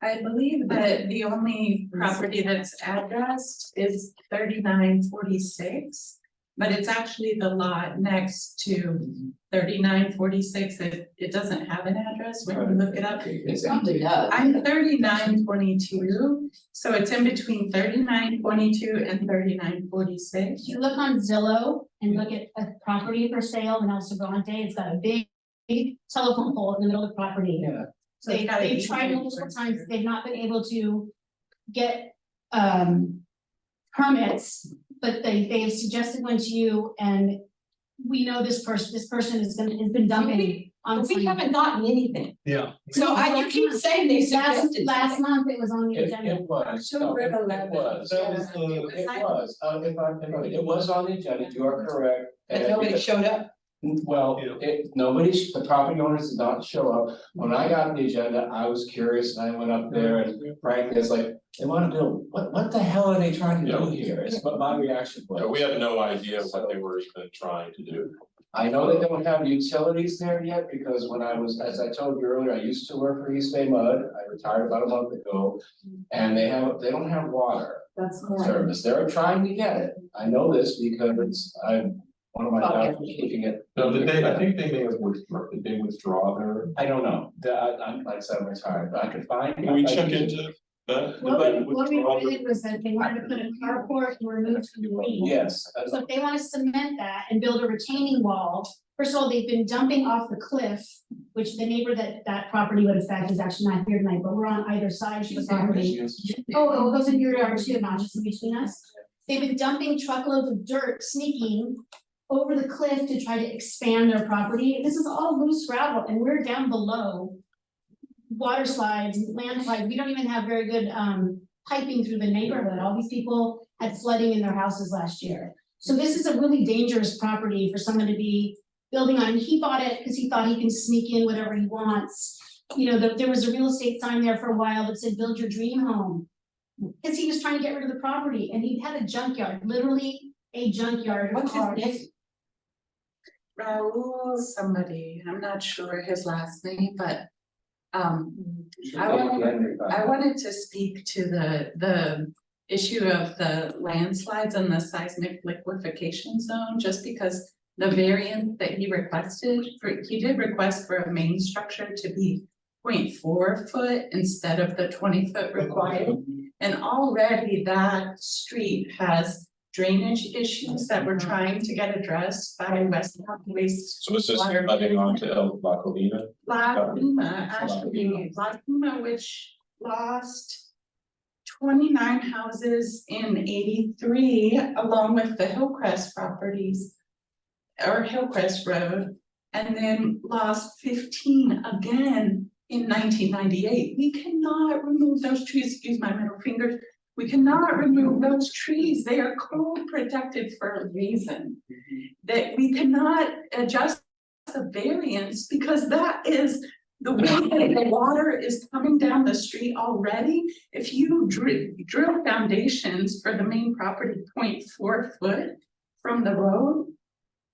I believe that the only property that's addressed is 3946. But it's actually the lot next to 3946. It doesn't have an address when you look it up. It probably does. I'm 3922, so it's in between 3922 and 3946. If you look on Zillow and look at a property for sale in El Sobrante, it's got a big telephone pole in the middle of the property. Yeah. So They've tried multiple times, they've not been able to get permits, but they've suggested one to you, and we know this person has been dumping on. We haven't gotten anything. Yeah. So you keep saying they suggested. Last month it was on the agenda. It was, no, it was, it was on the agenda, you are correct. But nobody showed up. Well, the property owners did not show up. When I got the agenda, I was curious and I went up there and frankly, it's like, they wanna build, what the hell are they trying to do here? It's what my reaction was. Yeah, we have no idea what they were even trying to do. I know they don't have utilities there yet because when I was, as I told you earlier, I used to work for East Bay Mud. I retired about a month ago. And they don't have water service. They're trying to get it. I know this because one of my doctors was looking at. No, I think they may have withdrawn, did they withdraw their? I don't know. I'm like I said, I'm retired, but I could find. Can we check into that? What we did was that they wanted to put a carport and remove some green. Yes. So if they want to cement that and build a retaining wall, first of all, they've been dumping off the cliff, which the neighbor that property would affect is actually not here tonight, but we're on either side of the property. Oh, it goes in your yard too, not just in between us. they've been dumping truckloads of dirt, sneaking over the cliff to try to expand their property. This is all loose gravel and we're down below. Water slides, landslides, we don't even have very good piping through the neighborhood. All these people had flooding in their houses last year. So this is a really dangerous property for someone to be building on. And he bought it because he thought he can sneak in whatever he wants. You know, there was a real estate sign there for a while that said, build your dream home. Because he was trying to get rid of the property and he had a junkyard, literally a junkyard. What's his name? Raul somebody, I'm not sure his last name, but I wanted to speak to the issue of the landslides and the seismic liquefaction zone, just because the variant that he requested he did request for a main structure to be 0.4 foot instead of the 20 foot required. And already that street has drainage issues that we're trying to get addressed by West Waste. So is this Water heading on to La Colina? La Lima, actually, La Lima, which lost 29 houses in 83, along with the Hillcrest properties, or Hillcrest Road, and then lost 15 again in 1998. We cannot remove those trees, excuse my middle fingers. We cannot remove those trees. They are code protected for a reason. That we cannot adjust the variance because that is the way that the water is coming down the street already. If you drill foundations for the main property 0.4 foot from the road,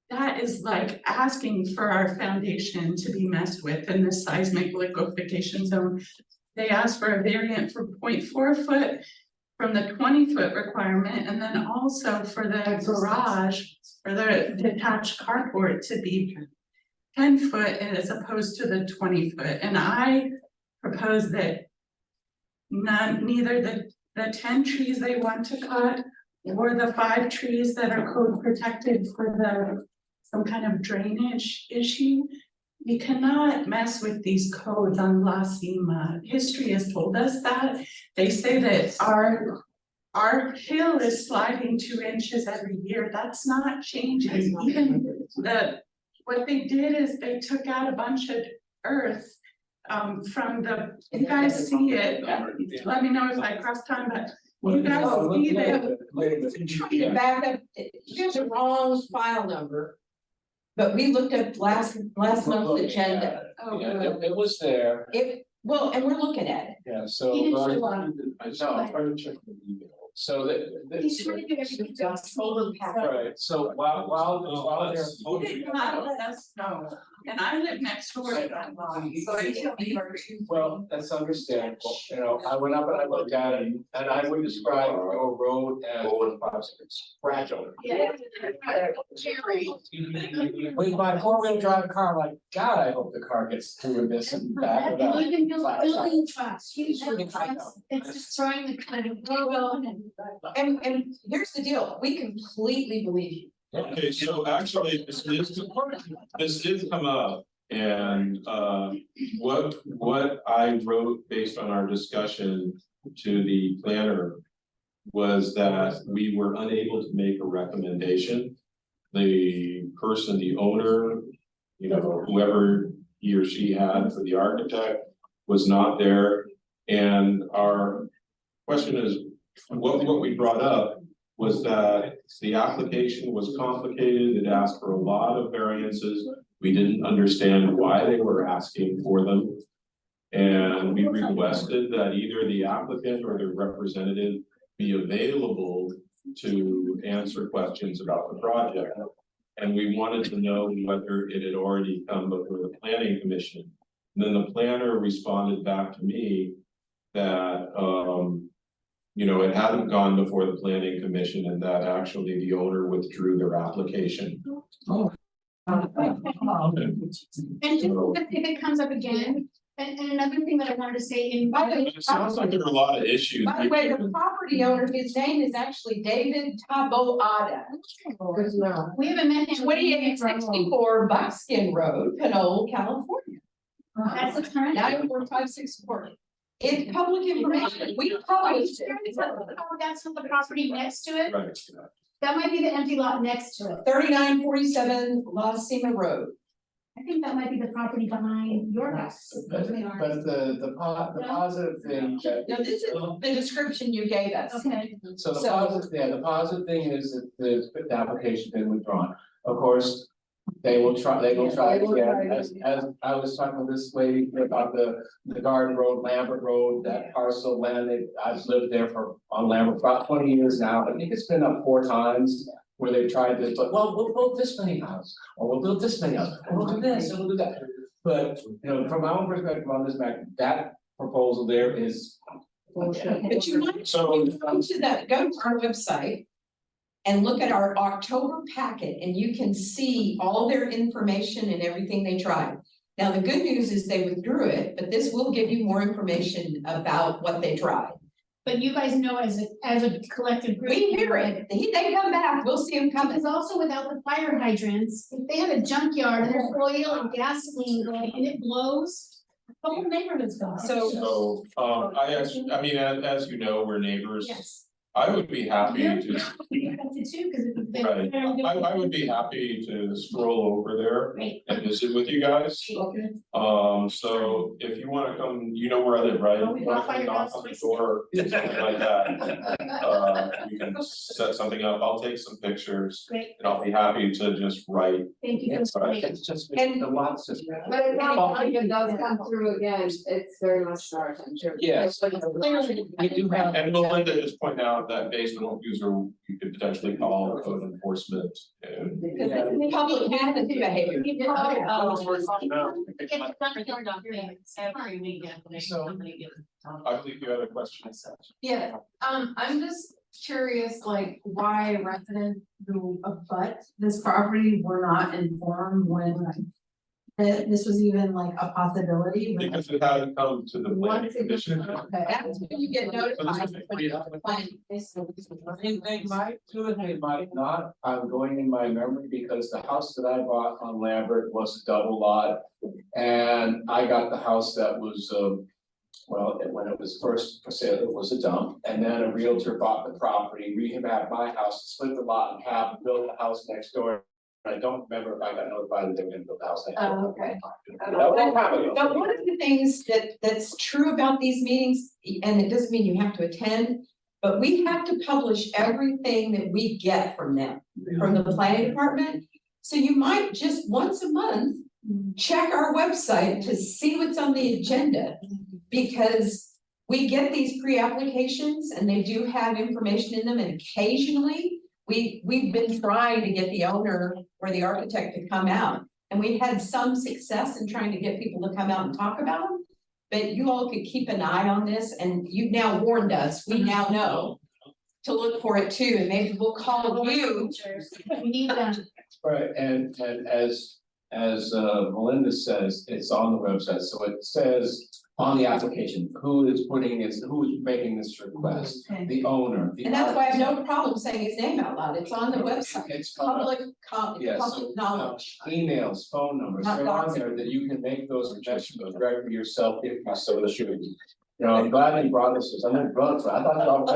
that is like asking for our foundation to be messed with in the seismic liquefaction zone. They asked for a variant for 0.4 foot from the 20 foot requirement, and then also for the garage or the detached carport to be 10 foot as opposed to the 20 foot. And I propose that neither the 10 trees they want to cut or the 5 trees that are code protected for some kind of drainage issue. We cannot mess with these codes on La Cima. History has told us that. They say that our hill is sliding 2 inches every year. That's not changing. Even what they did is they took out a bunch of earth from you guys see it. Let me know if I cross time, but you guys see that. Back up, you have the wrong file number. But we looked at last month's agenda. Oh, Yeah, it was there, Well, and we're looking at it. yeah, so. He didn't show up. I know, I'm trying to check the email. So He's trying to do everything just over. Right, so while they're. He did not let us know, and I live next door to that line, so I should be. Well, that's understandable, you know, I went up and I looked at it, and I would describe your road as fragile. Yeah. We buy 4-wheel drive car, like, God, I hope the car gets through this and back. And even building trucks, huge building trucks, it's destroying the kind of road And here's the deal, we completely believe you. Okay, so actually, this did come up, and what I wrote based on our discussion to the planner was that we were unable to make a recommendation. The person, the owner, you know, whoever he or she had for the architect was not there, and our question is, what we brought up was that the application was complicated, it asked for a lot of variances, we didn't understand why they were asking for them. And we requested that either the applicant or their representative be available to answer questions about the project. And we wanted to know whether it had already come before the planning commission. And then the planner responded back to me that, you know, it hadn't gone before the planning commission and that actually the owner withdrew their application. And if it comes up again, and another thing that I wanted to say in. It sounds like there are a lot of issues. By the way, the property owner, his name is actually David Taboada. We haven't met him. 2864 Buckskin Road, Pinole, California. That's the current. 94564. It's public information, we published it. That's not the property next to it, Right. that might be the empty lot next to it. 3947 La Cima Road. I think that might be the property behind your house. But the positive thing that. No, this is the description you gave us. Okay. So the positive thing is that the application's been withdrawn. Of course, they will try again, as I was talking with this lady about the Garden Road, Lambert Road, that parcel of land, I've lived there on Lambert for about 20 years now. I think it's been up 4 times where they've tried to, but well, we'll build this many houses, or we'll build this many houses, and we'll do this, and we'll do that. But, from my own perspective on this map, that proposal there is. But you might go to our website and look at our October packet, and you can see all their information and everything they tried. Now, the good news is they withdrew it, but this will give you more information about what they tried. But you guys know as a collective group. We hear it, they come back, we'll see them coming. Because also without the fire hydrants, if they had a junkyard and there's oil and gasoline going and it blows, the whole neighborhood's gone. So, I mean, as you know, we're neighbors. Yes. I would be happy You're to, affected too, because it's been. right, I would be happy to stroll over there Great. and visit with you guys. Okay. So if you wanna come, you know where I live, right? Oh, we got Wanna come knock on the door, something like that. We can set something up, I'll take some pictures, Great, and I'll be happy to just write. thank you for Right. the. It's just And- the lots of. But it's not like it does come through again, it's very much our attention. Yes. Clearly, We do have. And Melinda just pointed out that basement user, you could potentially call code enforcement and. Because it's public hazard behavior. So. I believe you had a question. Yeah, I'm just curious, like, why residents who abut this property were not informed when that this was even like a possibility. Because it hadn't come to the planning Once it gets- commission. okay. That's when you get notified. They might do it, they might not, I'm going in my memory because the house that I bought on Lambert was a double lot. And I got the house that was, when it was first for sale, it was a dump, and then a realtor bought the property, rehabbed my house, split the lot in half, built the house next door. I don't remember if I got notified that they were gonna build the house next door. Oh, okay. That was a long time ago. But one of the things that's true about these meetings, and it doesn't mean you have to attend, but we have to publish everything that we get from them, from the planning department. So you might just once a month, check our website to see what's on the agenda. Because we get these pre-applications and they do have information in them, and occasionally we've been trying to get the owner or the architect to come out. And we had some success in trying to get people to come out and talk about them. But you all could keep an eye on this, and you've now warned us, we now know to look for it too, and maybe we'll call you. We need them. Right, and as Melinda says, it's on the website, so it says on the application, who is making this request, the owner. the And that's why I have architect. no problem saying his name out loud, it's on the website, It's public Yes, public knowledge. Emails, phone numbers, Not they're on doxing. there that you can make those suggestions directly yourself if you so should. You know, I'm glad you brought this, I'm not brought it, I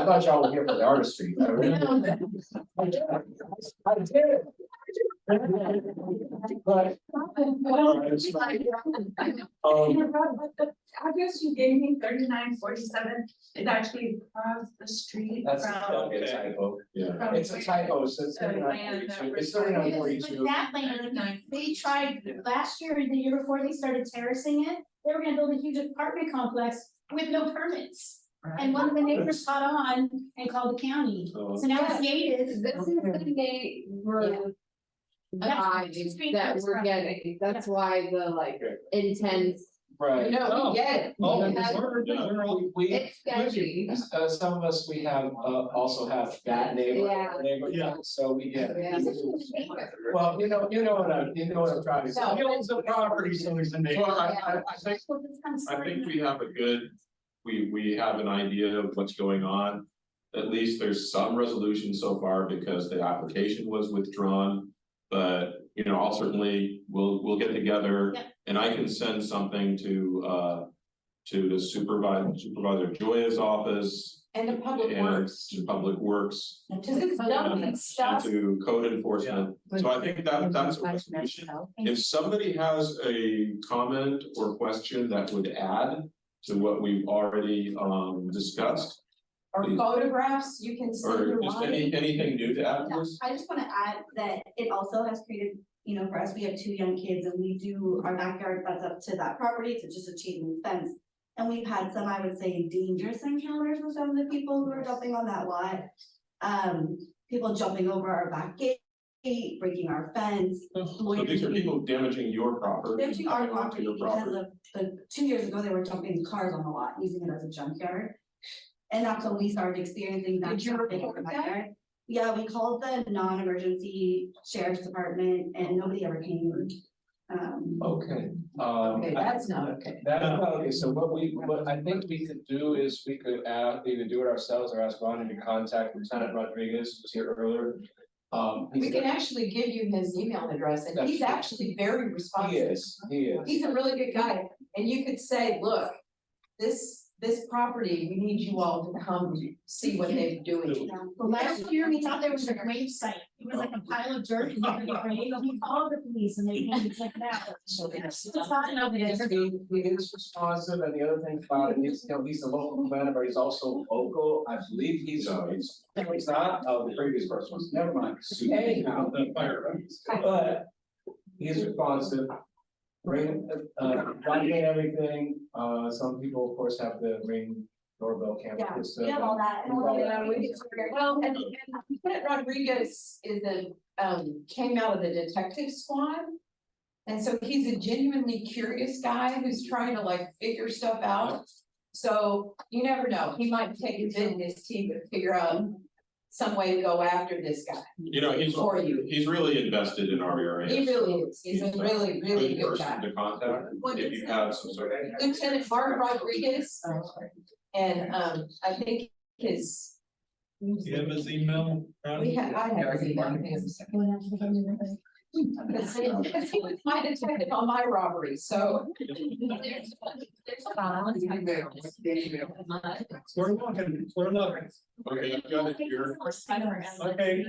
thought y'all were here for the artistry. I really did. I did. But. I guess you gave me 3947, it actually across the street That's from. a typo. Yeah. It's a typo, it's The land that 3942, we're it's talking about. 3942. But that land, they tried last year or the year before they started terracing it, they were gonna build a huge apartment complex with no permits. And one of the neighbors caught on and called the county, so now it's gated. This is the gate we're that we're getting, that's why the like intense. Right. No, we get it. It's sketchy. Some of us, we have, also have that neighbor, Yeah. so we get it. Yeah. Well, you know what I'm trying to say. No. He owns the property, so he's a neighbor. Well, I think we have a good, we have an idea of what's going on. At least there's some resolution so far because the application was withdrawn. But, I'll certainly, we'll get together Yep. and I can send something to to the Supervisor Joya's office. And the Public and Works. To Public Works, Cause it's dumping and stuff. to code enforcement. So I think that's a resolution. If somebody has a comment or question that would add to what we've already discussed. Or please. photographs, you can send Or your just line. anything new to add to this? I just wanna add that it also has created, you know, for us, we have 2 young kids and we do our backyard, that's up to that property, it's just a chain link fence. And we've had some, I would say, dangerous encounters with some of the people who are jumping on that lot. People jumping over our back gate, breaking our fence. So these are people damaging your property. Damaging our coming onto property your because property. of the 2 years ago, they were jumping cars on the lot, using it as a junkyard. And that's when we started experiencing that. Did you jumping report in the that? backyard. Yeah, we called the non-emergency sheriff's department and nobody ever came. Okay, Okay, that's not okay. that's not okay, so what I think we could do is we could either do it ourselves or ask Ronnie to contact Lieutenant Rodriguez, who was here earlier. We can actually give you his email address and he's actually very responsive. He is. He's a really good guy, and you could say, look, this property, we need you all to come see what they're doing. Well, last year, we thought there was a grave site. It was like a pile of dirt. And we called the police and they came to check it out. So It's not enough. he is responsive, and the other thing about it is, you know, he's a local planner, but he's also local, I believe he's not, the previous person was, never mind. Hey, now, the fire. But he's responsive. Ring, document everything, some people, of course, have the Ring doorbell camera. Yeah, system. we have all that. and all that. Well, and Lieutenant Rodriguez is came out of the detective squad. And so he's a genuinely curious guy who's trying to like figure stuff out. So you never know, he might take a bit in his teeth and figure out some way to go after this guy. You know, For you. he's really invested in our area. He really is, he's a really, really good person guy. to contact if you have some sort of. Lieutenant Mark Rodriguez, and I think his. Do you have his email? I have his email. Because he was my detective on my robbery, so. We're looking. Okay, I've got it here. Okay.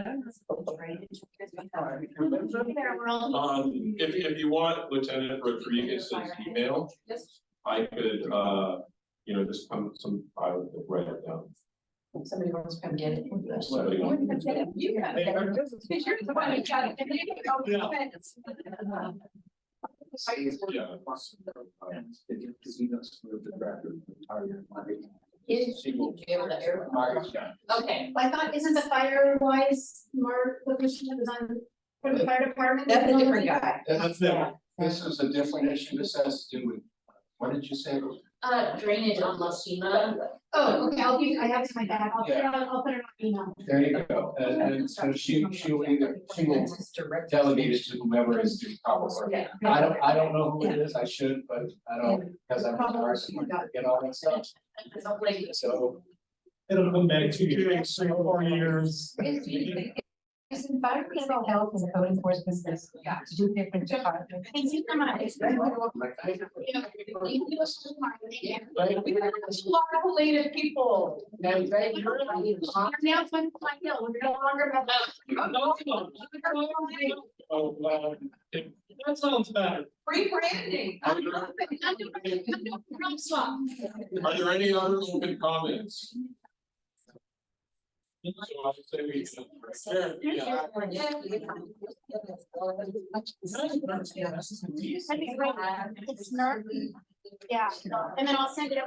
If you want Lieutenant Rodriguez's email, I could, just I would write it down. Somebody wants to come get it. Somebody wants- You got it. Because you're the one who got it. And then you go Yeah. fence. Yeah. Okay. I thought, isn't the Firewise Mark, the person that was on, for the fire department? That's a different guy. This is a different issue, this has to do with, what did you say? Drainage on La Cima. Oh, okay, I have it in my bag, I'll put it on email. There you go, and so she will delegate it to whoever is the proper person. I don't know who it is, I should, but I don't, because I'm hard to get all that stuff. So. It'll come back 2 years, 3 or 4 years. Is environmental health and code enforcement two different departments? Thank you so much. Later people. Now it's one my hill, we're no longer about that. Oh, that sounds better. Rebranding. Are there any other open comments? So I would say we. It's not, yeah, and then I'll send it.